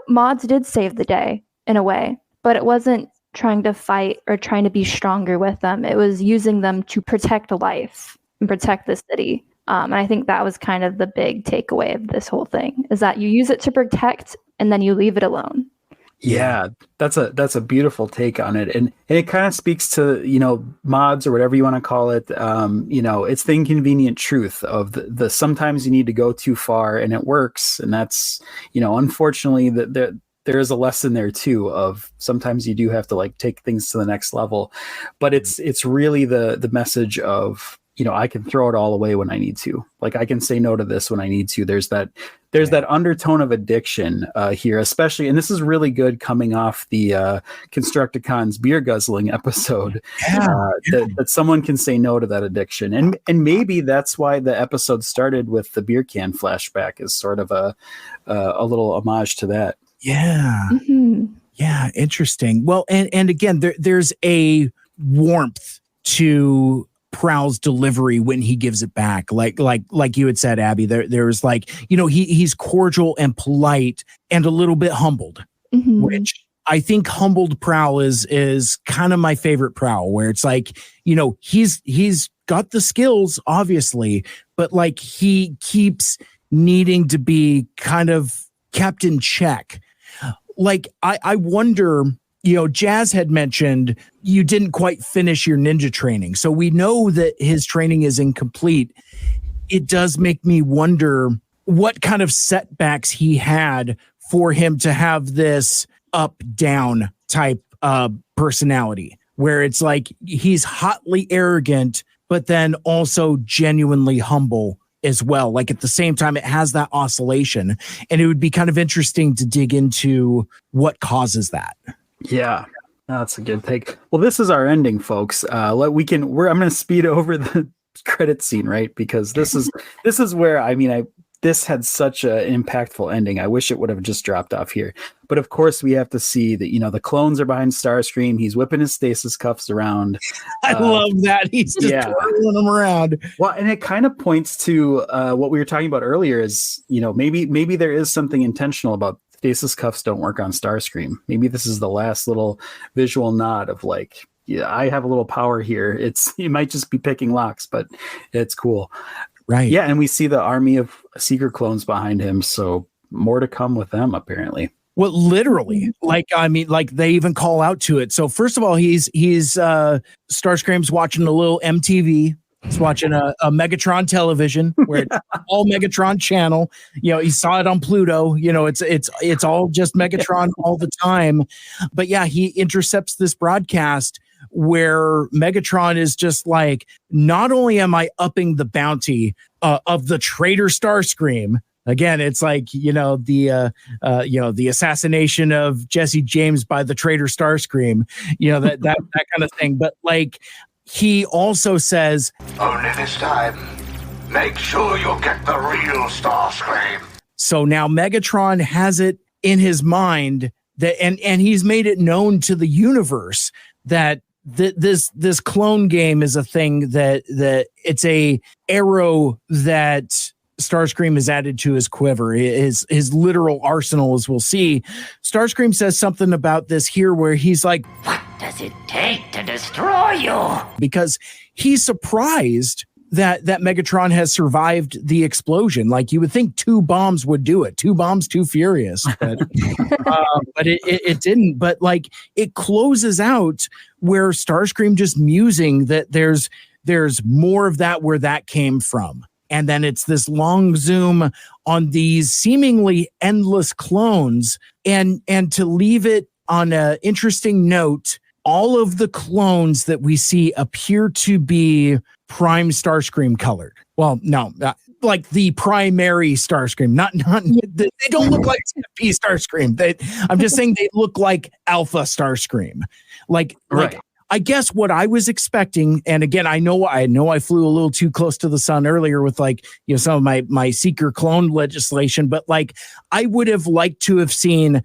mods did save the day in a way, but it wasn't trying to fight or trying to be stronger with them. It was using them to protect life and protect the city. And I think that was kind of the big takeaway of this whole thing, is that you use it to protect and then you leave it alone. Yeah, that's a beautiful take on it. And it kind of speaks to, mods or whatever you want to call it. It's the inconvenient truth of the sometimes you need to go too far and it works. And that's, unfortunately there is a lesson there too of sometimes you do have to like take things to the next level. But it's really the message of, I can throw it all away when I need to. Like I can say no to this when I need to. There's that undertone of addiction here, especially, and this is really good coming off the Constructicon's beer guzzling episode. That someone can say no to that addiction, and maybe that's why the episode started with the beer can flashback as sort of a little homage to that. Yeah, yeah, interesting. Well, and again, there's a warmth to Prowl's delivery when he gives it back, like you had said, Abbey. There's like, he's cordial and polite and a little bit humbled, which I think humbled Prowl is kind of my favorite Prowl, where it's like, he's got the skills obviously, but like he keeps needing to be kind of kept in check. Like I wonder. Jazz had mentioned you didn't quite finish your ninja training. So we know that his training is incomplete. It does make me wonder what kind of setbacks he had for him to have this up-down type personality, where it's like he's hotly arrogant, but then also genuinely humble as well. Like at the same time, it has that oscillation. And it would be kind of interesting to dig into what causes that. Yeah, that's a good take. Well, this is our ending, folks. I'm going to speed over credit scene, right? Because this is where, I mean, this had such an impactful ending. I wish it would have just dropped off here. But of course, we have to see that, the clones are behind Starscream. He's whipping his stasis cuffs around. I love that. He's just twirling them around. Well, and it kind of points to what we were talking about earlier is, maybe there is something intentional about stasis cuffs don't work on Starscream. Maybe this is the last little visual nod of like, yeah, I have a little power here. You might just be picking locks, but it's cool. Right. Yeah, and we see the army of Seeker clones behind him, so more to come with them, apparently. Well, literally, like they even call out to it. So first of all, he's Starscream's watching a little MTV. He's watching a Megatron television where it's all Megatron channel. He saw it on Pluto. It's all just Megatron all the time. But yeah, he intercepts this broadcast where Megatron is just like, not only am I upping the bounty of the traitor Starscream. Again, it's like, the assassination of Jesse James by the traitor Starscream, that kind of thing. But like, he also says, only this time, make sure you get the real Starscream. So now Megatron has it in his mind that, and he's made it known to the universe that this clone game is a thing, that it's a arrow that Starscream has added to his quiver, his literal arsenal, as we'll see. Starscream says something about this here where he's like, what does it take to destroy you? Because he's surprised that Megatron has survived the explosion. Like, you would think 2 bombs would do it. 2 bombs, too furious. But, but it didn't. But like, it closes out where Starscream just musing that there's more of that where that came from. And then it's this long zoom on these seemingly endless clones. And to leave it on an interesting note, all of the clones that we see appear to be prime Starscream colored. Well, no, like the primary Starscream, not they don't look like CFP Starscream. I'm just saying they look like Alpha Starscream. Like I guess what I was expecting, and again, I know I flew a little too close to the sun earlier with some of my Seeker clone legislation, but like, I would have liked to have seen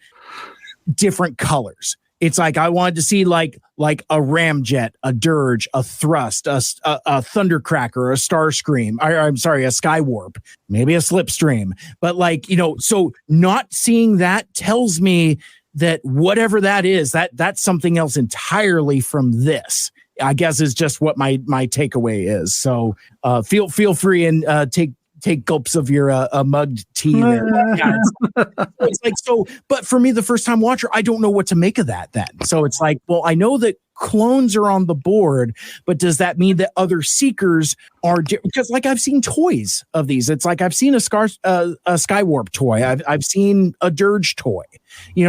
different colors. It's like, I wanted to see like a Ramjet, a Dirge, a Thrust, a Thundercracker, a Starscream. I'm sorry, a Skywarp, maybe a Slipstream. But like, so not seeing that tells me that whatever that is, that's something else entirely from this, I guess, is just what my takeaway is. So feel free and take gulps of your mugged tea there. Yeah, it's like, so, but for me, the first time watcher, I don't know what to make of that then. So it's like, well, I know that clones are on the board, but does that mean that other Seekers are because like, I've seen toys of these. It's like, I've seen a Skywarp toy. I've seen a Dirge toy,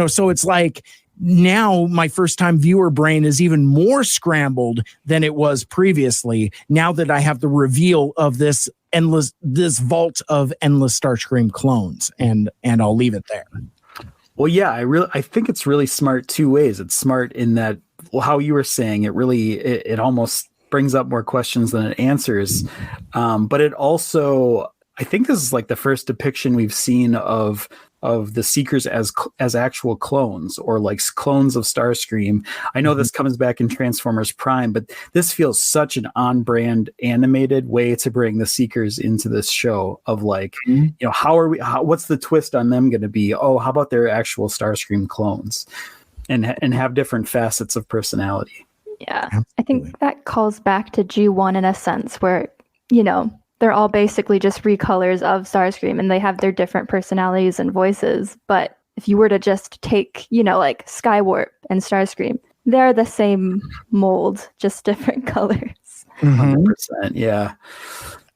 so it's like, now my first time viewer brain is even more scrambled than it was previously, now that I have the reveal of this vault of endless Starscream clones, and I'll leave it there. Well, yeah, I think it's really smart 2 ways. It's smart in that, well, how you were saying, it almost brings up more questions than it answers. But it also, I think this is like the first depiction we've seen of the Seekers as actual clones, or like clones of Starscream. I know this comes back in Transformers Prime, but this feels such an on-brand animated way to bring the Seekers into this show of like, what's the twist on them going to be? Oh, how about their actual Starscream clones, and have different facets of personality. Yeah, absolutely. I think that calls back to G1 in a sense, where, they're all basically just recolors of Starscream, and they have their different personalities and voices. But if you were to just take, like Skywarp and Starscream, they're the same mold, just different colors. 100%, yeah.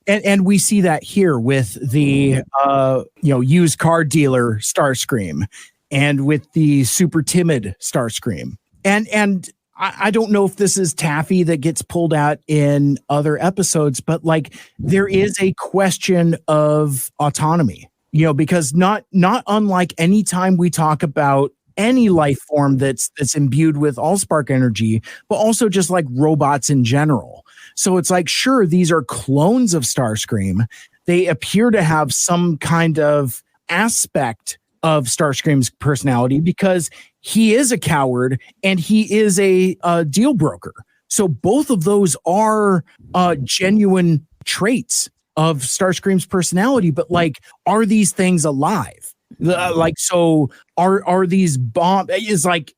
And we see that here with the used car dealer Starscream, and with the super timid Starscream, and I don't know if this is taffy that gets pulled out in other episodes, but like, there is a question of autonomy, because not unlike any time we talk about any life form that's imbued with allspark energy, but also just like robots in general. So it's like, sure, these are clones of Starscream. They appear to have some kind of aspect of Starscream's personality because he is a coward and he is a deal broker. So both of those are genuine traits of Starscream's personality. But like, are these things alive? So are these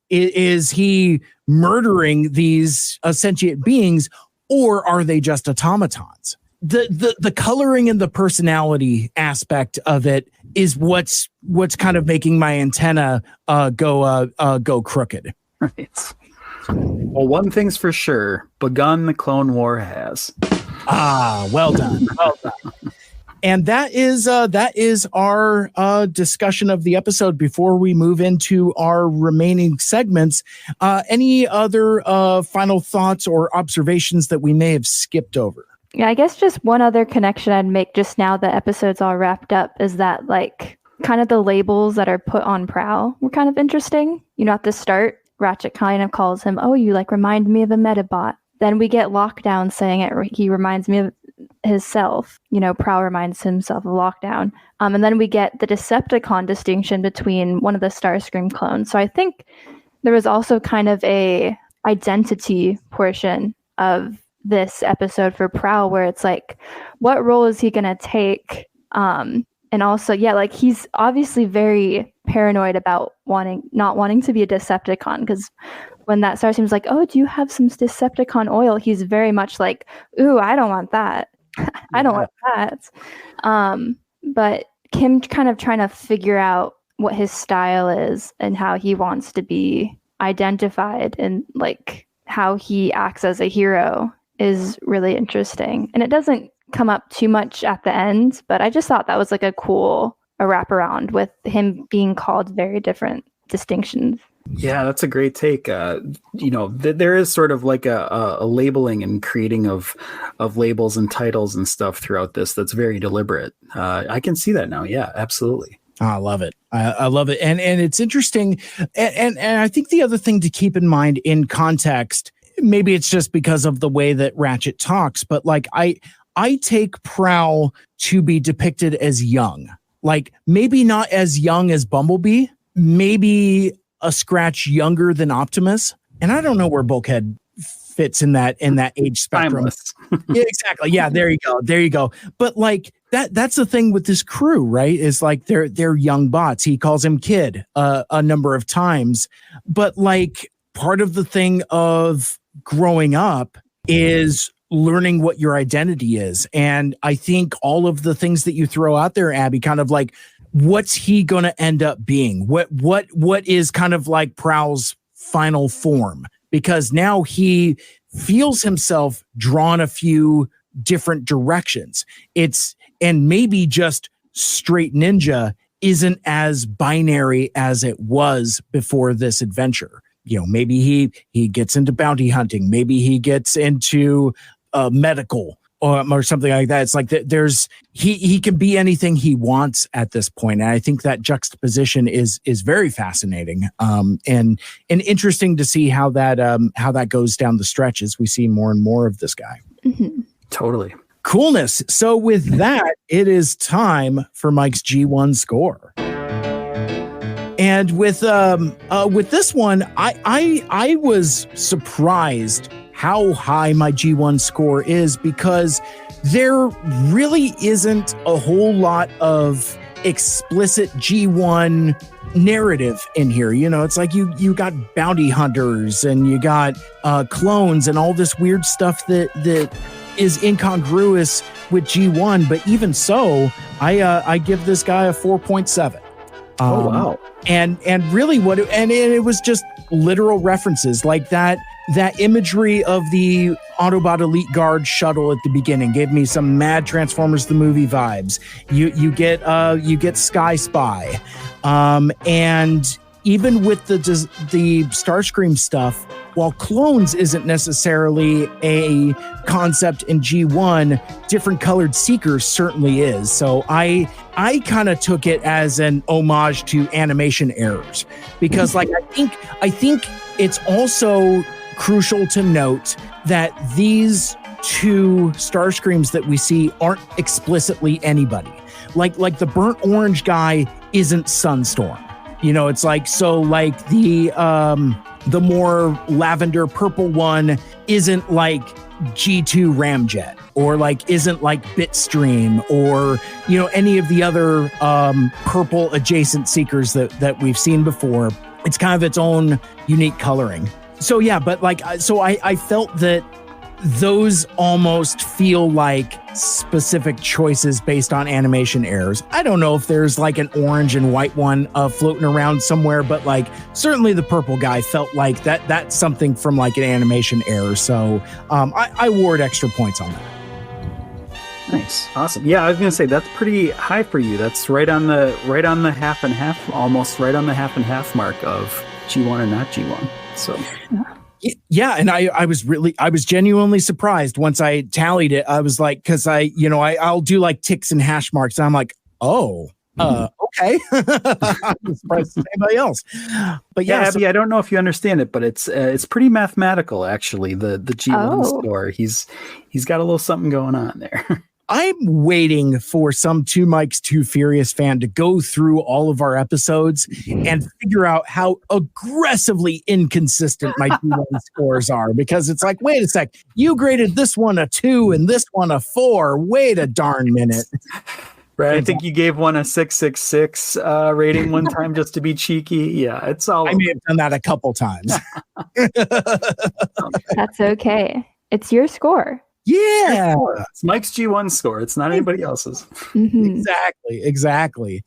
is he murdering these sentient beings, or are they just automatons? The coloring and the personality aspect of it is what's kind of making my antenna go crooked. Right. Well, one thing's for sure: begun the Clone War has. Well done. Well done. And that is our discussion of the episode. Before we move into our remaining segments, any other final thoughts or observations that we may have skipped over? Yeah, I guess just one other connection I'd make just now the episode's all wrapped up is that like kind of the labels that are put on Prowl were kind of interesting. You know, at the start, Ratchet kind of calls him, "Oh, you like remind me of a Metabot." Then we get Lockdown saying it. He reminds me of himself. You know, Prowl reminds himself of Lockdown. And then we get the Decepticon distinction between one of the Starscream clones. So I think there was also kind of a identity portion of this episode for Prowl where it's like, what role is he going to take? And also, yeah, like he's obviously very paranoid about not wanting to be a Decepticon, because when that star seems like, "Oh, do you have some Decepticon oil?" He's very much like, "Ooh, I don't want that. I don't want that." But Kim kind of trying to figure out what his style is and how he wants to be identified and like how he acts as a hero is really interesting. And it doesn't come up too much at the end, but I just thought that was like a wraparound with him being called very different distinctions. Yeah, that's a great take. There is sort of like a labeling and creating of labels and titles and stuff throughout this that's very deliberate. I can see that now. Yeah, absolutely. I love it. I love it. And it's interesting. And I think the other thing to keep in mind in context, maybe it's just because of the way that Ratchet talks, but like I take Prowl to be depicted as young, like maybe not as young as Bumblebee, maybe a scratch younger than Optimus. And I don't know where Bulkhead fits in that age spectrum. Yeah, exactly. Yeah, there you go. But like that's the thing with this crew, right? Is like they're young bots. He calls him kid a number of times. But like part of the thing of growing up is learning what your identity is. And I think all of the things that you throw out there, Abby, kind of like, what's he going to end up being? What is kind of like Prowl's final form? Because now he feels himself drawn a few different directions. And maybe just straight ninja isn't as binary as it was before this adventure. You know, maybe he gets into bounty hunting. Maybe he gets into medical or something like that. It's like he can be anything he wants at this point. And I think that juxtaposition is very fascinating and interesting to see how that goes down the stretch as we see more and more of this guy. Mm-hmm. Totally. Coolness. So with that, it is time for Mike's G1 score. And with this one, I was surprised how high my G1 score is, because there really isn't a whole lot of explicit G1 narrative in here. You know, it's like you got bounty hunters and you got clones and all this weird stuff that is incongruous with G1. But even so, I give this guy a 4.7. Oh wow! And really, it was just literal references like that imagery of the Autobot Elite Guard shuttle at the beginning gave me some Mad Transformers the movie vibes. You get Sky Spy, and even with the Starscream stuff, while clones isn't necessarily a concept in G1, different colored Seekers certainly is. So I kind of took it as an homage to animation errors, because like I think it's also crucial to note that these two Starscreams that we see aren't explicitly anybody. Like the burnt orange guy isn't Sunstorm. You know, it's like, so like the more lavender purple one isn't like G2 Ramjet, or like isn't like Bitstream, or, you know, any of the other purple adjacent seekers that we've seen before. It's kind of its own unique coloring. So yeah, but like, so I felt that those almost feel like specific choices based on animation errors. I don't know if there's like an orange and white one floating around somewhere, but like certainly the purple guy felt like that's something from like an animation error. So I award extra points on that. Nice. Awesome. Yeah, I was gonna say that's pretty high for you. That's right on the half and half, almost right on the half and half mark of G1 and not G1. So yeah, and I was genuinely surprised once I tallied it. I was like, because I'll do like ticks and hash marks, and I'm like, okay. I'm surprised as anybody else. But yeah, Abbey, I don't know if you understand it, but it's pretty mathematical actually. The G1 score, he's got a little something going on there. I'm waiting for some Two Mikes Too Furious fan to go through all of our episodes and figure out how aggressively inconsistent my G1 scores are, because it's like, wait a sec, you graded this one a 2 and this one a 4. Wait a darn minute. Right. I think you gave one a 666 rating one time just to be cheeky. Yeah, it's all. I may have done that a couple times. That's okay. It's your score. Yeah, it's Mike's G1 score. It's not anybody else's. Mm-hmm. Exactly.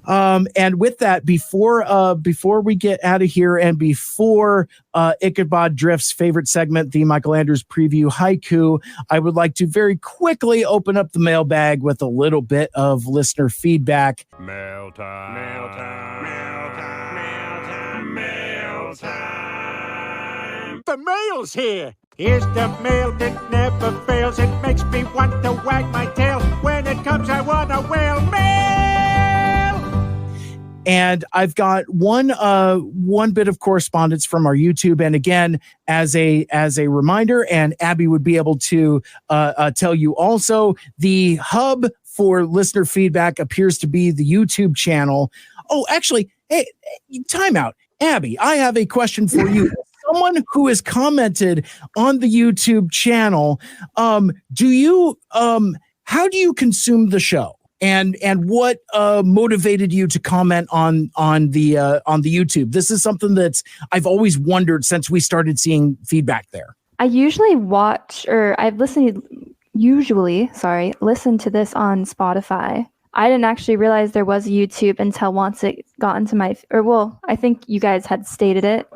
And with that, before we get out of here, and before Ichabod Drift's favorite segment, the Michael Andrews preview haiku, I would like to very quickly open up the mailbag with a little bit of listener feedback. Mail time. Mail time. Mail time. Mail time. Mail time. The mail's here. Here's the mail that never fails. It makes me want to wag my tail. When it comes, I want to wail. Mail! And I've got one bit of correspondence from our YouTube. And again, as a reminder, and Abbey would be able to tell you also, the hub for listener feedback appears to be the YouTube channel. Oh, actually, hey, time out. Abbey, I have a question for you. Someone who has commented on the YouTube channel, how do you consume the show, and what motivated you to comment on the YouTube? This is something that's I've always wondered since we started seeing feedback there. I usually listen to this on Spotify. I didn't actually realize there was a YouTube until once it got into I think you guys had stated it.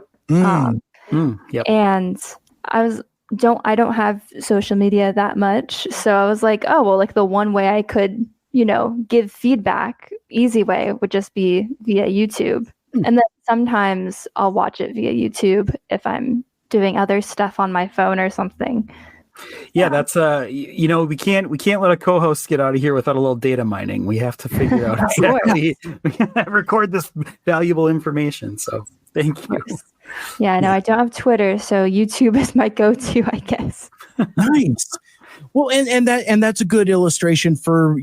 Yep. And I don't have social media that much. So I was like, oh, well, like the one way I could, give feedback, easy way would just be via YouTube. And then sometimes I'll watch it via YouTube if I'm doing other stuff on my phone or something. Yeah, that's we can't let a co-host get out of here without a little data mining. We have to figure out exactly we can record this valuable information. So thank you. Yeah, no, I don't have Twitter, so YouTube is my go-to, I guess. Nice. Well, and that's a good illustration for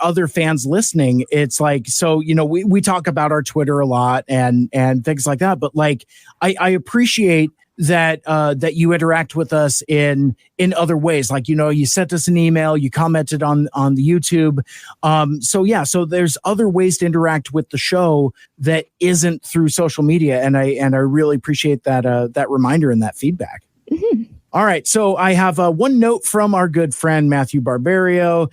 other fans listening. It's like, so we talk about our Twitter a lot and things like that, but like I appreciate that you interact with us in other ways. Like, you sent us an email, you commented on the YouTube. So there's other ways to interact with the show that isn't through social media. And I really appreciate that reminder and that feedback. Mm-hmm. All right. So I have one note from our good friend, Matthew Barbario.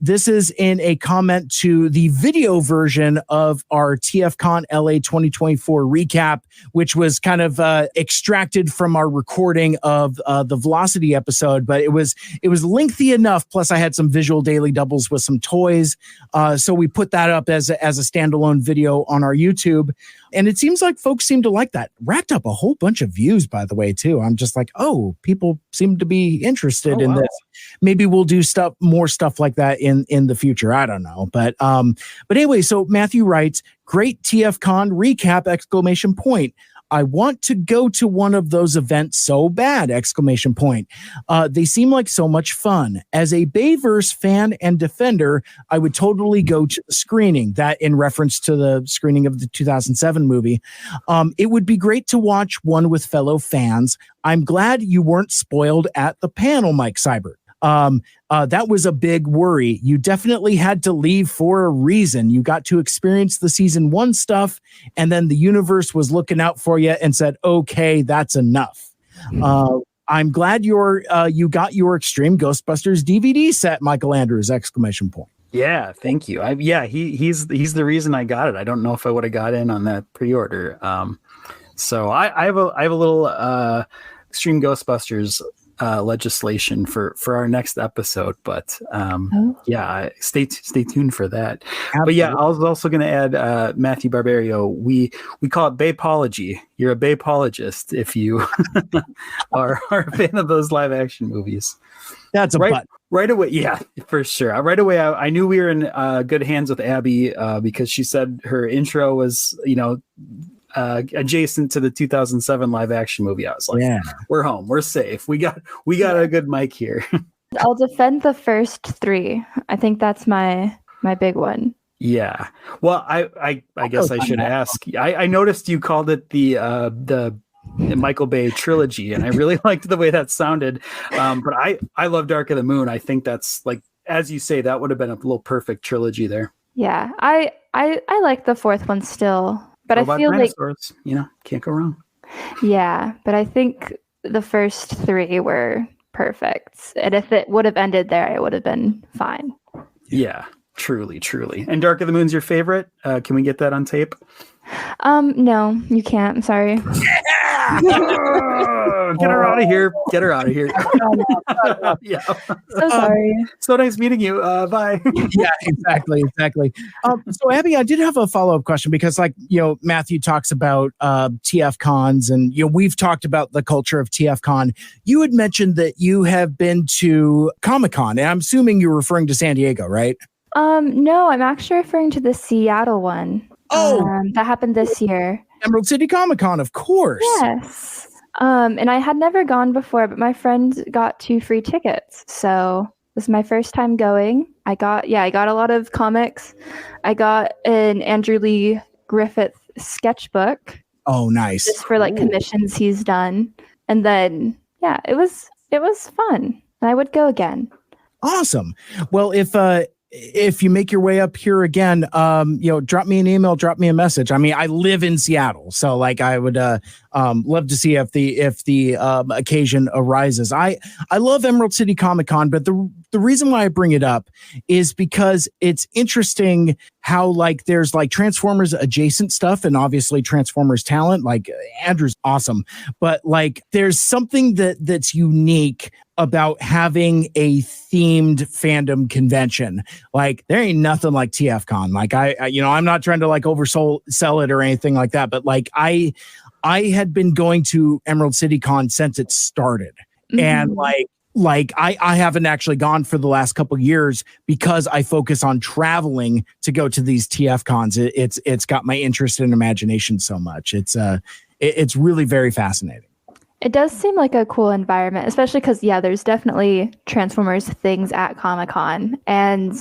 This is in a comment to the video version of our TFCon LA 2024 recap, which was kind of extracted from our recording of the Velocity episode, but it was lengthy enough. Plus I had some visual daily doubles with some toys. So we put that up as a standalone video on our YouTube. And it seems like folks seem to like that. Racked up a whole bunch of views, by the way, too. I'm just like, oh, people seem to be interested in this. Maybe we'll do more stuff like that in the future. I don't know. But anyway, so Matthew writes, great TFCon recap, ! I want to go to one of those events so bad! ! They seem like so much fun. As a Bayverse fan and defender, I would totally go to the screening, that in reference to the screening of the 2007 movie. It would be great to watch one with fellow fans. I'm glad you weren't spoiled at the panel, Mike Seibert. That was a big worry. You definitely had to leave for a reason. You got to experience the season 1 stuff, and then the universe was looking out for you and said, okay, that's enough. I'm glad you got your Extreme Ghostbusters DVD set, Michael Andrews, ! Yeah, thank you. He's the reason I got it. I don't know if I would have got in on that pre-order. So I have a little Extreme Ghostbusters legislation for our next episode, but yeah, stay tuned for that. Absolutely. But yeah, I was also going to add Matthew Barbario. We call it Baypology. You're a Baypologist if you are a fan of those live action movies. That's right away. Yeah, for sure. Right away, I knew we were in good hands with Abbey because she said her intro was, adjacent to the 2007 live action movie. I was like, yeah, we're home, we're safe. We got a good mic here. I'll defend the first 3. I think that's my big one. Yeah. Well, I guess I should ask. I noticed you called it the Michael Bay trilogy, and I really liked the way that sounded. But I love Dark of the Moon. I think that's, like, as you say, that would have been a little perfect trilogy there. Yeah, I like the 4th one still. But I feel like, can't go wrong. Yeah, but I think the first 3 were perfect. And if it would have ended there, it would have been fine. Yeah, truly. And Dark of the Moon's your favorite? Can we get that on tape? No, you can't. I'm sorry. Get her out of here. Yeah. So sorry. So nice meeting you. Bye. Yeah, exactly. So Abbey, I did have a follow-up question because, Matthew talks about TF cons, and we've talked about the culture of TF con. You had mentioned that you have been to Comic-Con, and I'm assuming you're referring to San Diego, right? No, I'm actually referring to the Seattle one. That happened this year. Emerald City Comic-Con, of course. Yes. And I had never gone before, but my friend got 2 free tickets. So this is my first time going. I got a lot of comics. I got an Andrew Lee Griffith sketchbook. Oh, nice. Just for commissions he's done. And then, yeah, it was fun. And I would go again. Awesome. Well, if you make your way up here again, drop me an email, drop me a message. I mean, I live in Seattle, so I would love to see if the occasion arises. I love Emerald City Comic-Con, but the reason why I bring it up is because it's interesting how there's Transformers adjacent stuff and obviously Transformers talent. Andrew's awesome, but there's something that's unique about having a themed fandom convention. There ain't nothing like TFCon. I'm not trying to oversell it or anything like that, but I had been going to Emerald City Con since it started. Mm-hmm. And I haven't actually gone for the last couple of years because I focus on traveling to go to these TF cons. It's got my interest and imagination so much. It's really very fascinating. It does seem like a cool environment, especially because, there's definitely Transformers things at Comic-Con. And,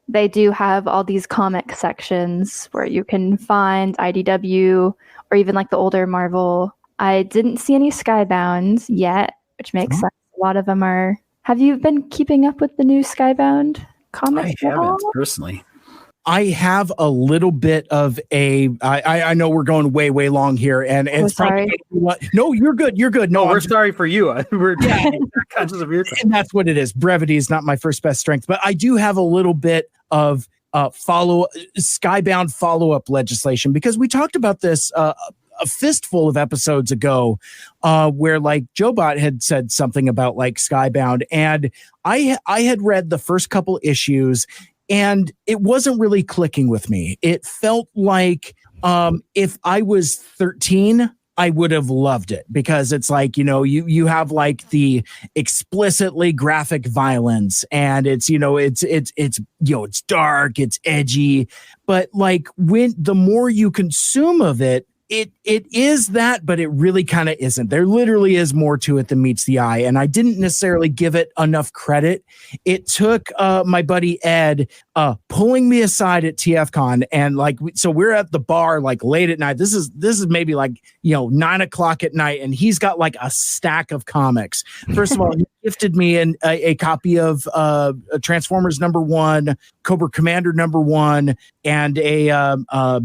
they do have all these comic sections where you can find IDW or even, the older Marvel. I didn't see any Skybound yet, which makes sense. A lot of them are... Have you been keeping up with the new Skybound comics? I haven't, personally. I have a little bit of I know we're going way, way long here, and it's sorry. No, you're good. No, we're sorry for you. We're conscious of your time. And that's what it is. Brevity is not my first best strength, but I do have a little bit of Skybound follow-up legislation because we talked about this a fistful of episodes ago, where Jobot had said something about Skybound, and I had read the first couple issues. And it wasn't really clicking with me. It felt like if I was 13, I would have loved it because it's you have the explicitly graphic violence and it's dark, it's edgy, but when the more you consume of it, it is that, but it really kind of isn't. There literally is more to it than meets the eye, and I didn't necessarily give it enough credit. It took my buddy Ed pulling me aside at TFCon, and like, so we're at the bar like late at night. This is maybe like 9 o'clock at night, and he's got like a stack of comics. First of all, he gifted me a copy of Transformers #1, Cobra Commander #1, and a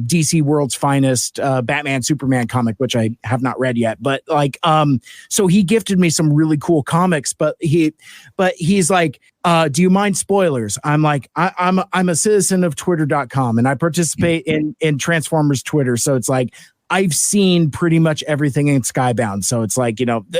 DC World's Finest Batman Superman comic, which I have not read yet. But like, so he gifted me some really cool comics. But he's like, do you mind spoilers? I'm like, I'm a citizen of Twitter.com, and I participate in Transformers Twitter. So it's like, I've seen pretty much everything in Skybound. So it's like,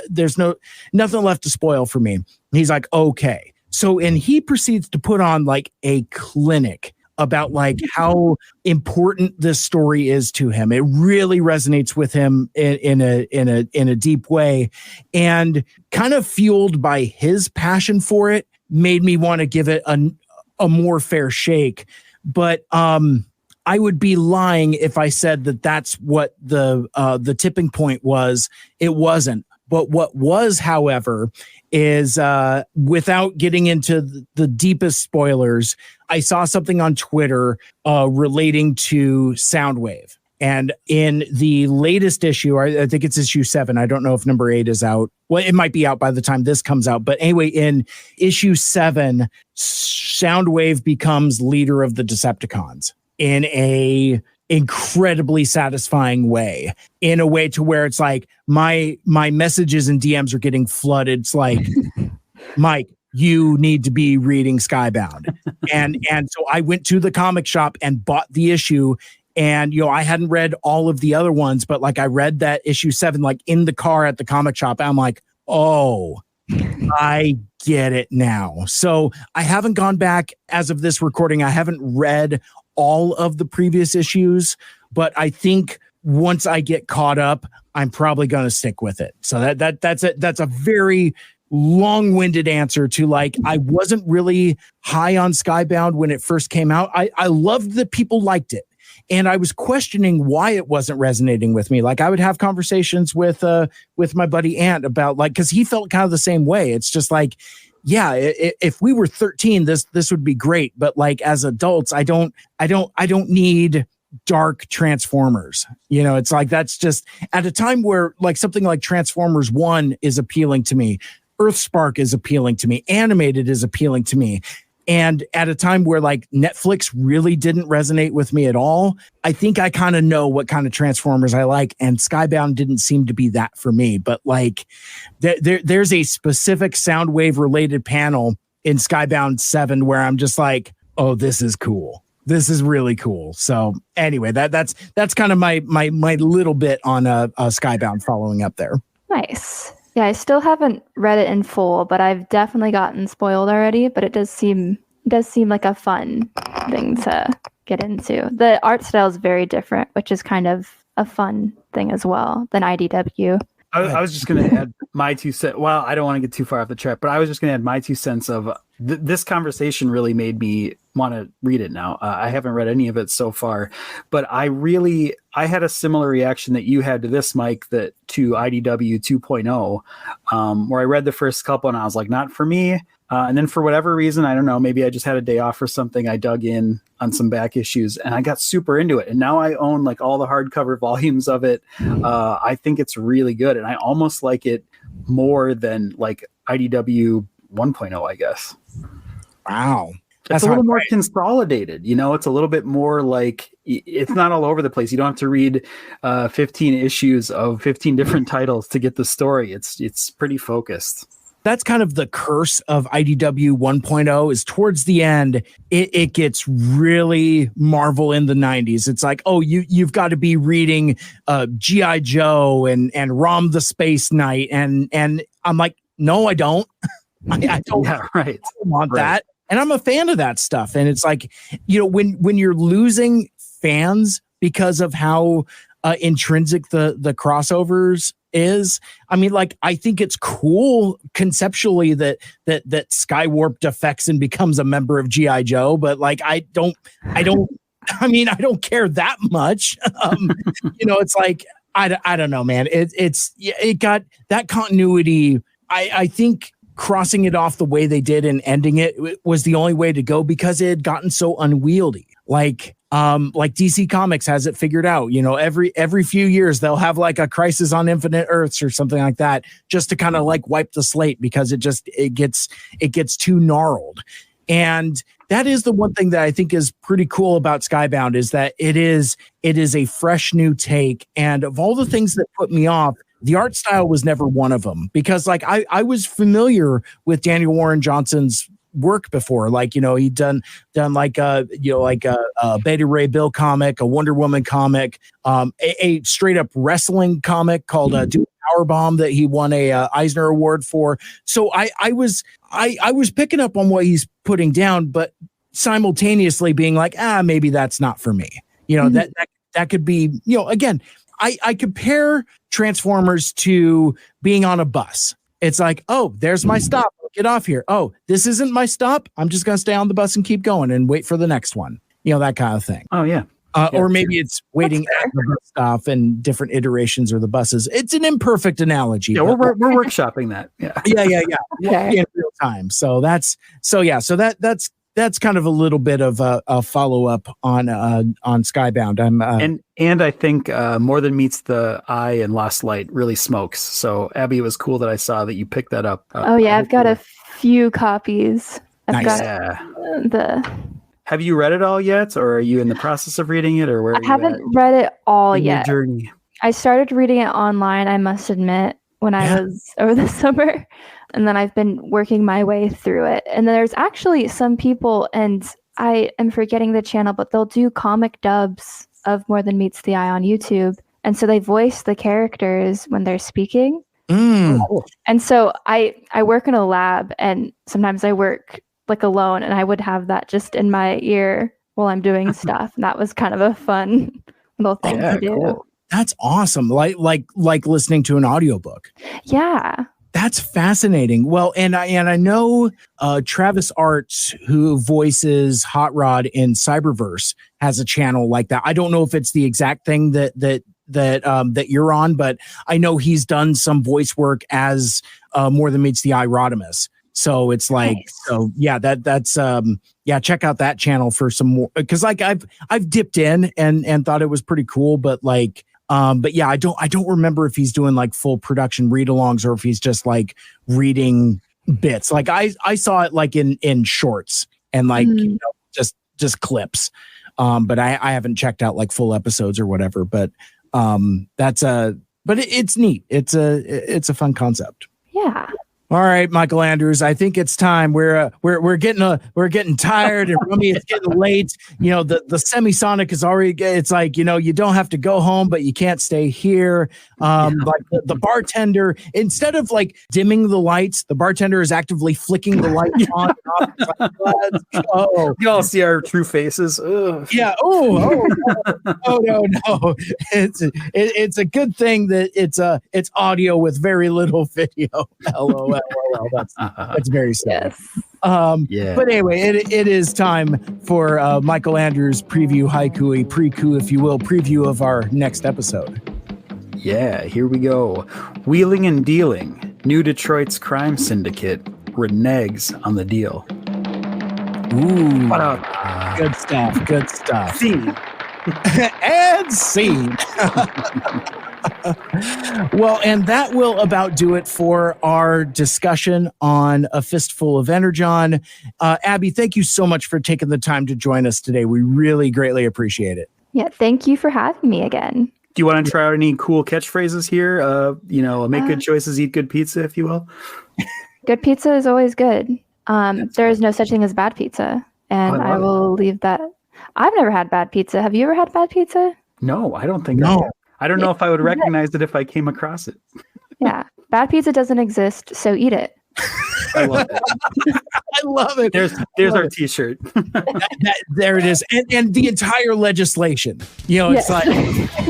there's nothing left to spoil for me. He's like, okay. So, and he proceeds to put on like a clinic about like how important this story is to him. It really resonates with him in a deep way, and kind of fueled by his passion for it, made me want to give it a more fair shake. But I would be lying if I said that that's what the tipping point was. It wasn't. But what was, however, is without getting into the deepest spoilers, I saw something on Twitter relating to Soundwave. And in the latest issue, I think it's issue 7. I don't know if number 8 is out. Well, it might be out by the time this comes out. But anyway, in issue 7, Soundwave becomes leader of the Decepticons in a incredibly satisfying way, in a way to where it's like my messages and DMs are getting flooded. It's like, Mike, you need to be reading Skybound. And so I went to the comic shop and bought the issue. And, I hadn't read all of the other ones, but like I read that issue 7, like in the car at the comic shop. I'm like, oh, I get it now. So I haven't gone back as of this recording. I haven't read all of the previous issues, but I think once I get caught up, I'm probably going to stick with it. So that's a very long-winded answer to like, I wasn't really high on Skybound when it first came out. I loved that people liked it, and I was questioning why it wasn't resonating with me. Like, I would have conversations with my buddy Ant about like, because he felt kind of the same way. It's just like, yeah, if we were 13, this would be great. But like as adults, I don't need dark Transformers. It's like, that's just at a time where like something like Transformers 1 is appealing to me. Earthspark is appealing to me. Animated is appealing to me. And at a time where like Netflix really didn't resonate with me at all, I think I kind of know what kind of Transformers I like, and Skybound didn't seem to be that for me. But like there's a specific Soundwave related panel in Skybound 7 where I'm just like, oh, this is cool. This is really cool. So anyway, that's kind of my little bit on Skybound following up there. Nice. Yeah, I still haven't read it in full, but I've definitely gotten spoiled already. But it does seem like a fun thing to get into. The art style is very different, which is kind of a fun thing as well than IDW. I was just going to add my 2 cents. Well, I don't want to get too far off the track, but I was just going to add my 2 cents of this conversation really made me want to read it now. I haven't read any of it so far, but I had a similar reaction that you had to this, Mike, to IDW 2.0, where I read the first couple and I was like, not for me. And then for whatever reason, I don't know, maybe I just had a day off or something. I dug in on some back issues and I got super into it. And now I own like all the hardcover volumes of it. I think it's really good. And I almost like it more than like IDW 1.0, I guess. Wow. It's a little more consolidated, it's a little bit more like, it's not all over the place. You don't have to read 15 issues of 15 different titles to get the story. It's pretty focused. That's kind of the curse of IDW 1.0 is towards the end, it gets really Marvel in the 90s. It's like, oh, you've got to be reading G.I. Joe and Rom the Space Knight. And I'm like, no, I don't. I don't, yeah, right. I don't want that. And I'm a fan of that stuff. And it's like, when you're losing fans because of how intrinsic the crossovers is, I mean, like, I think it's cool conceptually that Skywarp defects and becomes a member of G.I. Joe, but like, I don't I mean, I don't care that much. It's like, I don't know, man. It got that continuity. I think crossing it off the way they did and ending it was the only way to go because it had gotten so unwieldy. Like DC Comics has it figured out. Every few years they'll have like a Crisis on Infinite Earths or something like that, just to kind of like wipe the slate because it gets too gnarled. And that is the one thing that I think is pretty cool about Skybound is that it is a fresh new take. And of all the things that put me off, the art style was never one of them, because like I was familiar with Daniel Warren Johnson's work before. Like, he'd done like a Beta Ray Bill comic, a Wonder Woman comic, a straight up wrestling comic called Dude Powerbomb that he won a Eisner Award for. So I was picking up on what he's putting down, but simultaneously being like, maybe that's not for me. That could be, again, I compare Transformers to being on a bus. It's like, oh, there's my stop. Get off here. Oh, this isn't my stop. I'm just going to stay on the bus and keep going and wait for the next one. That kind of thing. Oh, yeah. Or maybe it's waiting at the bus stop and different iterations of the buses. It's an imperfect analogy. Yeah, we're workshopping that. Yeah. Yeah. In real time. So that's kind of a little bit of a follow up on Skybound. And I think More Than Meets the Eye and Lost Light really smokes. So Abbey, it was cool that I saw that you picked that up. I've got a few copies. I've Nice. got Have you read it all yet, or are you in the process of reading it, or where? I haven't read it all yet. Your journey. I started reading it online, I must admit, when I was over the summer. And then I've been working my way through it. And then there's actually some people, and I am forgetting the channel, but they'll do comic dubs of More Than Meets the Eye on YouTube. And so they voice the characters when they're speaking. And so I work in a lab, and sometimes I work like alone, and I would have that just in my ear while I'm doing stuff. And that was kind of a fun little thing to do. Cool. That's awesome. Like listening to an audiobook. Yeah. That's fascinating. Well, and I know Travis Arts, who voices Hot Rod in Cyberverse, has a channel like that. I don't know if it's the exact thing that you're on, but I know he's done some voice work as More Than Meets the Eye Rodimus. So it's like, nice. So yeah, that's check out that channel for some more, because like I've dipped in and thought it was pretty cool, but yeah, I don't remember if he's doing like full production read-alongs or if he's just like reading bits. Like I saw it like in shorts and like just clips. But I haven't checked out like full episodes or whatever. But it's neat. It's a fun concept. Yeah. All right, Michael Andrews, I think it's time. We're getting tired and Rummy, it's getting late. The semisonic is already, it's like, you don't have to go home, but you can't stay here. Like the bartender, instead of like dimming the lights, the bartender is actively flicking the lights on and off. It's like, let's go. You all see our true faces. Ugh. Yeah. Oh no. It's a good thing that it's audio with very little video. LOL. That's very sad. Yes. But anyway, it is time for Michael Andrews preview haiku, pre-coup, if you will, preview of our next episode. Yeah, here we go. Wheeling and dealing. New Detroit's crime syndicate reneges on the deal. Ooh. What up? Good stuff. Scene. And scene. Well, and that will about do it for our discussion on A Fistful of Energon. Abbey, thank you so much for taking the time to join us today. We really greatly appreciate it. Yeah, thank you for having me again. Do you want to try out any cool catchphrases here? Make good choices, eat good pizza, if you will. Good pizza is always good. There is no such thing as bad pizza, and I will leave that. I've never had bad pizza. Have you ever had bad pizza? No, I don't think so. I don't know if I would recognize it if I came across it. Yeah. Bad pizza doesn't exist, so eat it. I love it. I love it. There's our t-shirt. There it is. And the entire legislation. It's like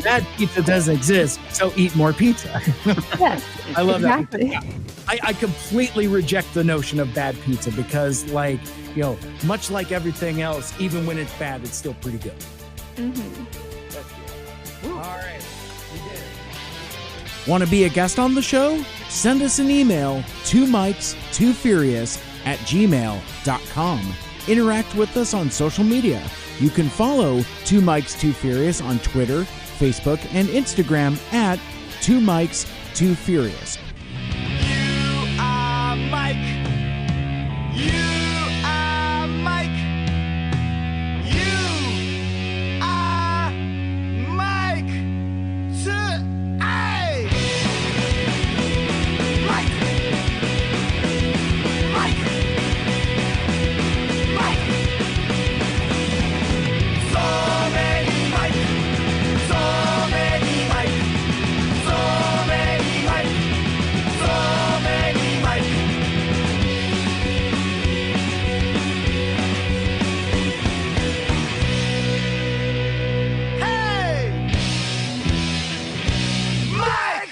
bad pizza doesn't exist, so eat more pizza. Yes. I love exactly. that. I completely reject the notion of bad pizza because much like everything else, even when it's bad, it's still pretty good. Mm-hmm. All right. We did it. Want to be a guest on the show? Send us an email to mikes2furious@gmail.com. Interact with us on social media. You can follow 2 Mikes 2 Furious on Twitter, Facebook, and Instagram at 2 Mikes 2 Furious. You are Mike. You are Mike. You are Mike. Mike. Mike. Mike. Mike. So many Mike. So many Mike. So many Mike. So many Mike. Hey! Mike!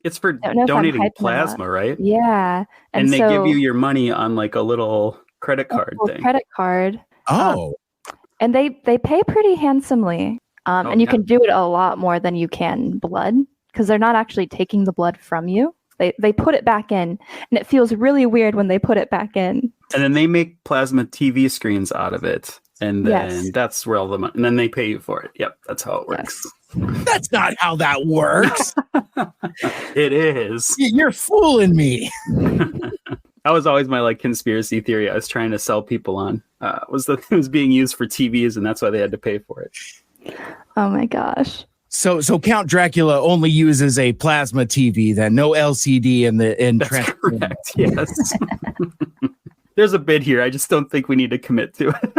It's for Don't know if I'm donating hyping plasma, right? Yeah. And they so, give you your money on like a little credit card thing. credit card. Oh. And they pay pretty handsomely. And you yeah. can do it a lot more than you can blood because they're not actually taking the blood from you. They put it back in, and it feels really weird when they put it back in. And then they make plasma TV screens out of it. And then Yes. that's where all the money, and then they pay you for it. Yep, that's how it works. That's not how that works. It is. You're fooling me. That was always my like conspiracy theory I was trying to sell people on. Was that it was being used for TVs, and that's why they had to pay for it. Oh my gosh. So Count Dracula only uses a plasma TV, then no LCD in That's correct. Yes. There's a bit here. I just don't think we need to commit to it.